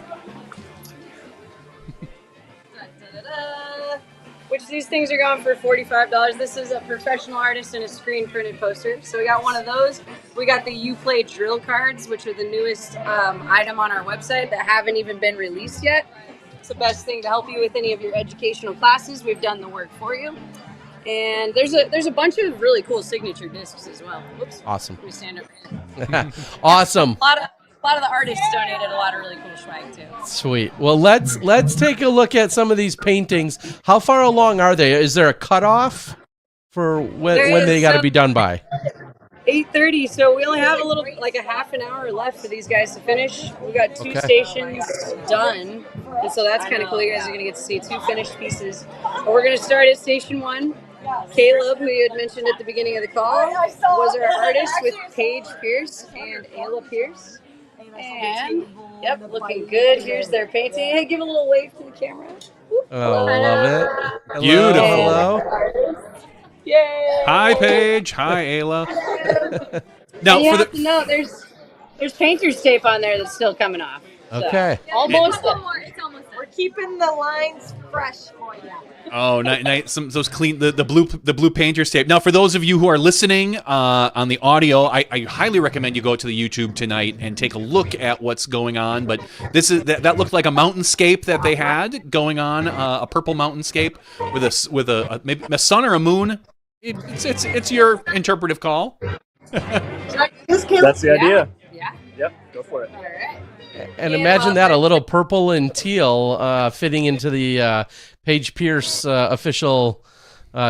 Which these things are going for $45. This is a professional artist and a screen printed poster. So we got one of those. We got the UPlay drill cards, which are the newest item on our website that haven't even been released yet. It's the best thing to help you with any of your educational classes. We've done the work for you. And there's a bunch of really cool signature discs as well. Whoops. Awesome. Let me stand over here. Awesome. A lot of the artists donated a lot of really cool swag too. Sweet. Well, let's take a look at some of these paintings. How far along are they? Is there a cutoff for when they got to be done by? 8:30. So we only have a half an hour left for these guys to finish. We got two stations done, and so that's kind of cool. You guys are gonna get to see two finished pieces. But we're gonna start at station 1. Caleb, who you had mentioned at the beginning of the call, was our artist with Paige Pierce and Ayla Pierce. And, looking good. Here's their painting. Hey, give a little wave to the camera. Oh, love it. Hello, Beautiful. Hello. Yay! Hi, Paige. Hi, Ayla. Now, you have to know there's painter's tape on there that's still coming off. So, Okay. almost. We're keeping the lines fresh for you. Oh, nice. Those clean the blue painter's tape. Now, for those of you who are listening on the audio, I highly recommend you go to the YouTube tonight and take a look at what's going on. But that looked like a mountainscape that they had going on, a purple mountainscape with maybe a sun or a moon. It's your interpretive call. That's the idea. Yeah. Yep, go for it. All right. And imagine that, a little purple and teal fitting into the Paige Pierce official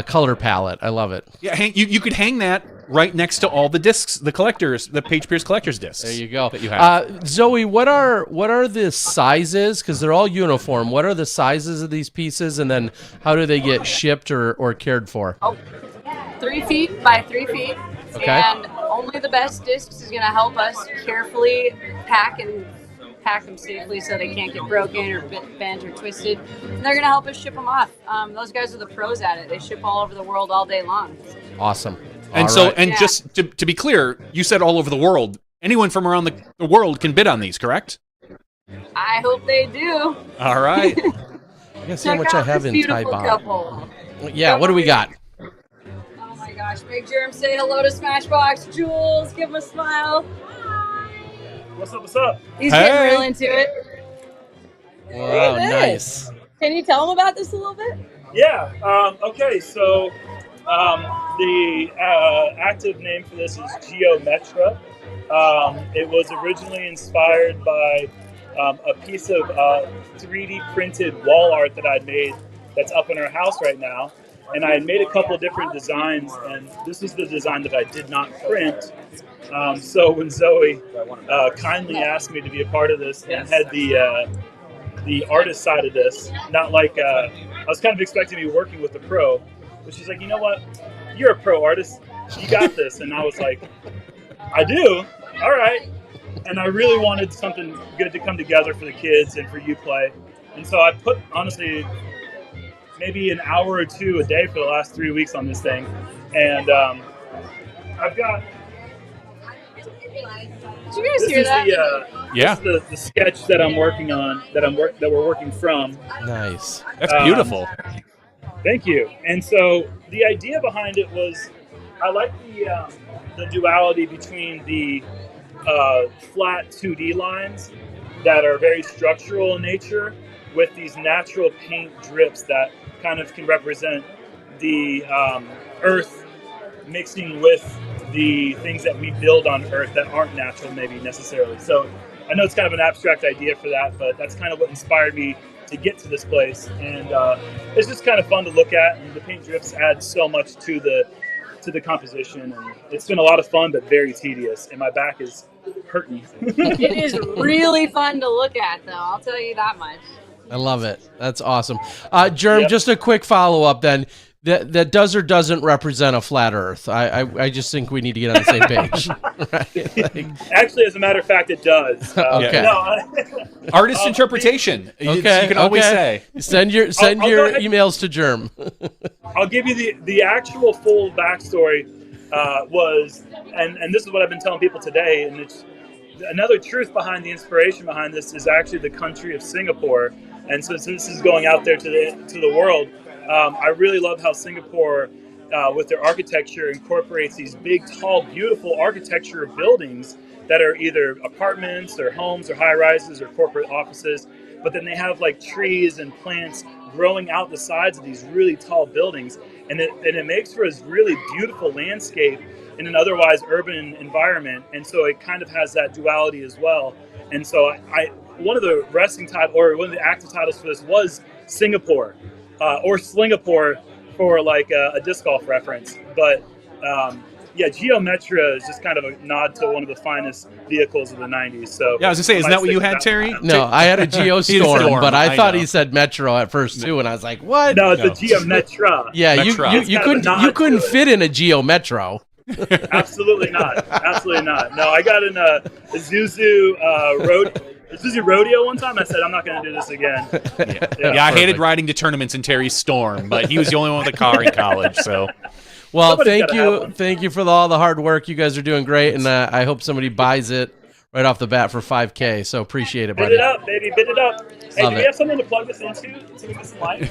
color palette. I love it. Yeah, you could hang that right next to all the discs, the Paige Pierce collector's discs. There you go. That you have. Zoe, what are the sizes? Because they're all uniform. What are the sizes of these pieces, and then how do they get shipped or cared for? 3 feet by 3 feet. Okay. And only the best discs is going to help us carefully pack them safely so they can't get broken or bent or twisted. And they're going to help us ship them off. Those guys are the pros at it. They ship all over the world all day long. Awesome. And just to be clear, you said all over the world. Anyone from around the world can bid on these, correct? I hope they do. All right. I gotta see how much I have in Thai baht. Couple. Yeah, what do we got? Oh my gosh, make Jerem say hello to Smashbox. Jules, give him a smile. What's up? What's up? He's getting real into it. Wow, Look at this. nice. Can you tell him about this a little bit? Yeah. Okay. So the active name for this is Geometra. It was originally inspired by a piece of 3D printed wall art that I'd made that's up in our house right now. And I had made a couple different designs, and this is the design that I did not print. So when Zoe kindly asked me to be a part of this and had the artist side of this, not like I was kind of expecting to be working with a pro, but she's like, you know what? You're a pro artist. You got this. And I was like, I do? All right. And I really wanted something good to come together for the kids and for Uplay. And so I put, honestly, maybe an hour or two a day for the last 3 weeks on this thing. And I've got... Did you guys hear that? This is the sketch that I'm working on, that we're working from. Nice. That's beautiful. Thank you. And so the idea behind it was, I like the duality between the flat 2D lines that are very structural in nature with these natural paint drips that kind of can represent the earth mixing with the things that we build on earth that aren't natural maybe necessarily. So I know it's kind of an abstract idea for that, but that's kind of what inspired me to get to this place. And it's just kind of fun to look at, and the paint drips add so much to the composition, and it's been a lot of fun but very tedious, and my back is hurting. It is really fun to look at, though. I'll tell you that much. I love it. That's awesome. Germ, Yep. just a quick follow-up then. That does or doesn't represent a flat Earth. I just think we need to get on the same page. Right? Like, Actually, as a matter of fact, it does. Okay. Artist interpretation. Okay. You can always say. Send your I'll go ahead. emails to Germ. I'll give you the actual full backstory was, and this is what I've been telling people today, and it's another truth behind the inspiration behind this is actually the country of Singapore. And so since this is going out there to the world, I really love how Singapore, with their architecture, incorporates these big, tall, beautiful architecture of buildings that are either apartments or homes or high-rises or corporate offices, but then they have like trees and plants growing out the sides of these really tall buildings, and it makes for a really beautiful landscape in an otherwise urban environment. And so it kind of has that duality as well. And so one of the wrestling titles, or one of the active titles for this was Singapore, or Slingapore for like a disc golf reference. But yeah, Geometra is just kind of a nod to one of the finest vehicles of the 90s. So Yeah, I was going to say, isn't that what you had, Terry? No, I had a Geostorm, Storm, but I thought know. he said Metro at first too, and I was like, what? No, it's a Geometra. Yeah, Metro. you couldn't fit in a Geo Metro. Absolutely not. Absolutely not. No, I got in a Isuzu Rodeo one time. I said, I'm not going to do this again. Yeah, I hated riding to tournaments in Terry's Storm, but he was the only one with a car in college, so... Well, Somebody's gotta have one. thank you for all the hard work. You guys are doing great, and I hope somebody buys it right off the bat for $5K. So appreciate it, Bid buddy. it up, baby. Bid it up. Hey, Love do it. we have something to plug this into so we get some light?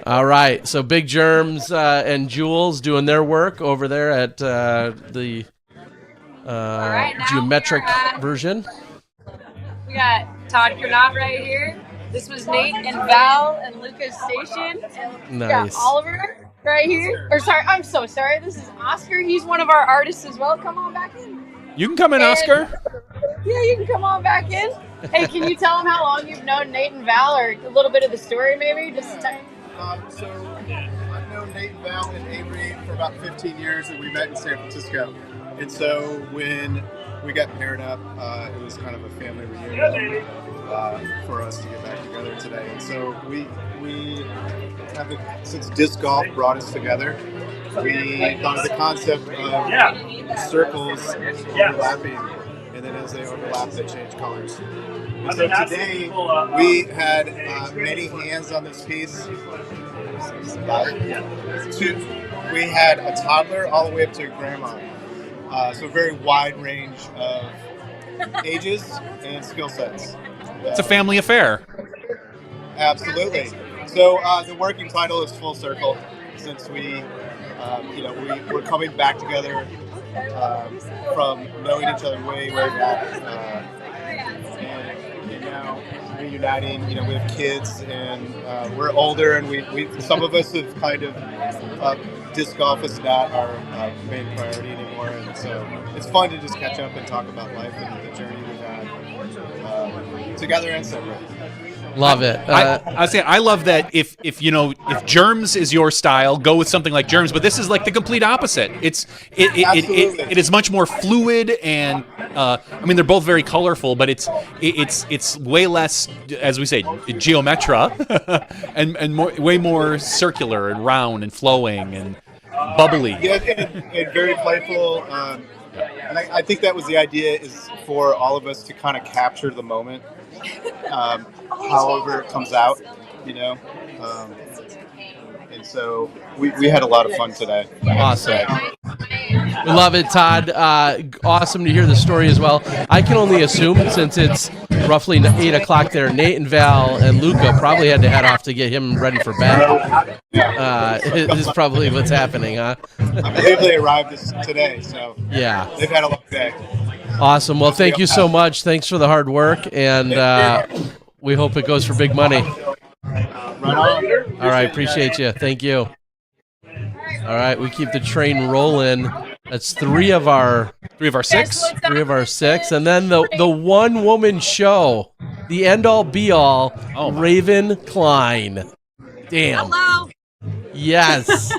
All right, so Big Germs and Jules doing their work over there at the right, now geometric we are at- version. We got Todd Kernot right here. This was Nate and Val and Luca's station. And we got Nice. Oliver right here. Or sorry, I'm so sorry. This is Oscar. He's one of our artists as well. Come on back in. You can come in, And- Oscar. Yeah, you can come on back in. Hey, can you tell them how long you've known Nate and Val, or a little bit of the story maybe? Just So I've known Nate and Val and Avery for about 15 years, and we met in San Francisco. And so when we got paired up, it was kind of a family reunion for us to get back together today. And so we have since disc golf brought us together, we thought of the concept of circles overlapping, and then as they overlap, they change colors. And so today we had many hands on this piece. We had a toddler all the way up to a grandma. So a very wide range of ages and skill sets. It's a family affair. Absolutely. So the working title is Full Circle, since we're coming back together from knowing each other way back, and now reuniting. We have kids, and we're older, and we some of us have kind of disc golf is not our main priority anymore. anymore. And so it's fun to just catch up and talk about life and the journey we've had together and separate. Love it. I love that if Germs is your style, go with something like Germs. But this is like the complete opposite. It is much more fluid, and I mean they're both very colorful, but it's way less, as we say, geometra, and way more circular and round and flowing and bubbly. Yeah, and very playful. And I think that was the idea, is for all of us to kind of capture the moment. However it comes out, and so we had a lot of fun today. Awesome. We love it, Todd. Awesome to hear the story as well. I can only assume, since it's roughly 8 o'clock there, Nate and Val and Luca probably had to head off to get him ready for bed. Is probably what's happening, huh? I believe they arrived today, so yeah, they've had a long day. Awesome. Well, thank you so much. Thanks for the hard work, and we hope it goes for big money. Right on. All right, appreciate you. Thank you. All right, we keep the train rolling. That's three of our six, and then the one woman show, the end all be all, Raven Klein. Damn. Hello. Yes.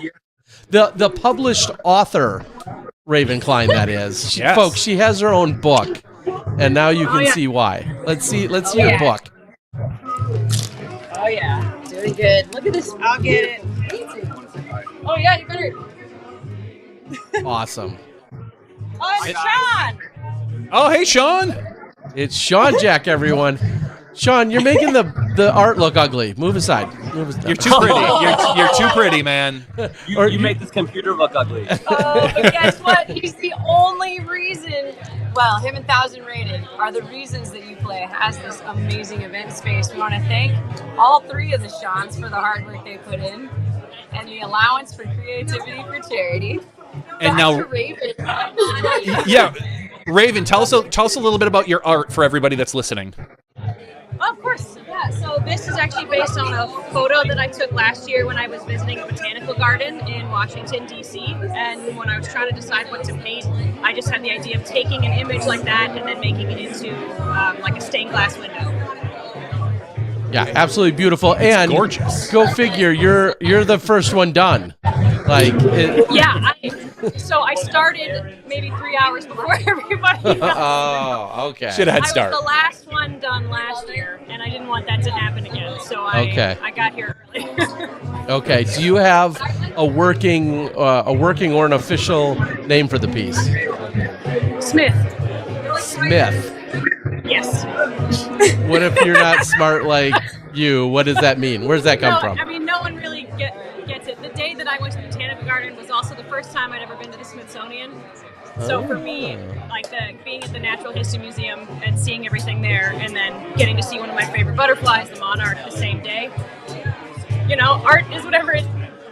The published author, Raven Klein, that is. Yes. Folks, she has her own book, and now you can see why. Let's see your book. Oh yeah, doing good. Look at this. I'll get it. Oh yeah, you better. Awesome. Oh, it's Sean. Oh, hey, Sean. It's Sean Jack, everyone. Sean, you're making the art look ugly. Move aside. You're too pretty. You're too pretty, man. You make this computer look ugly. Oh, but guess what? He's the only reason. Well, him and Thousand Rated are the reasons that You has this amazing event space. We want to thank all three of the Seans for the hard work they put in and the allowance for creativity for charity. And now, Raven. Yeah, Raven, tell us a little bit about your art for everybody that's listening. Oh, of course, yeah. So this is actually based on a photo that I took last year when I was visiting a botanical garden in Washington, D.C. And when I was trying to decide what to paint, I just had the idea of taking an image like that and then making it into like a stained glass window. Yeah, absolutely beautiful, and gorgeous. Go figure, you're the first one done. Yeah, so I started maybe 3 hours before everybody else. Oh, okay. Should have had start. I was the last one done last year, and I didn't want that to happen again, so I got here early. Okay, do you have a working or an official name for the piece? Smith. Yes. What if you're not smart like you? What does that mean? Where does that come from? I mean, no one really gets it. The day that I went to the Botanical Garden was also the first time I'd ever been to the Smithsonian. So for me, like being at the Natural History Museum and seeing everything there, and then getting to see one of my favorite butterflies, the monarch, the same day. Art is whatever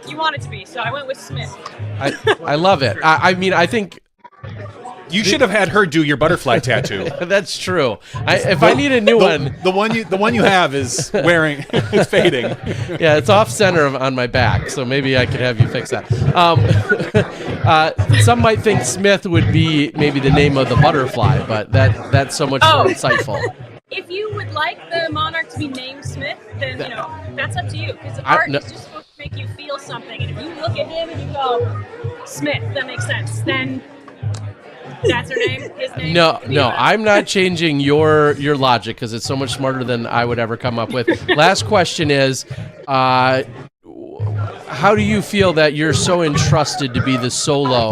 you want it to be. So I went with Smith. I love it. I mean, I think. You should have had her do your butterfly tattoo. That's true. If I need a new one, the one you have is fading. Yeah, it's off center on my back, so maybe I could have you fix that. Some might think Smith would be maybe the name of the butterfly, but that's so much more insightful. If you would like the monarch to be named Smith, then that's up to you. Because art is just supposed to make you feel something, and if you look at him and you go, Smith, that makes sense. Then. That's her name? His name? No, I'm not changing your logic because it's so much smarter than I would ever come up with. Last question is, how do you feel that you're so entrusted to be the solo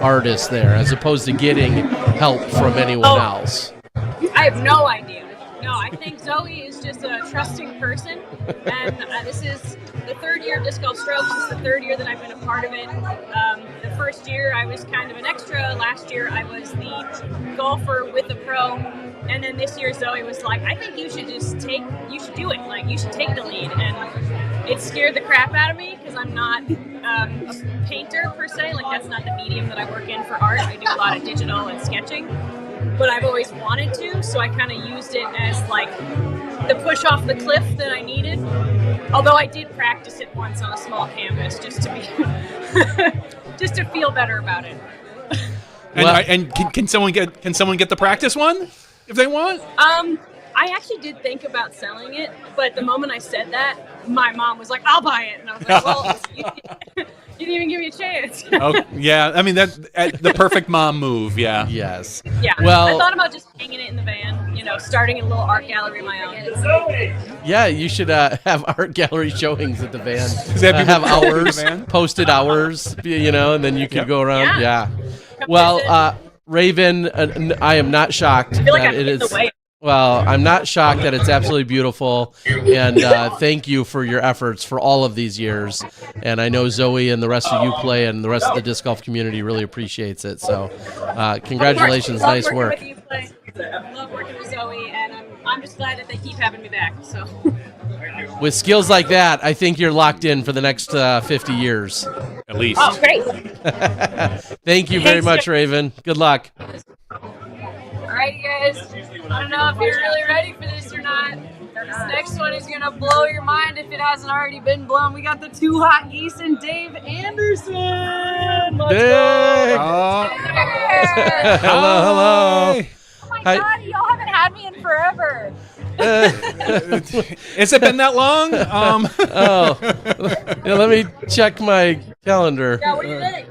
artist there as opposed to getting help from anyone else? I have no idea. No, I think Zoe is just a trusting person, and this is the third year of Disc Golf Strokes. It's the third year that I've been a part of it. The first year I was kind of an extra. Last year I was the golfer with the pro, and then this year Zoe was like, I think you should do it. Like, you should take the lead. And it scared the crap out of me because I'm not a painter per se. Like, that's not the medium that I work in for art. I do a lot of digital and sketching. But I've always wanted to, so I kind of used it as like the push off the cliff that I needed. Although I did practice it once on a small canvas just to feel better about it. And can someone get the practice one if they want? I actually did think about selling it, but the moment I said that, my mom was like, "I'll buy it," and I was like, "Well, you didn't even give me a chance." Oh, yeah. I mean, that's the perfect mom move. Yeah. Yes. Yeah. Well, I thought about just hanging it in the van, starting a little art gallery of my own. Yeah, you should have art gallery showings at the van. Have hours, posted hours, and then you can go around. Yeah. Well, Raven, I am not shocked that it is. Well, I'm not shocked that it's absolutely beautiful, and thank you for your efforts for all of these years. And I know Zoe and the rest of you play, and the rest of the disc golf community really appreciates it. So, congratulations, nice work. I love working with Zoe, and I'm just glad that they keep having me back. So, with skills like that, I think you're locked in for the next 50 years, at least. Oh, great! Thank you very much, Raven. Good luck. All right, you guys. I don't know if you're really ready for this or not. This next one is gonna blow your mind if it hasn't already been blown. We got the 2 Hot Geese and Dave Anderson. Dave! Hello. Oh my God, y'all haven't had me in forever. Has it been that long? Let me check my calendar. Yeah, what do you think?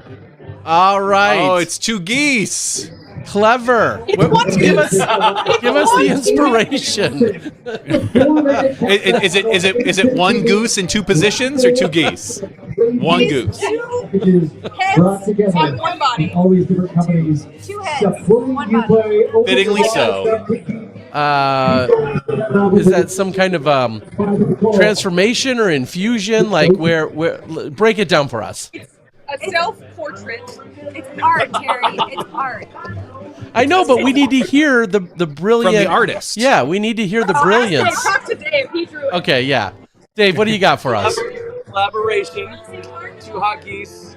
All right. Oh, it's 2 geese. Clever. Give us the inspiration. Is it 1 goose in 2 positions or 2 geese? 1 goose. 2 heads and 1 body. Always different companies. 2 heads, 1 body. Fittingly so. Is that some kind of transformation or infusion? Like where? Break it down for us. A self-portrait. It's art, Terry. It's art. I know, but we need to hear the brilliant... From the artist. Yeah, we need to hear the brilliance. Talk to Dave. He drew it. Okay, yeah. Dave, what do you got for us? Collaboration. 2 Hot Geese.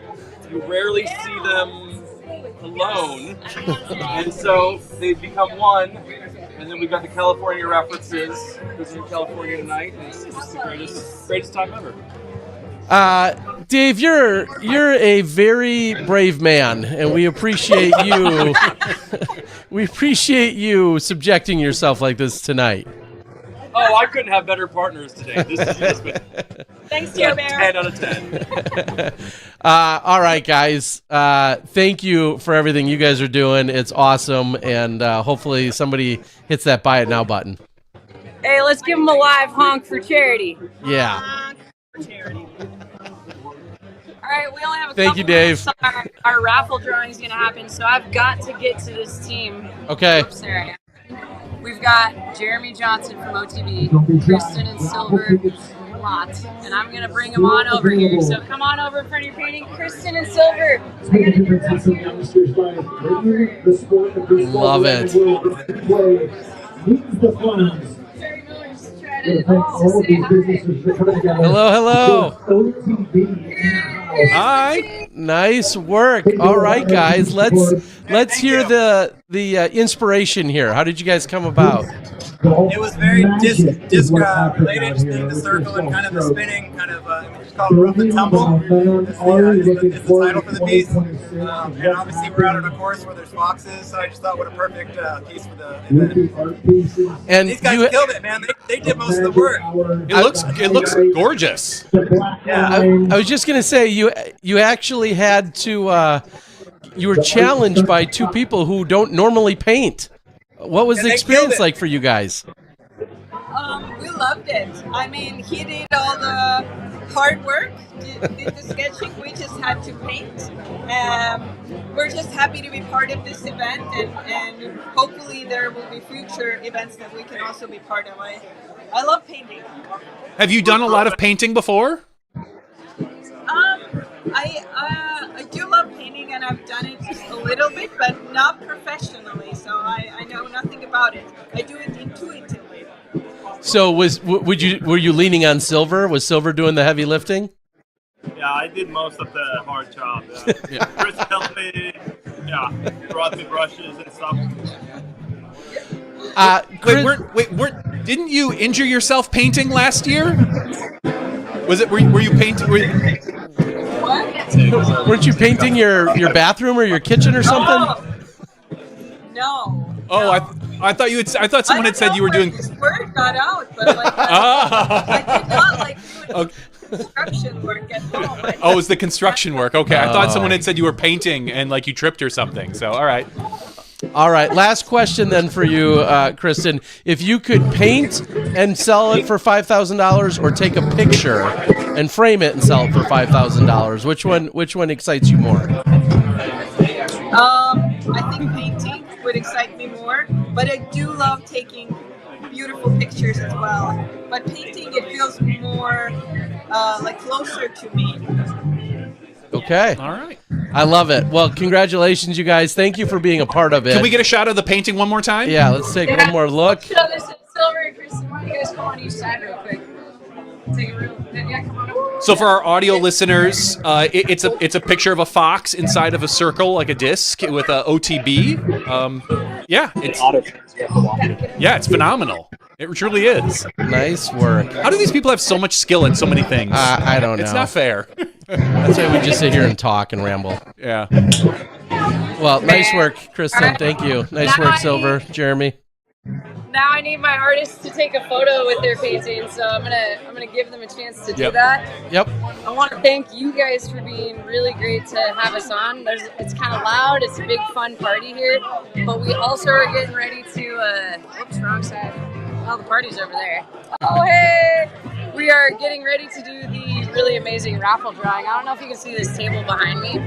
You rarely see them alone. And so they've become one. And then we've got the California references. Because we're in California tonight. And it's just the greatest time ever. Dave, you're a very brave man, and we appreciate you. We appreciate you subjecting yourself like this tonight. Oh, I couldn't have better partners today. This is just been Thanks, Joe Bear. 10 out of 10. All right, guys. Thank you for everything you guys are doing. It's awesome, and hopefully somebody hits that buy it now button. Hey, let's give him a live honk for charity. Yeah. Honk for charity. All right, we only have a Thank couple you, Dave. minutes. Our raffle drawing is going to happen, so I've got to get to this team. Okay. Oops, there I am. We've got Jeremy Johnson from OTB, Kristen and Silver Lot, and I'm going to bring them on over here. So come on over in front of your painting, Kristen and Silver. Love it. Hello. Hi. Nice work. All right, guys. Let's hear the inspiration here. How did you guys come about? It was very disc related, just the circle and kind of the spinning, kind of it's called rough and tumble. It's the title for the piece. And obviously we're out on a course where there's foxes, so I just thought what a perfect piece for the event. And these guys killed it, man. They did most of the work. It looks gorgeous. Yeah. I was just gonna say you actually had to you were challenged by 2 people who don't normally paint. What was the experience like for you guys? We loved it. I mean, he did all the hard work, did the sketching. We just had to paint. We're just happy to be part of this event, and hopefully there will be future events that we can also be part of. I love painting. Have you done a lot of painting before? I do love painting, and I've done it just a little bit, but not professionally. So I know nothing about it. I do it intuitively. So were you leaning on Silver? Was Silver doing the heavy lifting? Yeah, I did most of the hard job. Yeah. Chris helped me. Yeah, brought the brushes and stuff. Didn't you injure yourself painting last year? Were you painting? What? Weren't you painting your bathroom or your kitchen or something? No. Oh, no. I thought I thought someone had said you were doing. This word got out, but like I did not like doing construction work at home. Oh, it's the construction work. Okay, I thought someone had said you were painting and like you tripped or something. So, all right. All right, last question then for you, Kristen. If you could paint and sell it for $5,000, or take a picture and frame it and sell it for $5,000, which one excites you more? I think painting would excite me more, but I do love taking beautiful pictures as well. But painting, it feels more like closer to me. Okay. All right. I love it. Well, congratulations, you guys. Thank you for being a part of it. Can we get a shot of the painting one more time? Yeah, let's take one more look. Show this in silver and Kristen. Why don't you guys come on each side real quick? Take a real. Yeah, come on over. So for our audio listeners, it's a picture of a fox inside of a circle, like a disc, with a OTB. Yeah, it's phenomenal. It truly is. Nice work. How do these people have so much skill at so many things? I don't know. It's not fair. That's why we just sit here and talk and ramble. Yeah. Well, nice work, Kristen. Thank you. Nice work, Silver. Jeremy. Now I need my artists to take a photo with their painting, so I'm gonna give them a chance to do that. Yep. I want to thank you guys for being really great to have us on. It's kind of loud. It's a big fun party here, but we also are getting ready to. Whoops, wrong side. Oh, the party's over there. Oh, hey! We are getting ready to do the really amazing raffle drawing. I don't know if you can see this table behind me,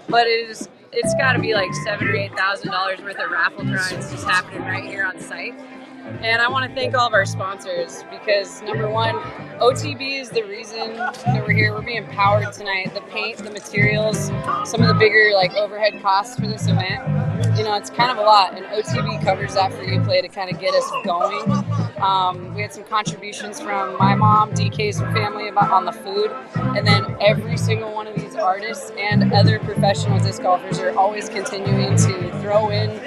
but it's got to be like $7,000 or $8,000 worth of raffle drawings just happening right here on site. And I want to thank all of our sponsors because, number one, OTB is the reason that we're here. We're being powered tonight. The paint, the materials, some of the bigger like overhead costs for this event. You know, it's kind of a lot, and OTB covers that for Uplay to kind of get us going. We had some contributions from my mom, DK's family on the food, and then every single one of these artists and other professional disc golfers are always continuing to throw in,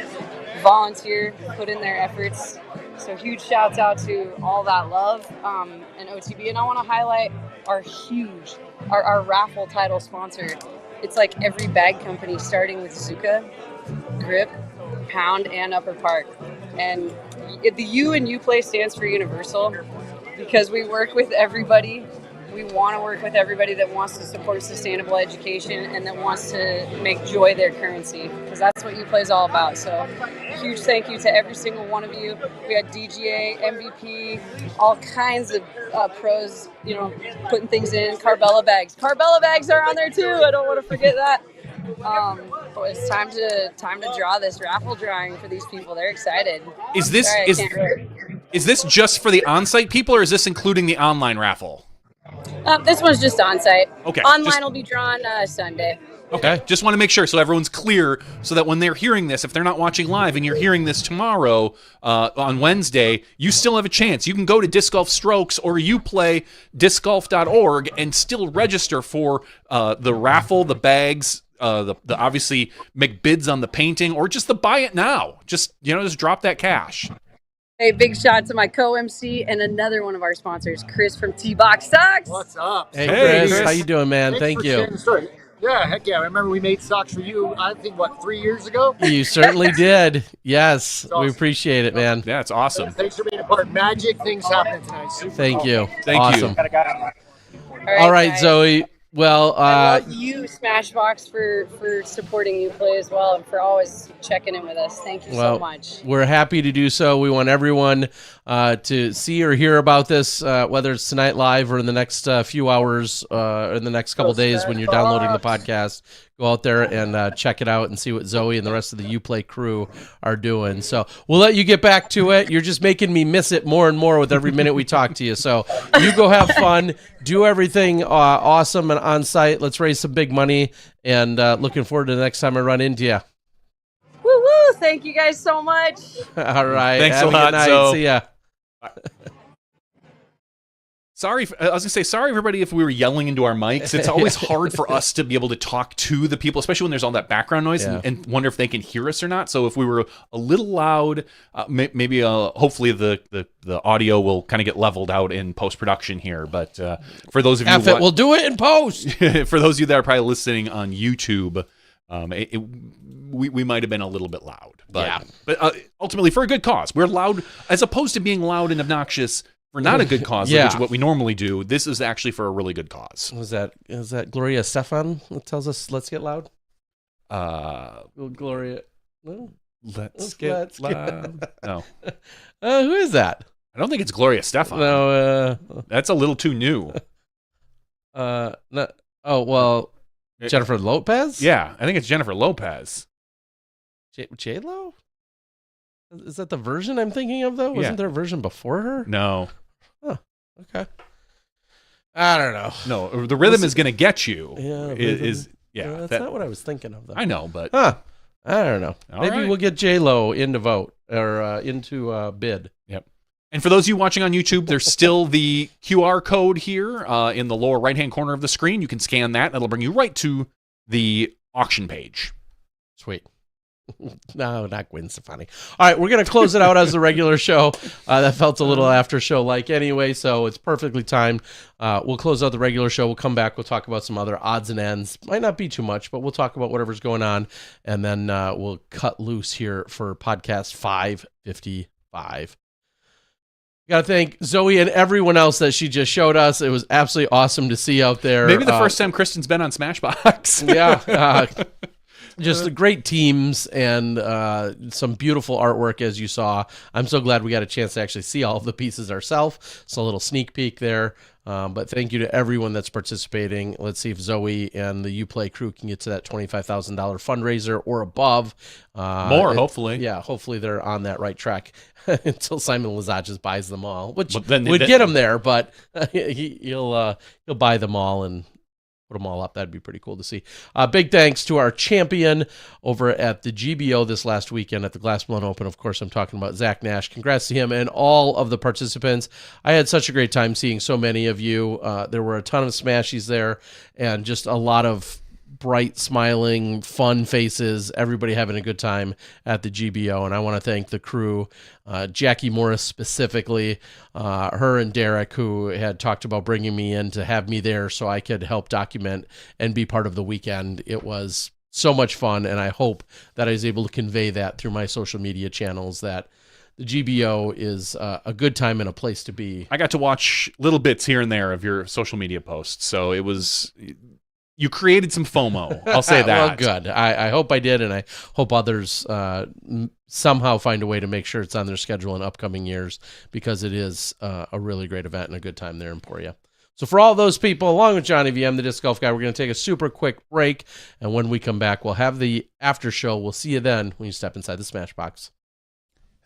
volunteer, put in their efforts. So huge shouts out to all that love and OTB. And I want to highlight our our raffle title sponsor. It's like every bag company starting with Zuka, Grip, Pound, and Upper Park. And the U in Uplay stands for Universal because we work with everybody. We want to work with everybody that wants to support sustainable education and that wants to make joy their currency, because that's what Uplay is all about. So huge thank you to every single one of you. We had DGA, MVP, all kinds of pros, you know, putting things in. Carbella bags. Carbella bags are on there too. I don't want to forget that. But it's time to draw this raffle drawing for these people. They're excited. Is this just for the on-site people, or is this including the online raffle? This one's just on-site. Okay. Online will be drawn Sunday. Okay. Just want to make sure so everyone's clear, so that when they're hearing this, if they're not watching live and you're hearing this tomorrow on Wednesday, you still have a chance. You can go to Disc Golf Strokes or uplayDiscGolf.org and still register for the raffle, the bags, the obviously make bids on the painting, or just the buy it now. Just drop that cash. Hey, big shout to my co-MC and another one of our sponsors, Chris from T-Box Socks. What's up? Hey, Chris. How you doing, man? Thank you. Yeah, heck yeah. I remember we made socks for you, I think, 3 years ago? You certainly did. Yes. Awesome. We appreciate it, man. Yeah, it's awesome. Thanks for being a part. Magic things happening tonight. Super Thank cool. you. Thank you. All right, Zoe. Well, I love you, Smashbox, for supporting Uplay as well and for always checking in with us. Thank you so much. We're happy to do so. We want everyone to see or hear about this, whether it's tonight live or in the next few hours or in the next couple days when you're downloading the podcast. Go out there and check it out and see what Zoe and the rest of the Uplay crew are doing. So we'll let you get back to it. You're just making me miss it more and more with every minute we talk to you. So you go have fun, do everything awesome and on site. Let's raise some big money, and looking forward to the next time I run into you. Woo woo! Thank you guys so much. All right. Thanks have a lot. Good night. So, see ya. Sorry, I was gonna say sorry everybody if we were yelling into our mics. It's always hard for us to be able to talk to the people, especially when there's all that background noise, and wonder if they can hear us or not. So if we were a little loud, maybe hopefully the audio will kind of get leveled out in post production here. But for those of you, we'll do it in post. For those of you that are probably listening on YouTube, We might have been a little bit loud, but Yeah. but ultimately for a good cause. We're loud as opposed to being loud and obnoxious for not a good cause, Yeah. which is what we normally do. This is actually for a really good cause. Is that Gloria Stefan that tells us let's get loud? Gloria. No? Let's get loud. No, Who is that? I don't think it's Gloria Stefan. No. That's a little too new. No. Oh well, Jennifer Lopez. Yeah, I think it's Jennifer Lopez. J-Lo? Is that the version I'm thinking of, though? Wasn't there a version before her? No. Huh. Okay. I don't know. No, the rhythm is going to get you. Yeah. That's not what I was thinking of, though. I know, but... Huh. I don't know. All Maybe right. we'll get J-Lo into vote or into bid. Yep. And for those of you watching on YouTube, there's still the QR code here in the lower right-hand corner of the screen. You can scan that. That'll bring you right to the auction page. Sweet. No, not Gwen Stefani. All right, we're going to close it out as the regular show. That felt a little after show like anyway, so it's perfectly timed. We'll close out the regular show. We'll come back. We'll talk about some other odds and ends. Might not be too much, but we'll talk about whatever's going on, and then we'll cut loose here for podcast 555. Got to thank Zoe and everyone else that she just showed us. It was absolutely awesome to see out there. Maybe the first time Kristen's been on Smashbox. Yeah. Just great teams and some beautiful artwork, as you saw. I'm so glad we got a chance to actually see all of the pieces ourselves. So a little sneak peek there. But thank you to everyone that's participating. Let's see if Zoe and the Uplay crew can get to that $25,000 fundraiser or above. Hopefully. Yeah, hopefully they're on that right track until Simon Lazages buys them all, which then would get him there, but he'll buy them all and put them all up. That'd be pretty cool to see. Big thanks to our champion over at the GBO this last weekend at the Glass Blown Open. Of course, I'm talking about Zack Nash. Congrats to him and all of the participants. I had such a great time seeing so many of you. There were a ton of Smashies there and just a lot of bright, smiling, fun faces, everybody having a good time at the GBO. And I want to thank the crew, Jackie Morris specifically, her and Derek, who had talked about bringing me in to have me there so I could help document and be part of the weekend. It was so much fun, and I hope that I was able to convey that through my social media channels, that the GBO is a good time and a place to be. I got to watch little bits here and there of your social media posts, so it was... You created some FOMO. I'll say that. Well, good. I hope I did, and I hope others somehow find a way to make sure it's on their schedule in upcoming years, because it is a really great event and a good time there in Emporia. So for all those people, along with Johnny VM, the Disc Golf Guy, we're going to take a super quick break, and when we come back, we'll have the after show. We'll see you then when you step inside the Smashbox.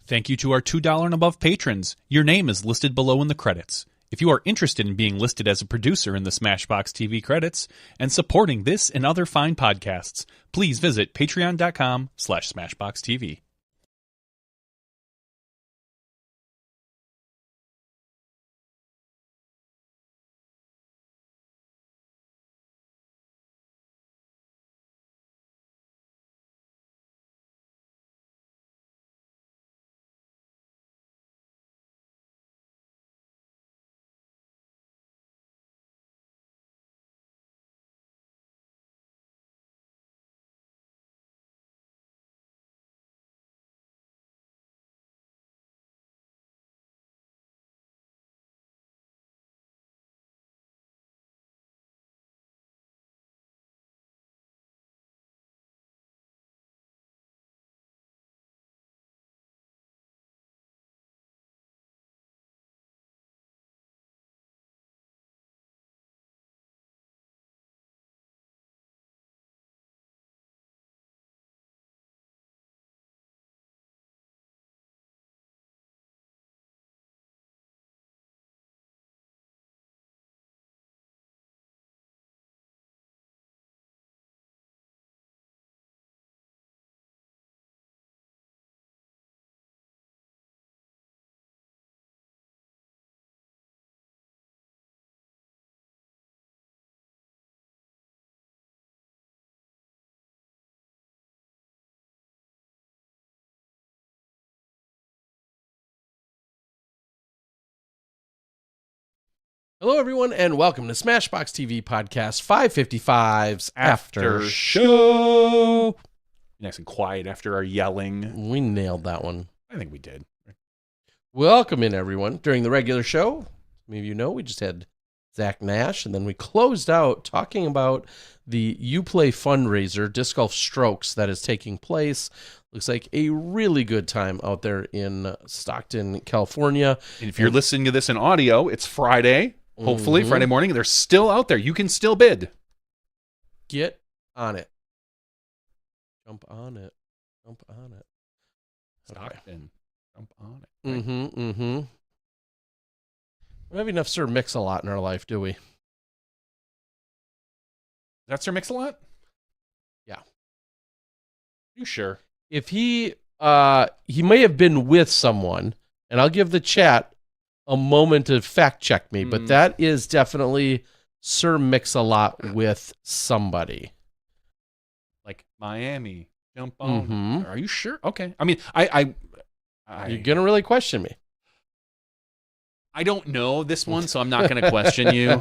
Thank you to our $2 and above patrons. Your name is listed below in the credits. If you are interested in being listed as a producer in the SmashBoxxTV credits and supporting this and other fine podcasts, please visit patreon.com/SmashBoxxTV. Hello, everyone, and welcome to SmashBoxxTV Podcast 555's After Show. Nice and quiet after our yelling. We nailed that one. I think we did. Welcome in, everyone. During the regular show, many of you know, we just had Zack Nash, and then we closed out talking about the Uplay Fundraiser, Disc Golf Strokes, that is taking place. Looks like a really good time out there in Stockton, California. And if you're listening to this in audio, it's Friday. Hopefully, Friday morning. They're still out there. You can still bid. Get on it. Jump on it. Jump on it. Stockton. Jump on it. We don't have enough Sir Mix-a-Lot in our life, do we? That's Sir Mix-a-Lot? Yeah. You sure? If he may have been with someone, and I'll give the chat a moment to fact check me, but that is definitely Sir Mix-a-Lot with somebody. Like Miami. Jump on. Are you sure? Okay. I mean, I you're going to really question me. I don't know this one, so I'm not going to question you.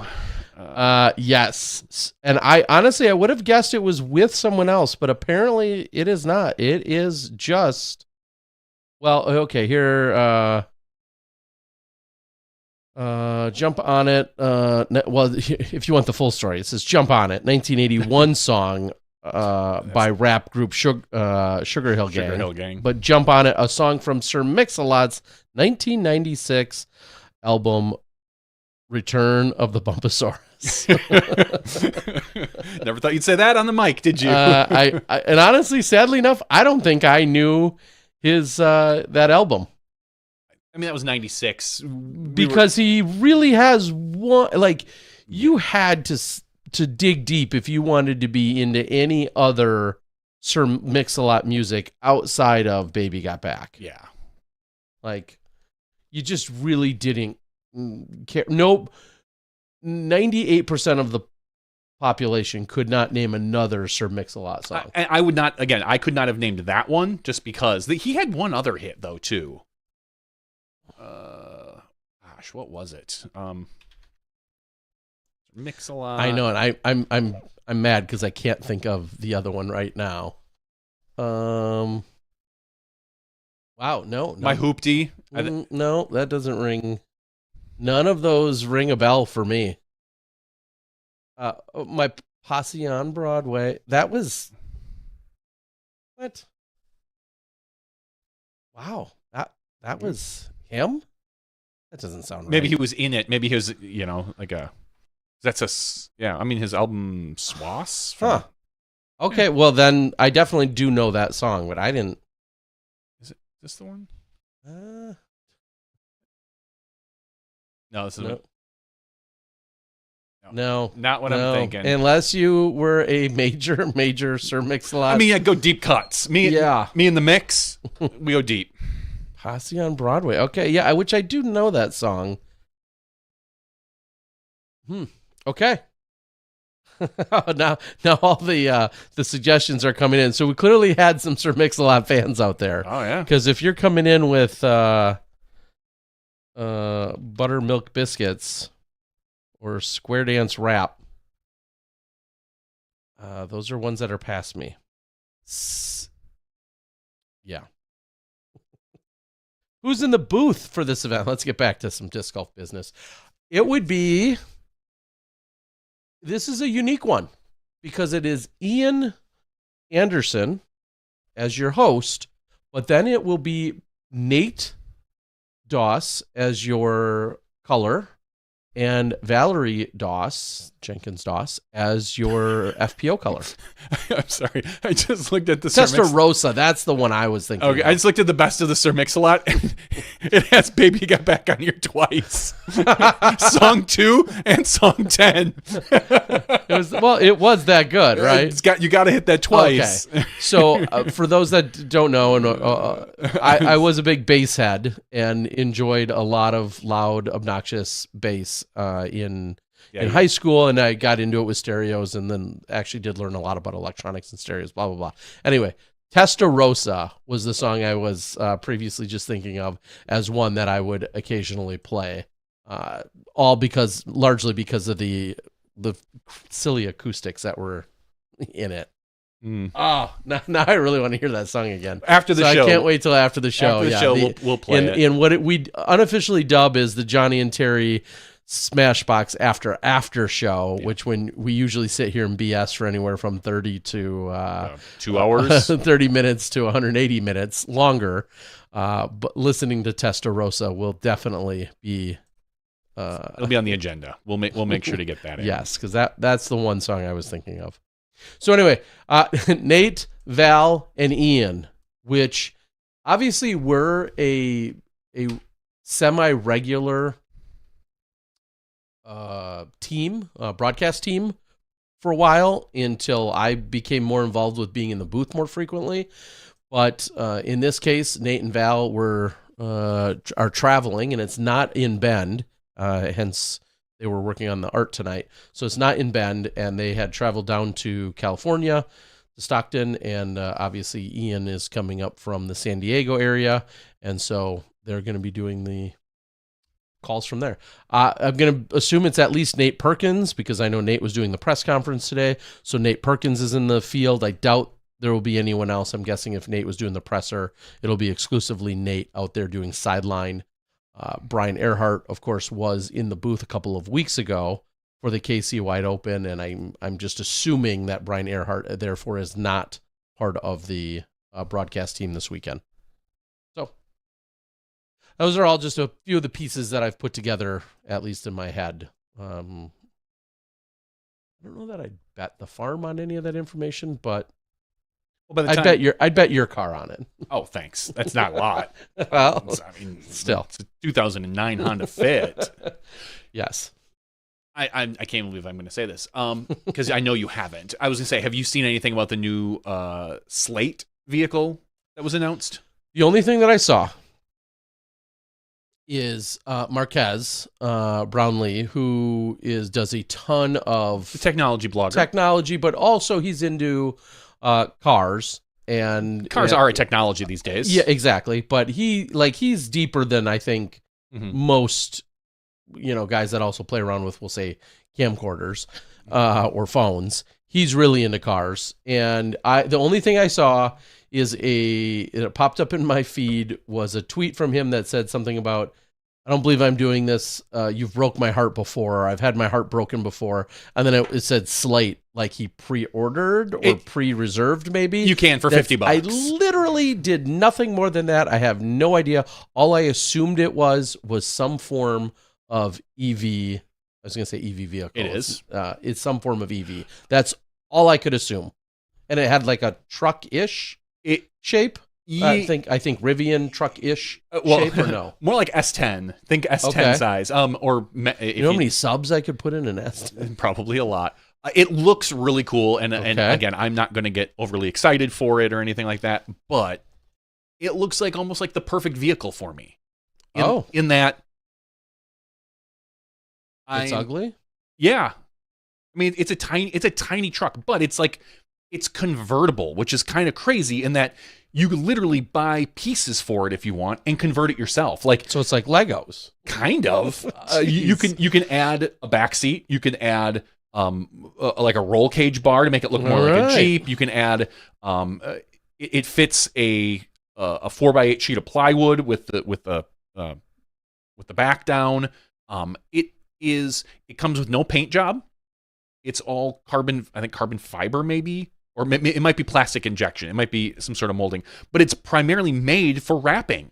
Yes. And I honestly, I would have guessed it was with someone else, but apparently it is not. It is just, well, okay, here, Jump on It. Well, if you want the full story, it says Jump on It, 1981 song by rap group Sugar Hill Gang. But Jump on It, a song from Sir Mix-a-Lot's 1996 album Return of the Bumposaurus. Never thought you'd say that on the mic, did you? And honestly, sadly enough, I don't think I knew his that album. I mean, that was 96. Because he really has one, like, you had to dig deep if you wanted to be into any other Sir Mix-a-Lot music outside of Baby Got Back. Yeah. Like, you just really didn't care. Nope. 98% of the population could not name another Sir Mix-a-Lot song. I would not, again, I could not have named that one just because. He had one other hit, though, too. Gosh, what was it? Mix-a-Lot. I know, and I'm mad because I can't think of the other one right now. Wow, no. My Hoopty. No, that doesn't ring. None of those ring a bell for me. My Posse on Broadway. That was what? Wow, that was him. That doesn't sound right. Maybe he was in it. Maybe he was, like a. I mean, his album Swass. Huh. Okay, well then I definitely do know that song, but I didn't. Is this the one? No, this is no, not what I'm thinking. Unless you were a major Sir Mix-a-Lot. I mean, I go deep cuts. Me and the mix, we go deep. Posse on Broadway. Okay, yeah, which I do know that song. Okay. now all the suggestions are coming in. So we clearly had some Sir Mix-a-Lot fans out there. Oh yeah. Because if you're coming in with buttermilk biscuits or square dance rap, those are ones that are past me. Yeah. Who's in the booth for this event? Let's get back to some disc golf business. It would be, this is a unique one because it is Ian Anderson as your host, but then it will be Nate Doss as your color and Valerie Jenkins Doss, as your FPO color. I'm sorry. I just looked at the Testarossa. That's the one I was thinking. Okay, I just looked at the best of the Sir Mix-a-Lot, and it has Baby Got Back on here twice. Song 2 and song 10. It was that good, right? You got to hit that twice. Okay. So for those that don't know, and I was a big bass head and enjoyed a lot of loud, obnoxious bass in high school, and I got into it with stereos, and then actually did learn a lot about electronics and stereos, blah, blah, blah. Anyway, Testarossa was the song I was previously just thinking of as one that I would occasionally play largely because of the silly acoustics that were in it. Oh, now I really want to hear that song again. After the show. I can't wait till after the show. After the show, we'll play it. In what we unofficially dub is the Johnny and Terry Smashbox after show, which when we usually sit here and BS for anywhere from 30 to 2 hours, 30 minutes to 180 minutes longer. But listening to Testarossa will definitely be. It'll be on the agenda. We'll make sure to get that in. Yes, because that's the one song I was thinking of. So anyway, Nate, Val, and Ian, which obviously were a semi-regular broadcast team for a while until I became more involved with being in the booth more frequently. But in this case, Nate and Val are traveling, and it's not in Bend, hence they were working on the art tonight. So it's not in Bend, and they had traveled down to California, to Stockton, and obviously Ian is coming up from the San Diego area, and so they're going to be doing the calls from there. I'm going to assume it's at least Nate Perkins, because I know Nate was doing the press conference today, so Nate Perkins is in the field. I doubt there will be anyone else. I'm guessing if Nate was doing the presser, it'll be exclusively Nate out there doing sideline. Brian Earhart, of course, was in the booth a couple of weeks ago for the KC Wide Open, and I'm just assuming that Brian Earhart, therefore, is not part of the broadcast team this weekend. So those are all just a few of the pieces that I've put together, at least in my head. I don't know that I'd bet the farm on any of that information, but I'd bet your car on it. Oh, thanks. That's not a lot. Well, I mean, still, it's a 2009 Honda Fit. Yes. I can't believe I'm going to say this because I know you haven't. I was going to say, have you seen anything about the new Slate vehicle that was announced? The only thing that I saw is Marquez Brownlee, who does a ton of the technology blogger, but also he's into cars, and cars are a technology these days. Yeah, exactly. But he's deeper than I think most, guys that also play around with, we'll say, camcorders or phones. He's really into cars, and the only thing I saw is it popped up in my feed was a tweet from him that said something about, I don't believe I'm doing this. You've broke my heart before. I've had my heart broken before. And then it said Slate, like he pre-ordered or pre-reserved maybe. You can for $50. I literally did nothing more than that. I have no idea. All I assumed it was some form of EV. I was going to say EV vehicle. It is. It's some form of EV. That's all I could assume. And it had like a truck-ish shape. I think Rivian truck-ish shape, or no? More like S10. Think S10 size. Or you know how many subs I could put in an S10? Probably a lot. It looks really cool, and again, I'm not going to get overly excited for it or anything like that, but it looks like almost like the perfect vehicle for me. In that it's ugly. Yeah, I mean it's a tiny truck, but it's convertible, which is kind of crazy in that you could literally buy pieces for it if you want and convert it yourself. So it's like Legos. Kind of. You can add a back seat. You can add like a roll cage bar to make it look more like a Jeep. You can add it fits a 4x8 sheet of plywood with the back down. It comes with no paint job. It's all carbon fiber maybe. Or it might be plastic injection. It might be some sort of molding. But it's primarily made for wrapping.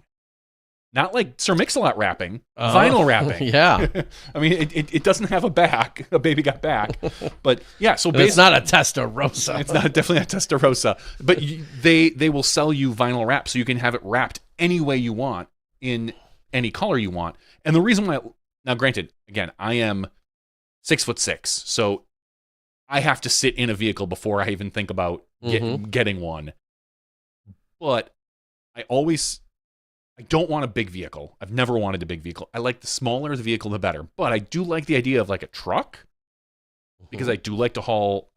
Not like Sir Mix-a-Lot wrapping. Vinyl wrapping. Yeah. I mean, it doesn't have a back. A baby got back. But yeah, so it's not a Testarossa. It's not definitely a Testarossa. But they will sell you vinyl wrap so you can have it wrapped any way you want in any color you want. And the reason why, now granted, again, I am 6'6", so I have to sit in a vehicle before I even think about getting one. But I don't want a big vehicle. I've never wanted a big vehicle. I like the smaller the vehicle, the better. But I do like the idea of like a truck because I do like to haul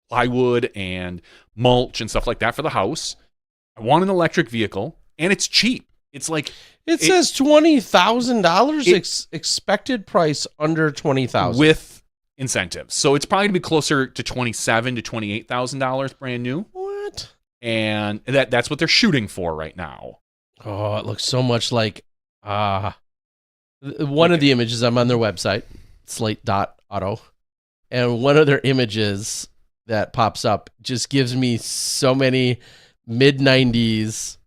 plywood and mulch and stuff like that for the house. I want an electric vehicle, and it's cheap. It's like it says $20,000 expected price under $20,000 with incentives. So it's probably going to be closer to $27,000 to $28,000 brand new. What? And that's what they're shooting for right now. Oh, it looks so much like one of the images. I'm on their website, slate.auto, and one of their images that pops up just gives me so many mid-90s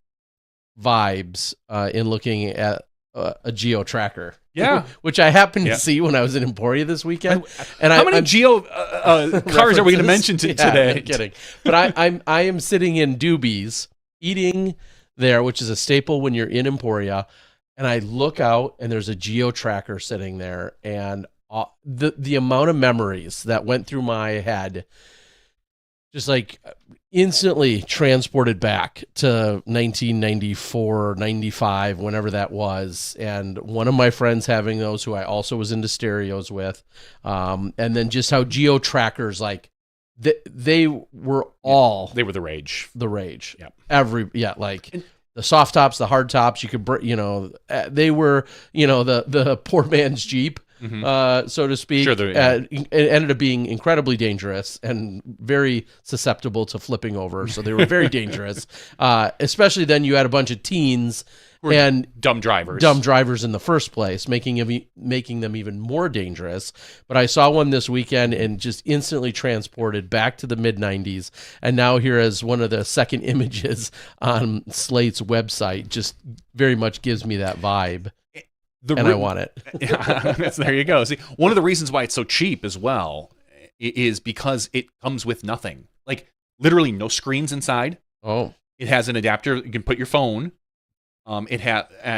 vibes in looking at a geo tracker. Yeah. Which I happened to see when I was in Emporia this weekend. And how many geo cars are we going to mention today? No kidding. But I am sitting in Doobie's eating there, which is a staple when you're in Emporia, and I look out and there's a geo tracker sitting there, and the amount of memories that went through my head just like instantly transported back to 1994, 95, whenever that was. And one of my friends having those, who I also was into stereos with. And then just how geo trackers, like they were all, they were the rage. The rage. Yeah. Like the soft tops, the hard tops, you could, they were, the poor man's Jeep. So to speak. Sure, it ended up being incredibly dangerous and very susceptible to flipping over. So they were very dangerous. Especially then you had a bunch of teens and dumb drivers in the first place, making them even more dangerous. But I saw one this weekend and just instantly transported back to the mid-90s. And now here is one of the second images on Slate's website, just very much gives me that vibe. I want it. There you go. See, one of the reasons why it's so cheap as well is because it comes with nothing. Like literally no screens inside. Oh. It has an adapter. You can put your phone. I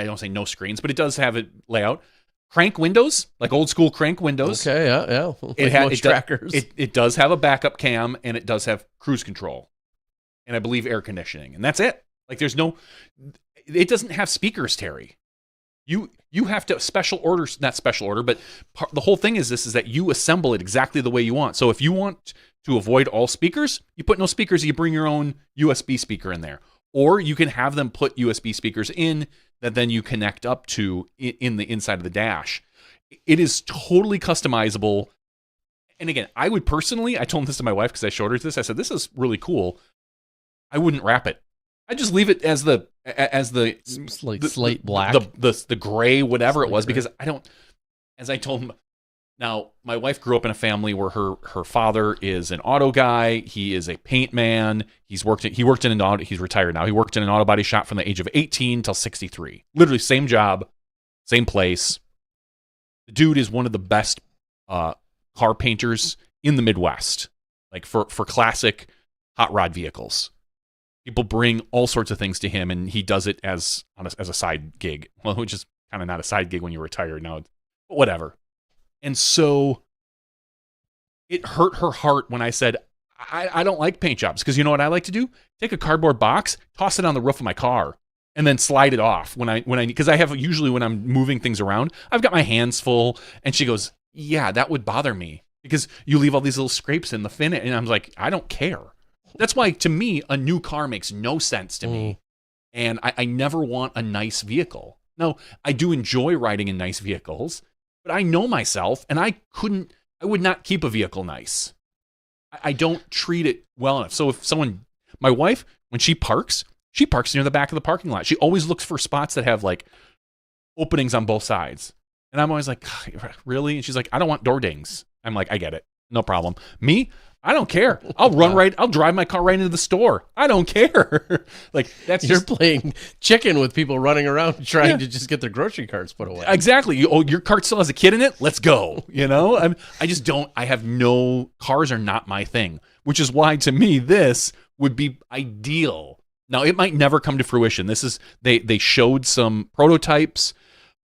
don't say no screens, but it does have a layout. Crank windows, like old school crank windows. Okay, yeah. Like trackers. It does have a backup cam, and it does have cruise control, and I believe air conditioning, and that's it. Like it doesn't have speakers, Terry. You have to not special order, but the whole thing is that you assemble it exactly the way you want. So if you want to avoid all speakers, you put no speakers, you bring your own USB speaker in there. Or you can have them put USB speakers in that then you connect up to in the inside of the dash. It is totally customizable. And again, I told this to my wife because I showed her this. I said, this is really cool. I wouldn't wrap it. I just leave it as the slate black, the gray, whatever slate it was, gray. because I don't. As I told him, now my wife grew up in a family where her father is an auto guy. He is a paint man. He worked in an auto. He's retired now. He worked in an auto body shop from the age of 18 till 63. Literally same job, same place. The dude is one of the best car painters in the Midwest, like for classic hot rod vehicles. People bring all sorts of things to him, and he does it as a side gig. Well, which is kind of not a side gig when you're retired now, but whatever. And so it hurt her heart when I said, I don't like paint jobs, because you know what I like to do? Take a cardboard box, toss it on the roof of my car, and then slide it off because I have usually when I'm moving things around, I've got my hands full. And she goes, yeah, that would bother me because you leave all these little scrapes in the fin. And I'm like, I don't care. That's why, to me, a new car makes no sense to me. And I never want a nice vehicle. Now, I do enjoy riding in nice vehicles, but I know myself, and I would not keep a vehicle nice. I don't treat it well enough. So if my wife, when she parks near the back of the parking lot. She always looks for spots that have like openings on both sides. And I'm always like, really? And she's like, I don't want door dings. I'm like, I get it. No problem. Me? I don't care. I'll drive my car right into the store. I don't care. Like you're playing chicken with people running around trying to just get their grocery carts put away. Exactly. Your cart still has a kid in it? Let's go. Cars are not my thing, which is why to me, this would be ideal. Now it might never come to fruition. They showed some prototypes.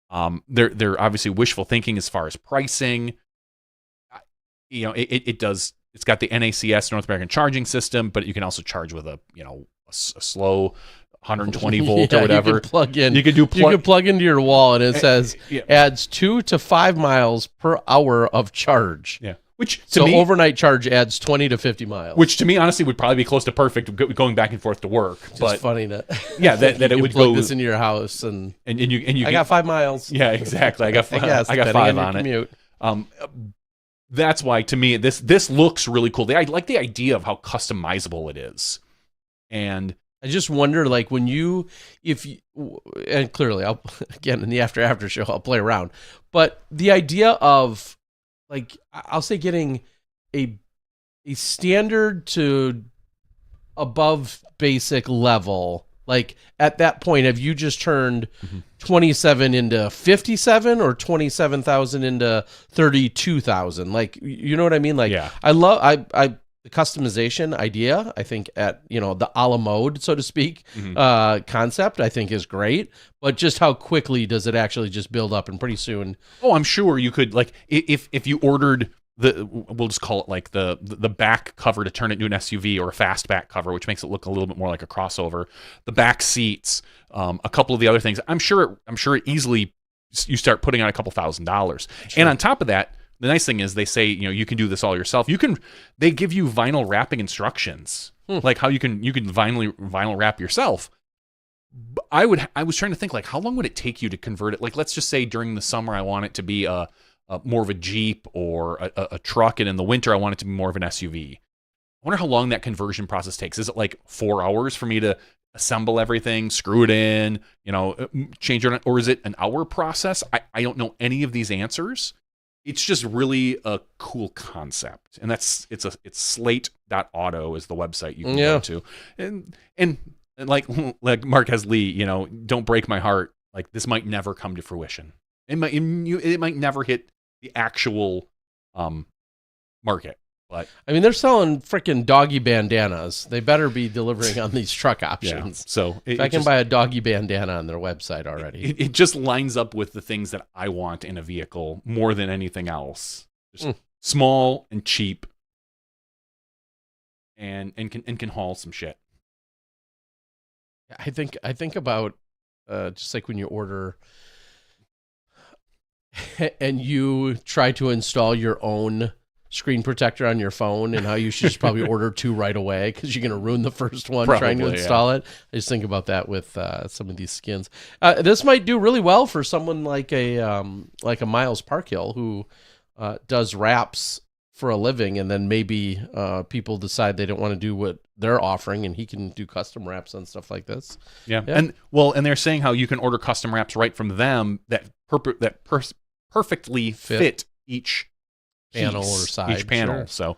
They're obviously wishful thinking as far as pricing. It's got the NACS, North American Charging System, but you can also charge with a slow 120 volt or whatever. You can plug into your wall, and it says adds 2 to 5 miles per hour of charge. Yeah, Which to So me, overnight charge adds 20 to 50 miles. which to me, honestly, would probably be close to perfect going back and forth to work. Just funny that that it you would plug go this into your house and you. I got 5 miles. Yeah, exactly. I got I guess, I got depending 5 your on commute. it. That's why to me this looks really cool. I like the idea of how customizable it is, and I just wonder, like, when and clearly I'll again in the after show I'll play around, but the idea of, like, I'll say getting a standard to above basic level, like at that point, have you just turned 27 into 57 or 27,000 into 32,000? Like, you know what I mean? Like, yeah. I love the customization idea. I think at the a la mode, so to speak, concept, I think is great. But just how quickly does it actually just build up? And pretty soon, oh, I'm sure you could, like, if you ordered we'll just call it like the back cover to turn it into an SUV or a fastback cover, which makes it look a little bit more like a crossover. The back seats, a couple of the other things. I'm sure it easily you start putting on a couple $1,000s. Sure. And on top of that, the nice thing is they say, you can do this all yourself. They give you vinyl wrapping instructions, like how you can vinyl wrap yourself. I was trying to think, like, how long would it take you to convert it? Like, let's just say during the summer I want it to be more of a Jeep or a truck, and in the winter I want it to be more of an SUV. I wonder how long that conversion process takes. Is it like 4 hours for me to assemble everything, screw it in, change it, or is it an hour process? I don't know any of these answers. It's just really a cool concept, and it's slate.auto is the website you can go to, and like Marquez Lee, don't break my heart. Like, this might never come to fruition. It might never hit the actual market. But I mean, they're selling freaking doggy bandanas. They better be delivering on these truck options. Yeah. So if I can buy a doggy bandana on their website already, it just lines up with the things that I want in a vehicle more than anything else. Just small and cheap, and can haul some shit. I think about just like when you order and you try to install your own screen protector on your phone, and how you should just probably order 2 right away because you're going to ruin the first one trying to install it. I just think about that with some of these skins. This might do really well for someone like a Miles Parkhill who does wraps for a living, and then maybe people decide they don't want to do what they're offering, and he can do custom wraps on stuff like this. Yeah. And they're saying how you can order custom wraps right from them that perfectly fit each panel piece, or side, each panel. Sure. So,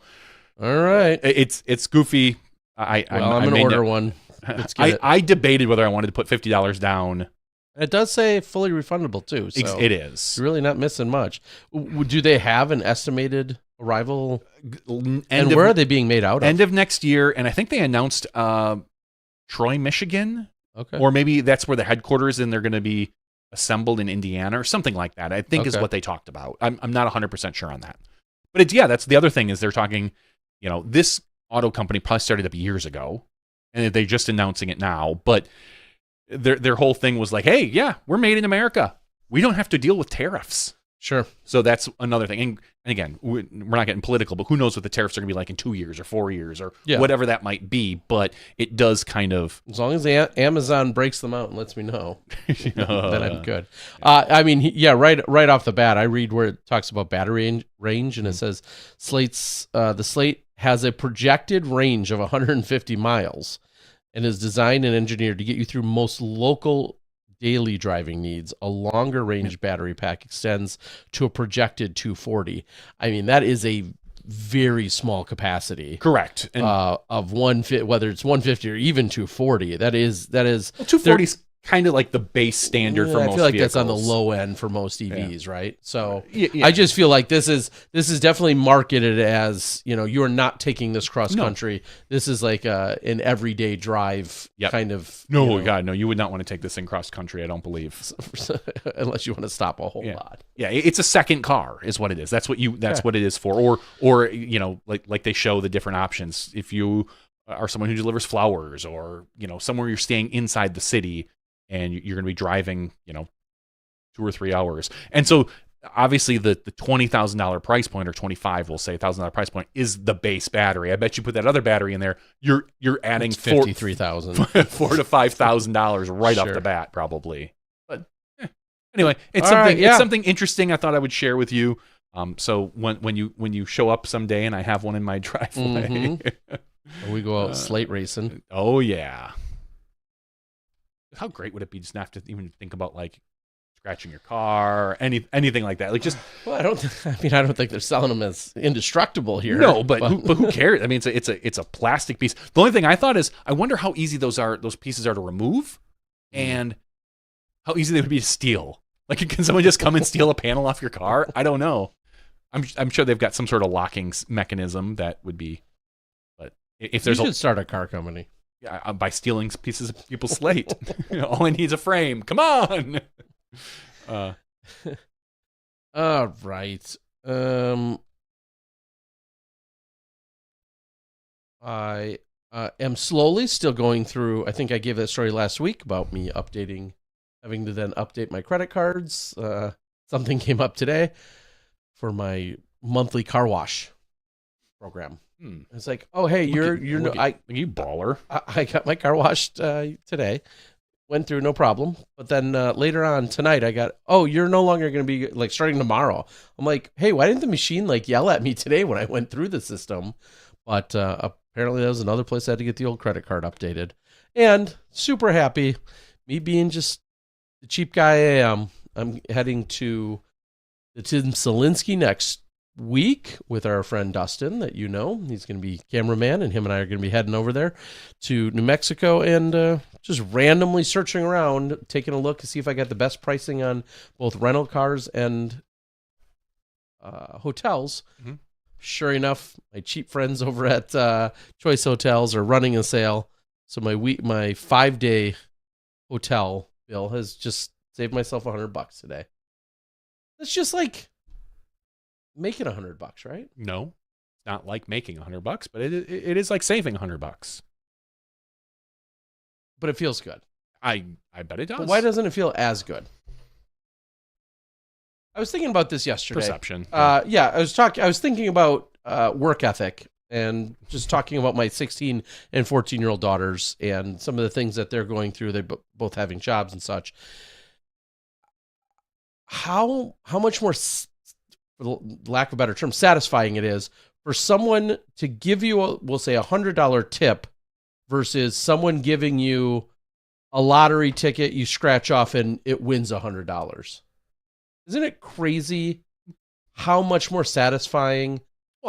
all right, it's goofy. I'm gonna order one. Let's get it. I debated whether I wanted to put $50 down. It does say fully refundable too. So it is. You're really not missing much. Do they have an estimated arrival? And where are they being made out of? End of next year, and I think they announced Troy, Michigan. Okay. Or maybe that's where the headquarters, and they're going to be assembled in Indiana or something like that. I think is what they talked about. I'm not 100% sure on that. But that's the other thing is they're talking, this auto company probably started up years ago, and they're just announcing it now. But their whole thing was like, hey, yeah, we're made in America. We don't have to deal with tariffs. Sure. So that's another thing. And again, we're not getting political, but who knows what the tariffs are going to be like in 2 years or 4 years or whatever that might be. But it does kind of... As long as Amazon breaks them out and lets me know, then I'm good. I mean, right off the bat, I read where it talks about battery range, and it says the Slate has a projected range of 150 miles and is designed and engineered to get you through most local daily driving needs. A longer range battery pack extends to a projected 240. I mean, that is a very small capacity. Correct. And, of whether it's 150 or even 240. That is. Well, 240 is kind of like the base standard for most vehicles. I feel like that's on the low end for most EVs, right? So I just feel like this is definitely marketed as, you are not taking this cross country. This is like an everyday drive kind of. No, God, no, you would not want to take this in cross country, I don't believe. Unless you want to stop a whole lot. Yeah, it's a second car is what it is. That's what it is for. Or like they show the different options. If you are someone who delivers flowers, or, somewhere you're staying inside the city and you're going to be driving, 2 or 3 hours. And so obviously the $20,000 price point, or 25, we'll say $1,000 price point, is the base battery. I bet you put that other battery in there, you're adding $53,000, $4,000 to $5,000 right off the bat, probably. But anyway, it's something interesting I thought I would share with you. So when you show up someday and I have one in my driveway, we go out slate racing. Oh yeah. How great would it be just not to even think about like scratching your car or anything like that? Like just well, I don't think they're selling them as indestructible here. No, but who cares? I mean, it's a plastic piece. The only thing I thought is I wonder how easy those pieces are to remove, and how easy they would be to steal. Like, can someone just come and steal a panel off your car? I don't know. I'm sure they've got some sort of locking mechanism that would be. But if there's you should start a car company. Yeah, by stealing pieces of people's slate. All I need is a frame. Come on. All right. I am slowly still going through. I think I gave that story last week about me having to then update my credit cards. Something came up today for my monthly car wash program. It's like, oh hey, you baller. I got my car washed today. Went through no problem. But then later on tonight, I got, you're no longer going to be like starting tomorrow. I'm like, hey, why didn't the machine like yell at me today when I went through the system? But apparently that was another place I had to get the old credit card updated. And super happy, me being just the cheap guy I am. I'm heading to the Tim Selinsky next week with our friend Dustin that you know. He's going to be cameraman, and him and I are going to be heading over there to New Mexico and just randomly searching around, taking a look to see if I got the best pricing on both rental cars and hotels. Mm-hmm. Sure enough, my cheap friends over at Choice Hotels are running a sale. So my 5-day hotel bill has just saved myself $100 today. It's just like making $100, right? No, it's not like making $100, but it is like saving $100. But it feels good. I bet it does. But why doesn't it feel as good? I was thinking about this yesterday. Perception. I was thinking about work ethic and just talking about my 16 and 14-year-old daughters and some of the things that they're going through. They're both having jobs and such. How much more, for lack of a better term, satisfying it is for someone to give you, we'll say, $100 tip versus someone giving you a lottery ticket you scratch off and it wins $100. Isn't it crazy how much more satisfying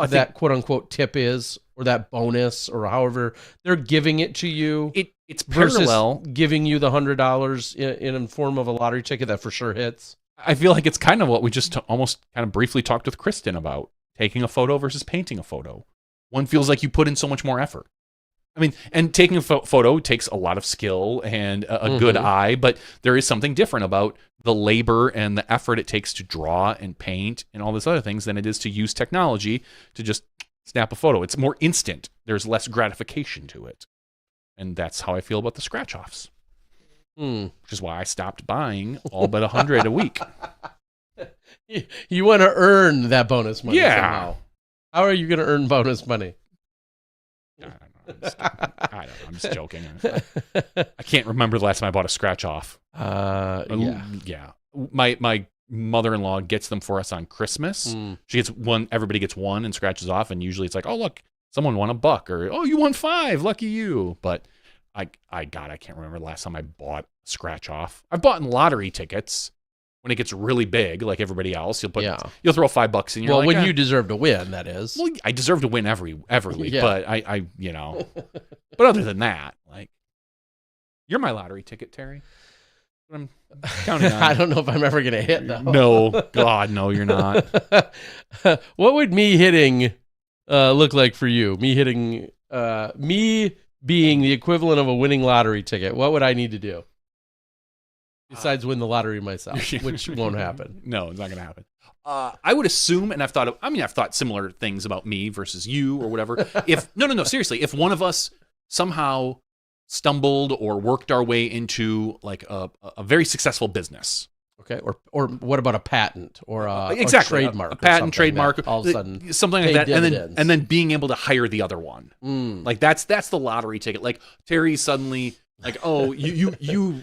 that quote-unquote tip is, or that bonus, or however they're giving it to you? It's parallel. Giving you the $100 in form of a lottery ticket that for sure hits. I feel like it's kind of what we just almost kind of briefly talked with Kristen about, taking a photo versus painting a photo. One feels like you put in so much more effort. I mean, and taking a photo takes a lot of skill and a good eye, but there is something different about the labor and the effort it takes to draw and paint and all these other things than it is to use technology to just snap a photo. It's more instant. There's less gratification to it. And that's how I feel about the scratch-offs. Which is why I stopped buying all but 100 a week. You want to earn that bonus money somehow. How are you going to earn bonus money? I don't know. I'm just joking. I can't remember the last time I bought a scratch off. Yeah. My mother-in-law gets them for us on Christmas. She gets one. Everybody gets one and scratches off. And usually it's like, oh, look, someone won $1, or oh, you won 5. Lucky you. But I can't remember the last time I bought a scratch off. I've bought in lottery tickets. When it gets really big, like everybody else, you'll throw $5 in. You're like, when you deserve to win, that is. Well, I deserve to win every week, but I but other than that, like, you're my lottery ticket, Terry. I'm counting on. I don't know if I'm ever gonna hit though. No, God, no, you're not. What would me hitting look like for you? Me hitting, me being the equivalent of a winning lottery ticket. What would I need to do? Besides win the lottery myself, which won't happen. No, it's not going to happen. I would assume, and I've thought similar things about me versus you or whatever. Seriously, if one of us somehow stumbled or worked our way into like a very successful business, Okay, or what about a patent or a exactly trademark? A patent, trademark, all of a sudden something like that, and then being able to hire the other one. Like that's the lottery ticket. Like Terry suddenly like, oh, you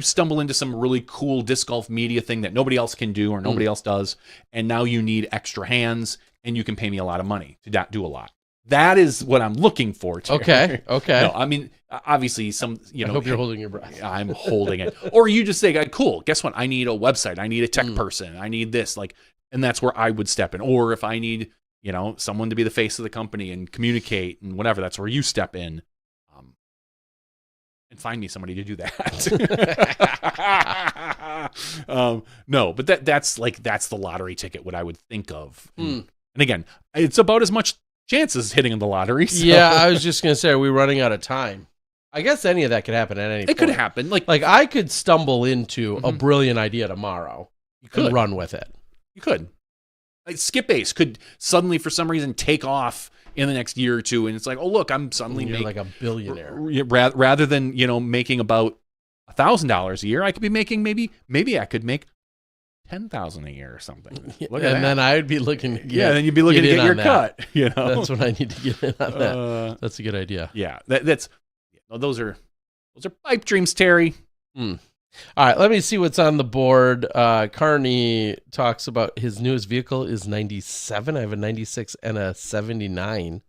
stumble into some really cool disc golf media thing that nobody else can do or nobody else does, and now you need extra hands, and you can pay me a lot of money to do a lot. That is what I'm looking for, Terry. Okay. No, I mean, obviously, I hope you're holding your breath. I'm holding it. Or you just say, cool, guess what? I need a website. I need a tech person. I need this. And that's where I would step in. Or if I need, someone to be the face of the company and communicate and whatever, that's where you step in. And find me somebody to do that. No, but that's the lottery ticket, what I would think of. And again, it's about as much chances hitting in the lottery. So. Yeah, I was just going to say, are we running out of time? I guess any of that could happen at any point. It could happen. Like I could stumble into a brilliant idea tomorrow. You could run with it. You could. Like Skip Ace could suddenly, for some reason, take off in the next year or two, and it's like, oh look, I'm suddenly making like a billionaire. Rather than making about $1,000 a year, I could be making maybe I could make $10,000 a year or something. Then I would be looking to get, then you'd be looking to get your cut. That's what I need to get in on that. That's a good idea. Yeah, those are pipe dreams, Terry. All right, let me see what's on the board. Carney talks about his newest vehicle is 97. I have a 96 and a 79.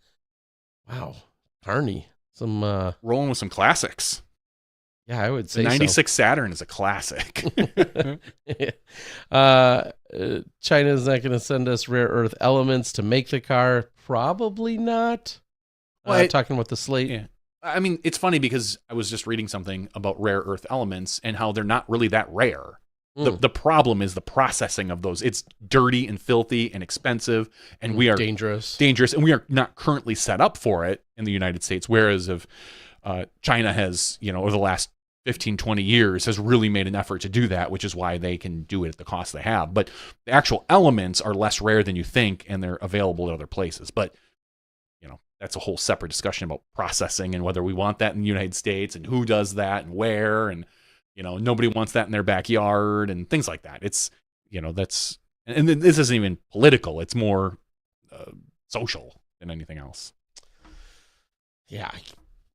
Wow, Carney, some rolling with some classics. Yeah, I would say the 96 Saturn is a classic. China's not going to send us rare earth elements to make the car. Probably not. Talking about the slate. Yeah. I mean, it's funny because I was just reading something about rare earth elements and how they're not really that rare. The problem is the processing of those. It's dirty and filthy and expensive, and we are dangerous, and we are not currently set up for it in the United States. Whereas if China has, over the last 15, 20 years has really made an effort to do that, which is why they can do it at the cost they have. But the actual elements are less rare than you think, and they're available at other places. But that's a whole separate discussion about processing and whether we want that in the United States and who does that and where, and nobody wants that in their backyard and things like that. It's that's, and this isn't even political. It's more social than anything else. Yeah,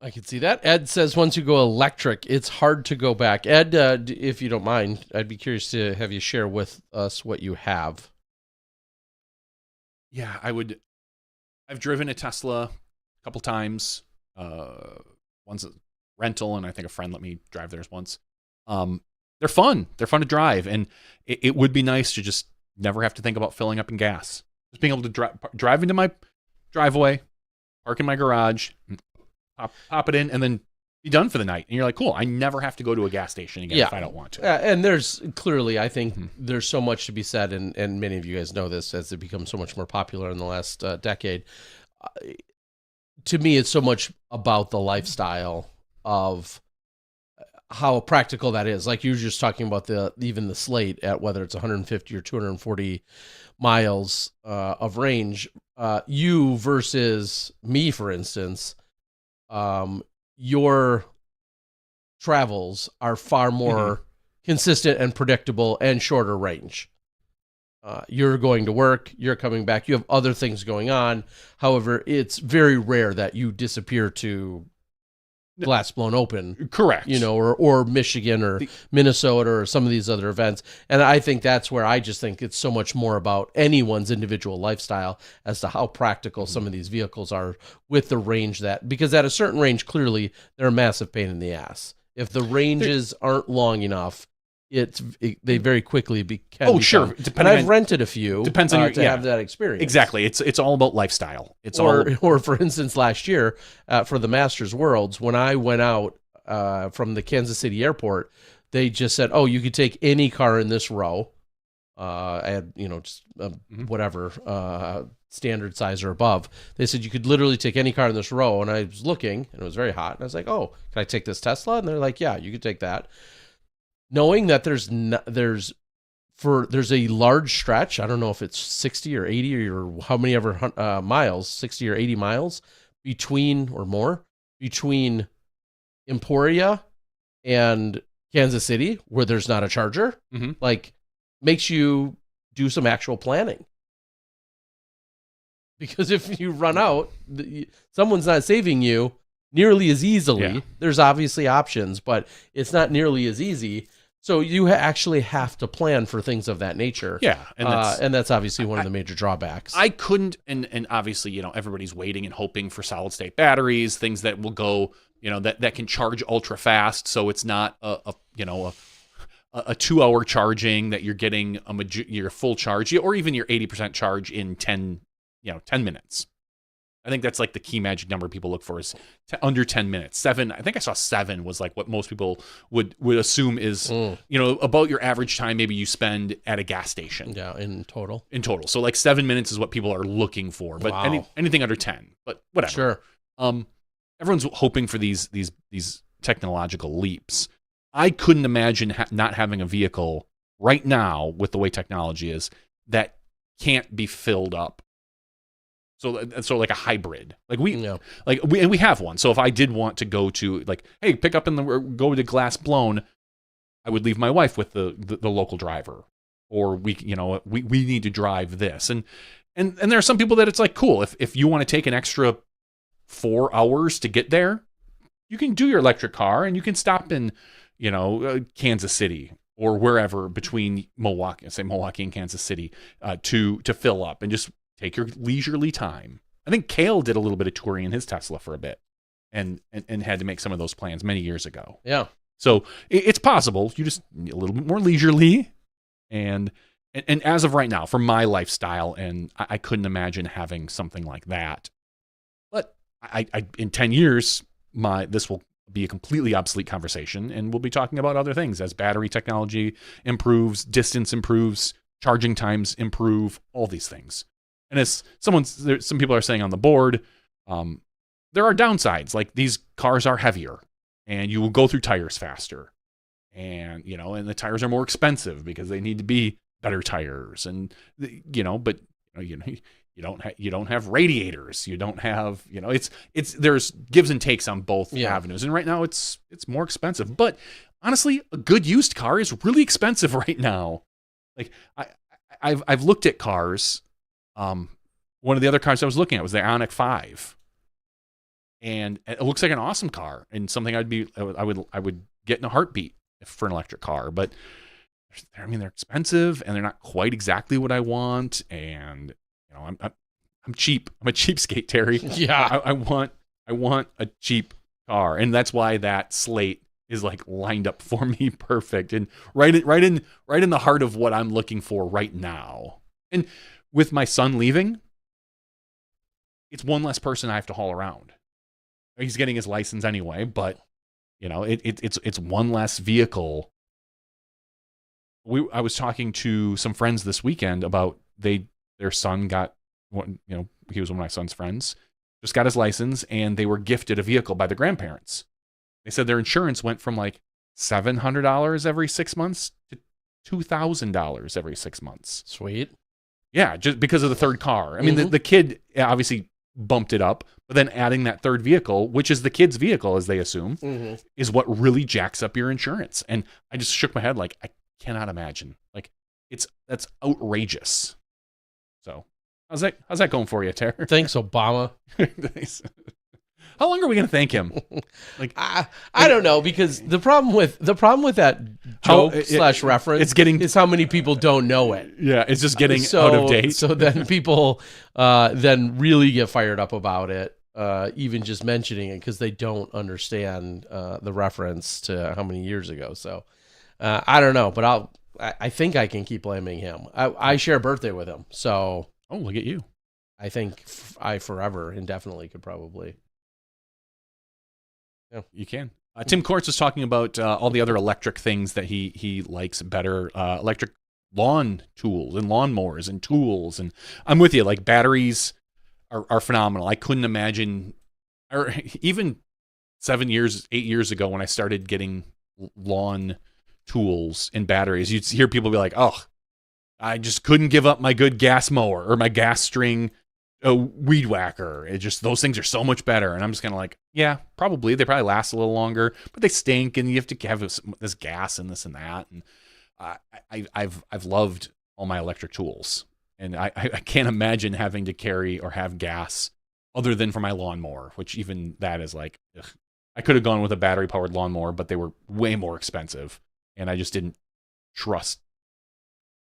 I can see that. Ed says once you go electric, it's hard to go back. Ed, if you don't mind, I'd be curious to have you share with us what you have. Yeah, I would. I've driven a Tesla a couple times. Once a rental, and I think a friend let me drive theirs once. They're fun. They're fun to drive, and it would be nice to just never have to think about filling up in gas. Just being able to drive into my driveway, park in my garage, pop it in, and then be done for the night. And you're like, cool, I never have to go to a gas station again if I don't want to. And there's clearly, I think there's so much to be said, and many of you guys know this as it becomes so much more popular in the last decade. To me, it's so much about the lifestyle of how practical that is. Like you were just talking about even the slate at whether it's 150 or 240 miles of range. You versus me, for instance, your travels are far more consistent and predictable and shorter range. You're going to work, you're coming back, you have other things going on. However, it's very rare that you disappear to glass blown open. Correct. Or Michigan or Minnesota or some of these other events. And I think that's where I just think it's so much more about anyone's individual lifestyle as to how practical some of these vehicles are with the range because at a certain range, clearly they're a massive pain in the ass. If the ranges aren't long enough, they very quickly can sure. And I've rented a few. Depends on to have that experience. Exactly. It's all about lifestyle. Or for instance, last year for the Masters Worlds, when I went out from the Kansas City airport, they just said, "Oh, you could take any car in this row." I had just whatever standard size or above. They said you could literally take any car in this row, and I was looking, and it was very hot, and I was like, "Oh, can I take this Tesla?" And they're like, "Yeah, you could take that." Knowing that there's a large stretch, I don't know if it's 60 or 80 or how many ever miles, 60 or 80 miles between Emporia and Kansas City, where there's not a charger, like makes you do some actual planning. Because if you run out, someone's not saving you nearly as easily. Yeah. There's obviously options, but it's not nearly as easy. So you actually have to plan for things of that nature. Yeah, and that's obviously one of the major drawbacks. I couldn't, and obviously, you know, everybody's waiting and hoping for solid state batteries, things that will go, you know, that can charge ultra fast. So it's not a 2 hour charging that you're getting your full charge, or even your 80% charge in 10 minutes. I think that's like the key magic number people look for is under 10 minutes. 7, I think I saw 7 was like what most people would assume is, you know, about your average time maybe you spend at a gas station. Yeah, in total. So like 7 minutes is what people are looking for, but anything under 10, but whatever. Sure. Everyone's hoping for these technological leaps. I couldn't imagine not having a vehicle right now with the way technology is that can't be filled up. So like a hybrid, like we have one. So if I did want to go to like, hey, pick up go to Glass Blown, I would leave my wife with the local driver, or we need to drive this. And there are some people that it's like, cool. If you want to take an extra 4 hours to get there, you can do your electric car and you can stop in, Kansas City or wherever between Milwaukee and Kansas City, to fill up and just take your leisurely time. I think Cale did a little bit of touring in his Tesla for a bit and had to make some of those plans many years ago. Yeah. So it's possible. You just need a little bit more leisurely. And as of right now, for my lifestyle, and I couldn't imagine having something like that. But I in 10 years, this will be a completely obsolete conversation, and we'll be talking about other things as battery technology improves, distance improves, charging times improve, all these things. And as some people are saying on the board, there are downsides. Like these cars are heavier, and you will go through tires faster, and and the tires are more expensive because they need to be better tires, and you don't have radiators, you don't have it's there's gives and takes on both avenues, and right now it's more expensive. But honestly, a good used car is really expensive right now. Like I've looked at cars. One of the other cars I was looking at was the Ioniq 5, and it looks like an awesome car and something I would get in a heartbeat for an electric car. But they're expensive and they're not quite exactly what I want. And I'm cheap. I'm a cheapskate, Terry. Yeah, I want a cheap car, and that's why that slate is like lined up for me perfect and right in the heart of what I'm looking for right now. And with my son leaving, it's one less person I have to haul around. He's getting his license anyway, but it's one less vehicle. I was talking to some friends this weekend about their son got he was one of my son's friends, just got his license, and they were gifted a vehicle by the grandparents. They said their insurance went from like $700 every 6 months to $2,000 every 6 months. Sweet. Yeah, just because of the third car. I mean, the kid obviously bumped it up, but then adding that third vehicle, which is the kid's vehicle, as they assume, is what really jacks up your insurance. And I just shook my head like, I cannot imagine. Like, that's outrageous. So, how's that going for you, Tara? Thanks, Obama. How long are we going to thank him? Like I don't know, because the problem with that joke / reference is how many people don't know it. Yeah, it's just getting out of date. So then people then really get fired up about it, even just mentioning it, because they don't understand the reference to how many years ago. So I don't know, but I think I can keep blaming him. I share a birthday with him, so look at you. I think I forever indefinitely could probably. Yeah, you can. Tim Kortz was talking about all the other electric things that he likes better, electric lawn tools and lawnmowers and tools. And I'm with you. Like batteries are phenomenal. I couldn't imagine, or even 8 years ago when I started getting lawn tools and batteries, you'd hear people be like, "Oh, I just couldn't give up my good gas mower or my gas string a weed whacker. It just, those things are so much better. And I'm just kind of like, yeah, probably. They probably last a little longer, but they stink, and you have to have this gas and this and that. And I've loved all my electric tools, and I can't imagine having to carry or have gas other than for my lawnmower, which even that is like, ugh. I could have gone with a battery powered lawnmower, but they were way more expensive, and I just didn't trust.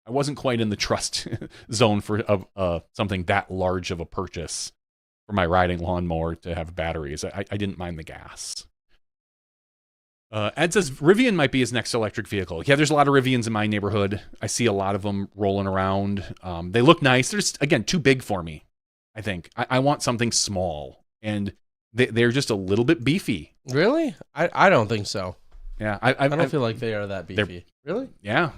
I wasn't quite in the trust zone for something that large of a purchase for my riding lawnmower to have batteries. I didn't mind the gas. Ed says Rivian might be his next electric vehicle. Yeah, there's a lot of Rivians in my neighborhood. I see a lot of them rolling around. They look nice. They're just, again, too big for me, I think. I want something small, and they're just a little bit beefy. Really? I don't think so. Yeah, I don't feel like they are that beefy. Really? Yeah,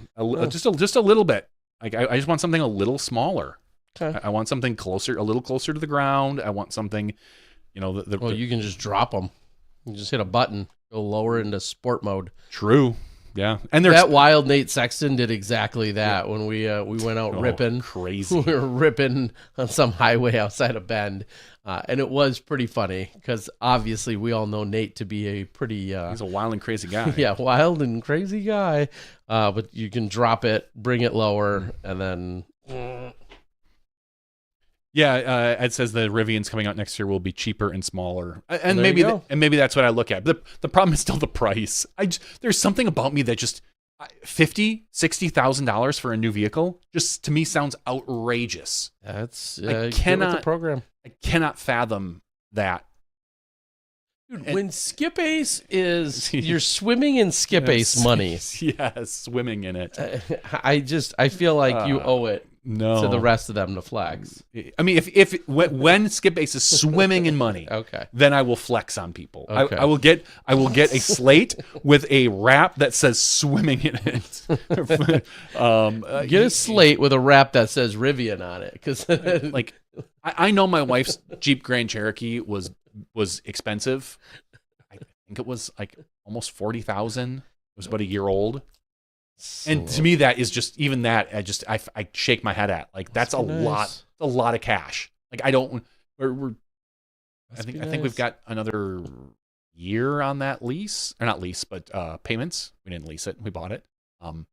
just a little bit. Like I just want something a little smaller. Okay. I want something a little closer to the ground. I want something, well, you can just drop them. You just hit a button, go lower into sport mode. True. Yeah, and that wild Nate Sexton did exactly that when we went out ripping. Crazy. We were ripping on some highway outside of Bend, and it was pretty funny because obviously we all know Nate to be a pretty. He's a wild and crazy guy. Yeah, wild and crazy guy. But you can drop it, bring it lower, and then. Yeah, Ed says the Rivians coming out next year will be cheaper and smaller, and There maybe you go. maybe that's what I look at. The problem is still the price. There's something about me that just $50,000-$60,000 for a new vehicle just to me sounds outrageous. That's I get with the program. I cannot fathom that. Dude, when Skip Ace is you're swimming in Skip Ace money. Yes, swimming in it. I feel like you owe it. No. To the rest of them to flex. I mean, when Skip Ace is swimming in money, okay, then I will flex on people. Okay. I will get a slate with a wrap that says "swimming" in it. Get a slate with a wrap that says Rivian on it, because like I know my wife's Jeep Grand Cherokee was expensive. I think it was like almost $40,000. It was about a year old. And to me, that is just, even that, I shake my head at. Like, that's a lot of cash. Like, I don't, I think we've got another year on that lease, or not lease, but payments. We didn't lease it. We bought it. Well,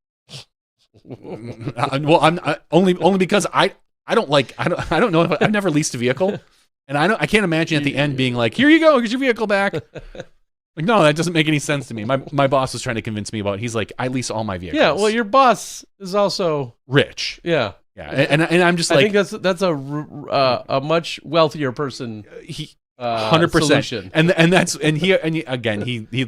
I'm only because I don't know if I've never leased a vehicle, and I can't imagine at the end being like, here you go, here's your vehicle back. Like, no, that doesn't make any sense to me. My boss was trying to convince me about it. He's like, I lease all my vehicles. Yeah, well, your boss is also rich. Yeah. Yeah, and I'm just like, I think that's a much wealthier person. 100%. And he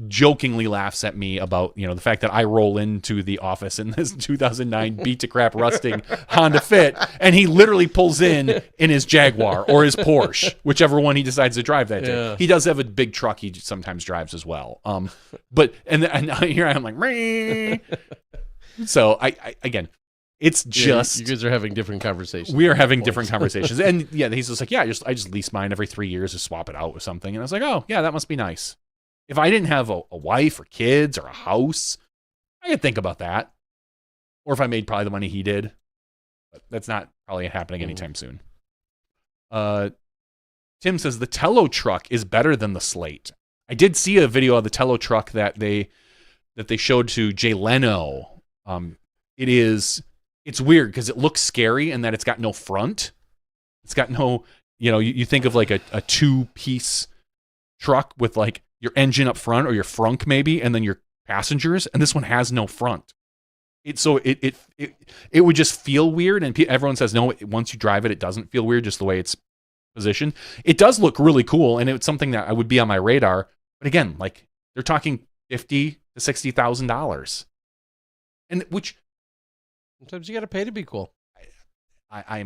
jokingly laughs at me about the fact that I roll into the office in this 2009 beat to crap rusting Honda Fit, and he literally pulls in his Jaguar or his Porsche, whichever one he decides to drive that day. Yeah. He does have a big truck he sometimes drives as well. But here I am like, meh. So I again. It's just you guys are having different conversations. We are having different conversations, and yeah, he's just like, yeah, I just lease mine every 3 years to swap it out with something, and I was like, oh yeah, that must be nice. If I didn't have a wife or kids or a house, I could think about that, or if I made probably the money he did, but that's not probably happening anytime soon. Tim says the Tello truck is better than the Slate. I did see a video of the Tello truck that they showed to Jay Leno. It's weird because it looks scary in that it's got no front. It's got no, you think of like a 2-piece truck with like your engine up front or your frunk maybe, and then your passengers. And this one has no front. It would just feel weird. And everyone says, no, once you drive it, it doesn't feel weird, just the way it's positioned. It does look really cool. And it's something that I would be on my radar. But again, like they're talking $50,000 to $60,000. And which, sometimes you got to pay to be cool. I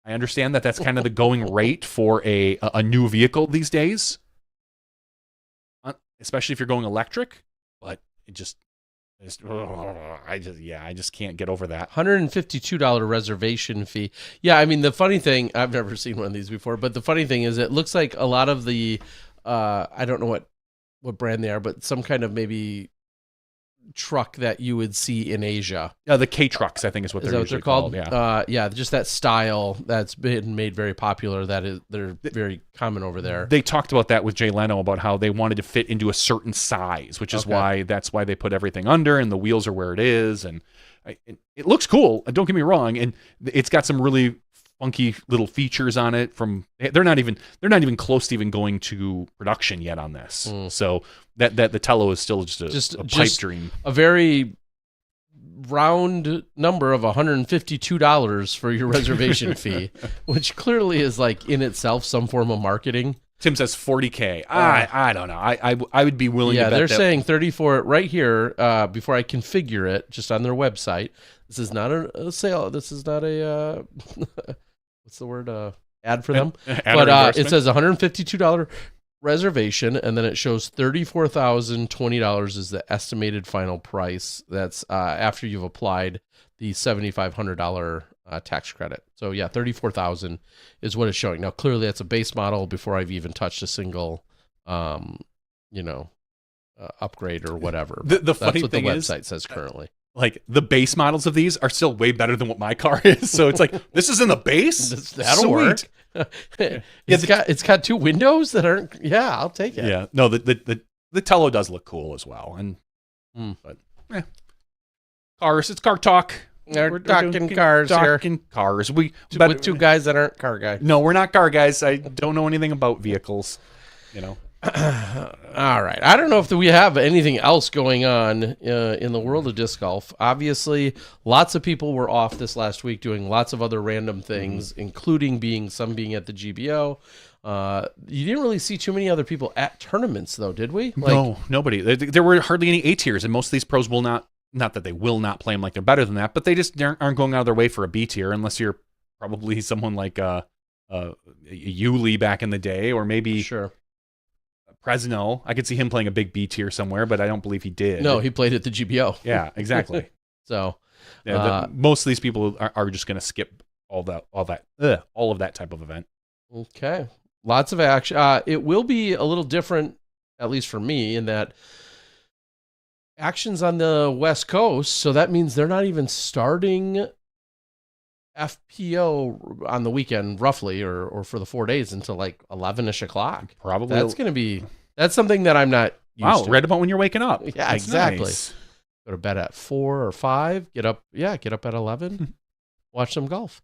understand that that's kind of the going rate for a new vehicle these days, especially if you're going electric. But I just can't get over that. $152 reservation fee. Yeah, I mean the funny thing, I've never seen one of these before, but the funny thing is it looks like a lot of the I don't know what brand they are, but some kind of maybe truck that you would see in Asia. The K trucks, I think, is what they're usually called. Yeah, just that style that's been made very popular. They're very common over there. They talked about that with Jay Leno about how they wanted to fit into a certain size, which is why they put everything under, and the wheels are where it is, and it looks cool. Don't get me wrong, and it's got some really funky little features on it. They're not even close to even going to production yet on this. So that the Tello is still just a pipe dream. A very round number of $152 for your reservation fee, which clearly is like in itself some form of marketing. Tim says $40K. I don't know. I would be willing to bet they're saying 34 right here before I configure it just on their website. This is not a sale. This is not a what's the word? Ad for them. But it says $152 reservation, and then it shows $34,020 is the estimated final price. That's after you've applied the $7,500 tax credit. So yeah, $34,000 is what it's showing. Now clearly that's a base model before I've even touched a single, upgrade or whatever. The funny that's what the thing website says currently. Like the base models of these are still way better than what my car is. So it's like, this is in the base? That'll work. It's got two windows that aren't. Yeah, I'll take it. Yeah, no, the Tello does look cool as well. And cars, it's car talk. We're talking cars here. Cars. With two guys that aren't car guys. No, we're not car guys. I don't know anything about vehicles. All right. I don't know if we have anything else going on in the world of disc golf. Obviously, lots of people were off this last week doing lots of other random things, including being at the GBO. You didn't really see too many other people at tournaments, though, did we? No, nobody. There were hardly any A tiers, and most of these pros will not that they will not play them like they're better than that, but they just aren't going out of their way for a B tier unless you're probably someone like Yuli back in the day, or maybe Fresno. I could see him playing a big B tier somewhere, but I don't believe he did. No, he played at the GBO. Yeah, exactly. So most of these people are just going to skip all of that type of event. Okay, lots of action. It will be a little different, at least for me, in that action's on the West Coast, so that means they're not even starting FPO on the weekend, roughly, or for the 4 days until like 11-ish o'clock. Probably. That's something that I'm not used to. Right about when you're waking up. Yeah, That's exactly. Nice. Go to bed at 4 or 5, get up at 11, watch some golf.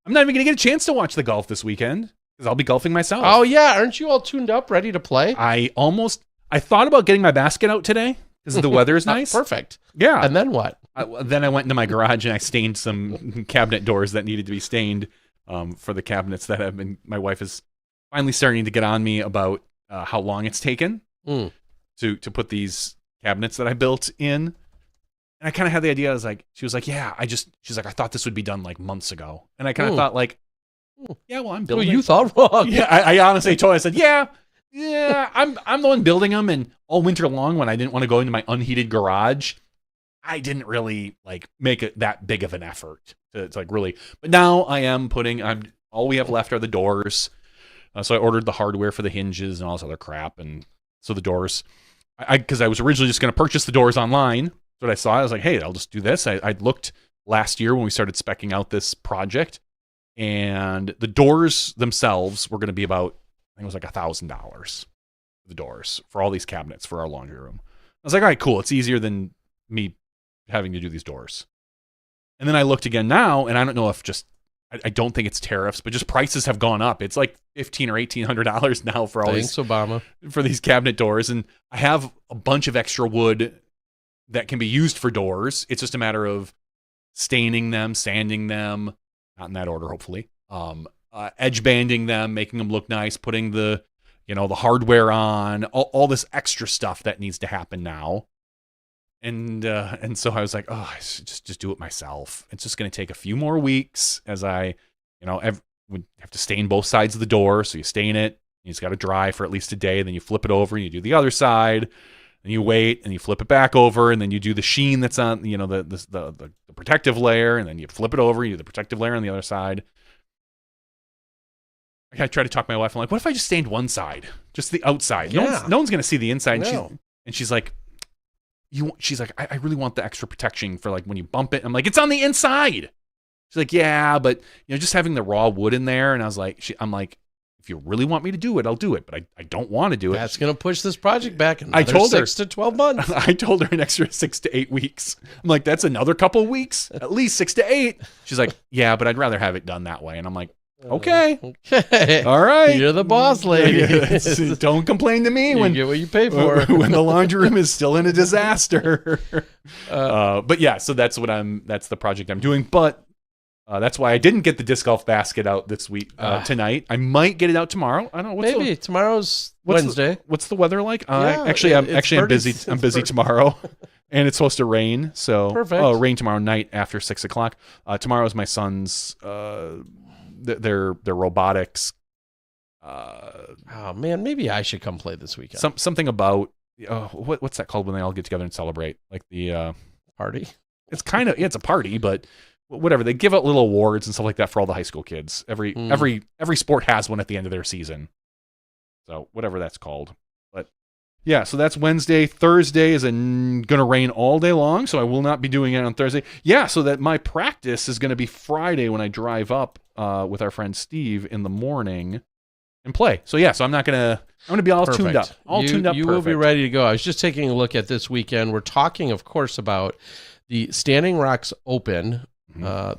I'm not even going to get a chance to watch the golf this weekend because I'll be golfing myself. Oh, yeah. Aren't you all tuned up, ready to play? I thought about getting my basket out today because the weather is nice. Perfect. Yeah. And then what? Then I went into my garage and I stained some cabinet doors that needed to be stained for the cabinets that have been. My wife is finally starting to get on me about how long it's taken to put these cabinets that I built in. And I kind of had the idea. She was like, yeah, she's like, I thought this would be done like months ago. And I kind of thought like, yeah, well, I'm building. Well, you thought wrong. Yeah, I honestly told her, I said, yeah, I'm the one building them. And all winter long, when I didn't want to go into my unheated garage, I didn't really like make it that big of an effort to like really. But now I am all we have left are the doors. So I ordered the hardware for the hinges and all this other crap. And so the doors, because I was originally just going to purchase the doors online. That's what I saw. I was like, hey, I'll just do this. I looked last year when we started speccing out this project, and the doors themselves were going to be about, I think it was like $1,000. The doors for all these cabinets for our laundry room. I was like, all right, cool. It's easier than me having to do these doors. And then I looked again now, and I don't know if I don't think it's tariffs, but just prices have gone up. It's like $1,500 or $1,800 now for all Thanks, Obama. For these cabinet doors. And I have a bunch of extra wood that can be used for doors. It's just a matter of staining them, sanding them, not in that order, hopefully. Edge banding them, making them look nice, putting the hardware on, all this extra stuff that needs to happen now. And so I was like, oh, I should just do it myself. It's just going to take a few more weeks as I, would have to stain both sides of the door. So you stain it, you just got to dry for at least a day. Then you flip it over and you do the other side. And you wait, and you flip it back over, and then you do the sheen that's on, the protective layer, and then you flip it over, you do the protective layer on the other side. I try to talk my wife. I'm like, what if I just stained one side, just the outside? Yeah. No one's going to see the inside. No. And she's like, she's like, I really want the extra protection for like when you bump it. I'm like, it's on the inside. She's like, yeah, but just having the raw wood in there. And I was like, I'm like, if you really want me to do it, I'll do it. But I don't want to do it. That's going to push this project back another I told her 6 to 12 months. I told her an extra 6 to 8 weeks. I'm like, that's another couple weeks, at least 6 to 8. She's like, yeah, but I'd rather have it done that way. And I'm like, okay. All right. You're the boss lady. Don't complain to me when you get what you pay for. When the laundry room is still in a disaster. But yeah, so that's the project I'm doing. But that's why I didn't get the disc golf basket out this week tonight. I might get it out tomorrow. I don't know. Maybe tomorrow's Wednesday. What's the weather like? I'm busy. I'm busy tomorrow, and it's supposed to rain. So perfect. Rain tomorrow night after 6 o'clock. Tomorrow is my son's their robotics. Oh man, maybe I should come play this weekend. Something about what's that called when they all get together and celebrate? Like the party. It's kind of it's a party, but whatever, they give out little awards and stuff like that for all the high school kids. Every sport has one at the end of their season. So whatever that's called. But yeah, so that's Wednesday. Thursday is gonna rain all day long, so I will not be doing it on Thursday. Yeah, so that my practice is gonna be Friday when I drive up with our friend Steve in the morning and play. So yeah, so I'm gonna be all tuned up. Tuned up. You will be ready to go. I was just taking a look at this weekend. We're talking, of course, about the Standing Rocks Open.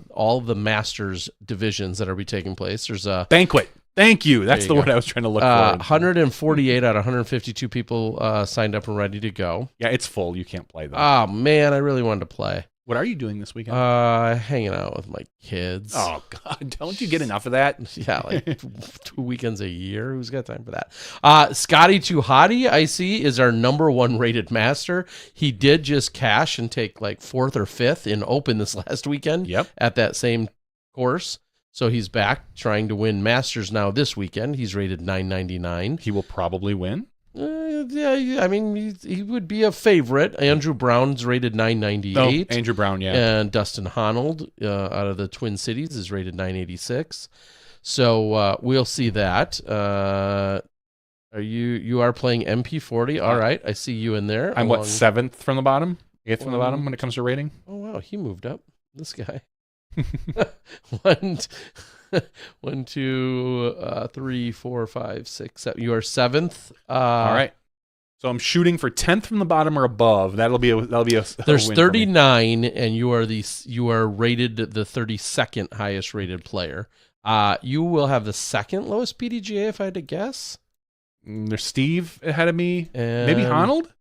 All the Masters divisions that are be taking place. There's a banquet. Thank you. That's the word I was trying to look for. 148 out of 152 people signed up and ready to go. Yeah, it's full. You can't play though. Oh man, I really wanted to play. What are you doing this weekend? Hanging out with my kids. Oh God, don't you get enough of that? Yeah, like 2 weekends a year. Who's got time for that? Scotty Too Hottie, I see, is our #1 rated master. He did just cash and take like 4th or 5th in Open this last weekend. Yep. At that same course. So he's back trying to win Masters now this weekend. He's rated 999. He will probably win. Yeah, I mean, he would be a favorite. Andrew Brown's rated 998. Oh, Andrew Brown, yeah. And Dustin Honold out of the Twin Cities is rated 986. So we'll see that. You are playing MP40? All right, I see you in there. I'm 7th from the bottom? 8th from the bottom when it comes to rating? Oh, wow, he moved up. This guy. 1, 2, 3, 4, 5, 6, 7. You are 7th. All right. So I'm shooting for 10th from the bottom or above. That'll be a There's win 39, and you are rated the 32nd highest rated player. You will have the 2nd lowest PDGA if I had to guess. There's Steve ahead of me. And maybe Honold?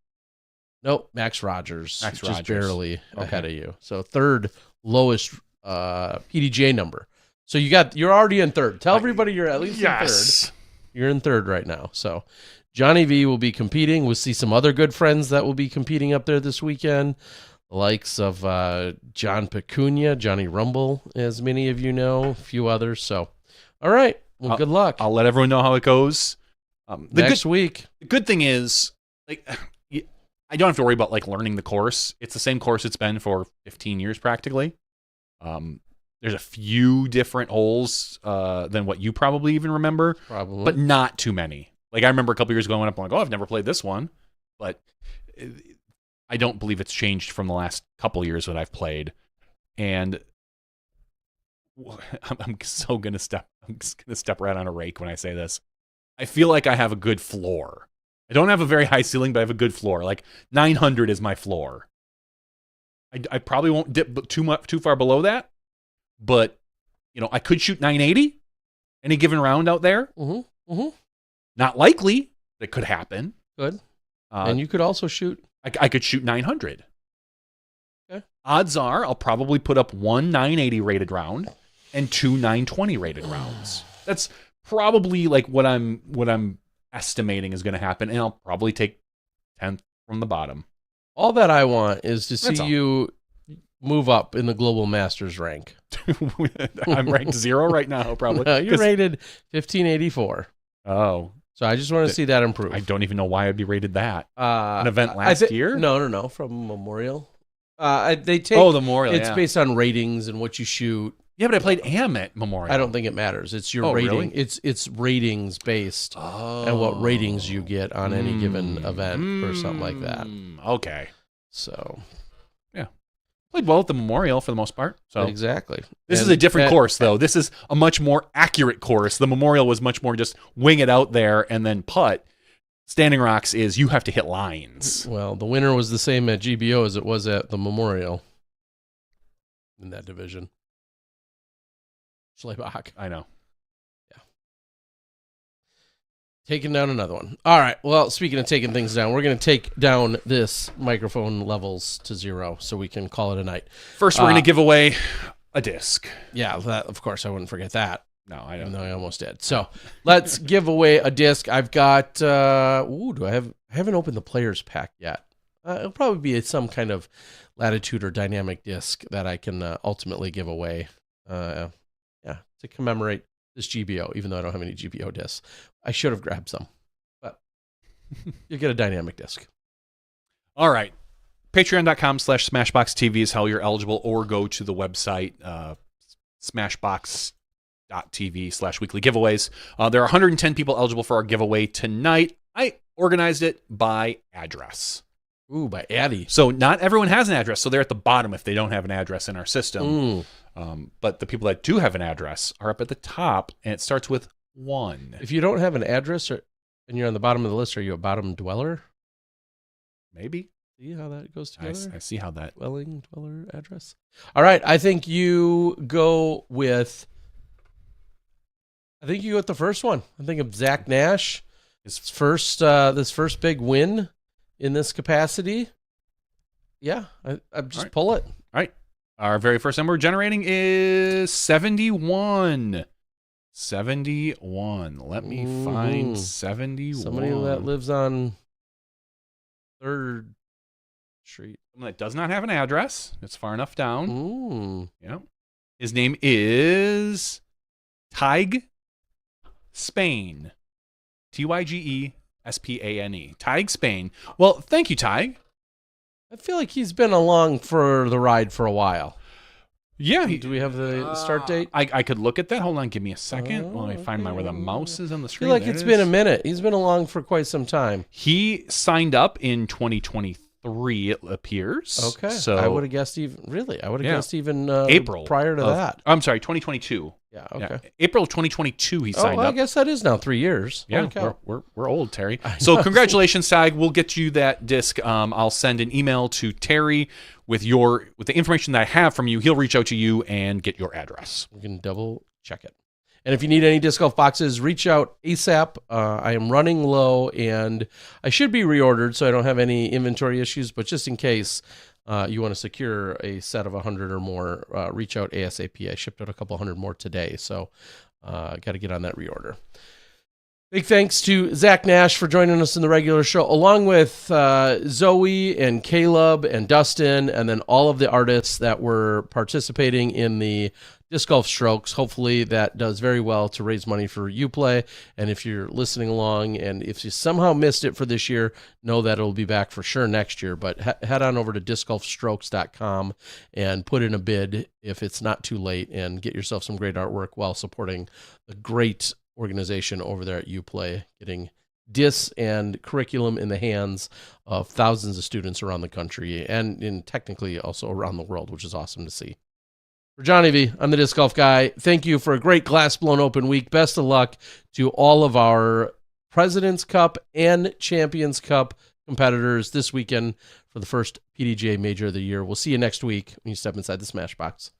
Nope, Max Rogers. Just Rogers. Barely ahead of you. So 3rd lowest PDGA number. So you're already in 3rd. Tell everybody you're at least in 3rd. You're in 3rd right now. So Johnny V will be competing. We'll see some other good friends that will be competing up there this weekend. The likes of John Pecunia, Johnny Rumble, as many of you know, a few others. So, all right. Well, good luck. I'll let everyone know how it goes next week. The good thing is, like, I don't have to worry about like learning the course. It's the same course it's been for 15 years practically. There's a few different holes than what you probably even remember, but not too many. Like I remember a couple years ago, I went up and like, oh, I've never played this one, but I don't believe it's changed from the last couple years that I've played. And I'm so gonna step right on a rake when I say this. I feel like I have a good floor. I don't have a very high ceiling, but I have a good floor. Like 900 is my floor. I probably won't dip too far below that. But, I could shoot 980 any given round out there. Not likely. That could happen. Good. And you could also shoot. I could shoot 900. Okay. Odds are I'll probably put up 1 980 rated round and 2 920 rated rounds. That's probably like what I'm estimating is going to happen. And I'll probably take 10th from the bottom. All that I want is to see you move up in the Global Masters rank. I'm ranked 0 right now, probably. No, you're rated 1584. Oh. So I just want to see that improve. I don't even know why I'd be rated that. An event last year? No. From Memorial. They take. Oh, the Memorial. It's based on ratings and what you shoot. Yeah, but I played AM at Memorial. I don't think it matters. It's your rating. Really? It's ratings based and what ratings you get on any given event or something like that. Okay. So, yeah. Played well at the Memorial for the most part. So exactly. This is a different course, though. This is a much more accurate course. The Memorial was much more just wing it out there and then putt. Standing Rocks is you have to hit lines. Well, the winner was the same at GBO as it was at the Memorial in that division. Schlebach. I know. Taking down another one. All right. Well, speaking of taking things down, we're going to take down this microphone levels to 0 so we can call it a night. First, we're going to give away a disc. Yeah, that, of course, I wouldn't forget that. No, I don't. Even though I almost did. So let's give away a disc. I've got, I haven't opened the players pack yet. It'll probably be some kind of latitude or dynamic disc that I can ultimately give away. To commemorate this GBO, even though I don't have any GBO discs. I should have grabbed some, but you get a dynamic disc. All right. Patreon.com/SmashBoxxTV is how you're eligible, or go to the website, SmashBoxxTV/weekly giveaways. There are 110 people eligible for our giveaway tonight. I organized it by address. Ooh, by Addy. So not everyone has an address, so they're at the bottom if they don't have an address in our system. But the people that do have an address are up at the top, and it starts with 1. If you don't have an address and you're on the bottom of the list, are you a bottom dweller? Maybe. See how that goes together? I see how that. Dweller address. All right. I think you go with the first one. I think of Zack Nash. His first, this first big win in this capacity. Yeah. I just pull it. All right. Our very first number we're generating is 71. 71. Let me find 71. Somebody that lives on 3rd Street. Someone that does not have an address. It's far enough down. Ooh. Yeah. His name is Tige Spain. TYGESPANE. Tige Spain. Well, thank you, Tige. I feel like he's been along for the ride for a while. Yeah. Do we have the start date? I could look at that. Hold on. Give me a second while I find where the mouse is on the I screen. feel like it's been a minute. He's been along for quite some time. He signed up in 2023, it appears. Okay. So I would have guessed guessed even April prior to that. I'm sorry, 2022. Yeah, okay. April of 2022 he signed up. I guess that is now 3 years. Yeah, we're old, Terry. So congratulations, Tag. We'll get you that disc. I'll send an email to Terry with the information that I have from you. He'll reach out to you and get your address. We can double check it. And if you need any disc golf boxes, reach out ASAP. I am running low, and I should be reordered, so I don't have any inventory issues. But just in case you want to secure a set of 100 or more, reach out ASAP. I shipped out a couple hundred more today, so got to get on that reorder. Big thanks to Zack Nash for joining us in the regular show, along with Zoe and Caleb and Dustin, and then all of the artists that were participating in the Disc Golf Strokes. Hopefully that does very well to raise money for Uplay. And if you're listening along, and if you somehow missed it for this year, know that it'll be back for sure next year. But head on over to discgolfstrokes.com and put in a bid if it's not too late, and get yourself some great artwork while supporting the great organization over there at Uplay, getting discs and curriculum in the hands of thousands of students around the country and technically also around the world, which is awesome to see. For Johnny V, I'm the Disc Golf Guy. Thank you for a great Glass Blown Open week. Best of luck to all of our President's Cup and Champions Cup competitors this weekend for the first PDGA Major of the year. We'll see you next week when you step inside the Smash Box.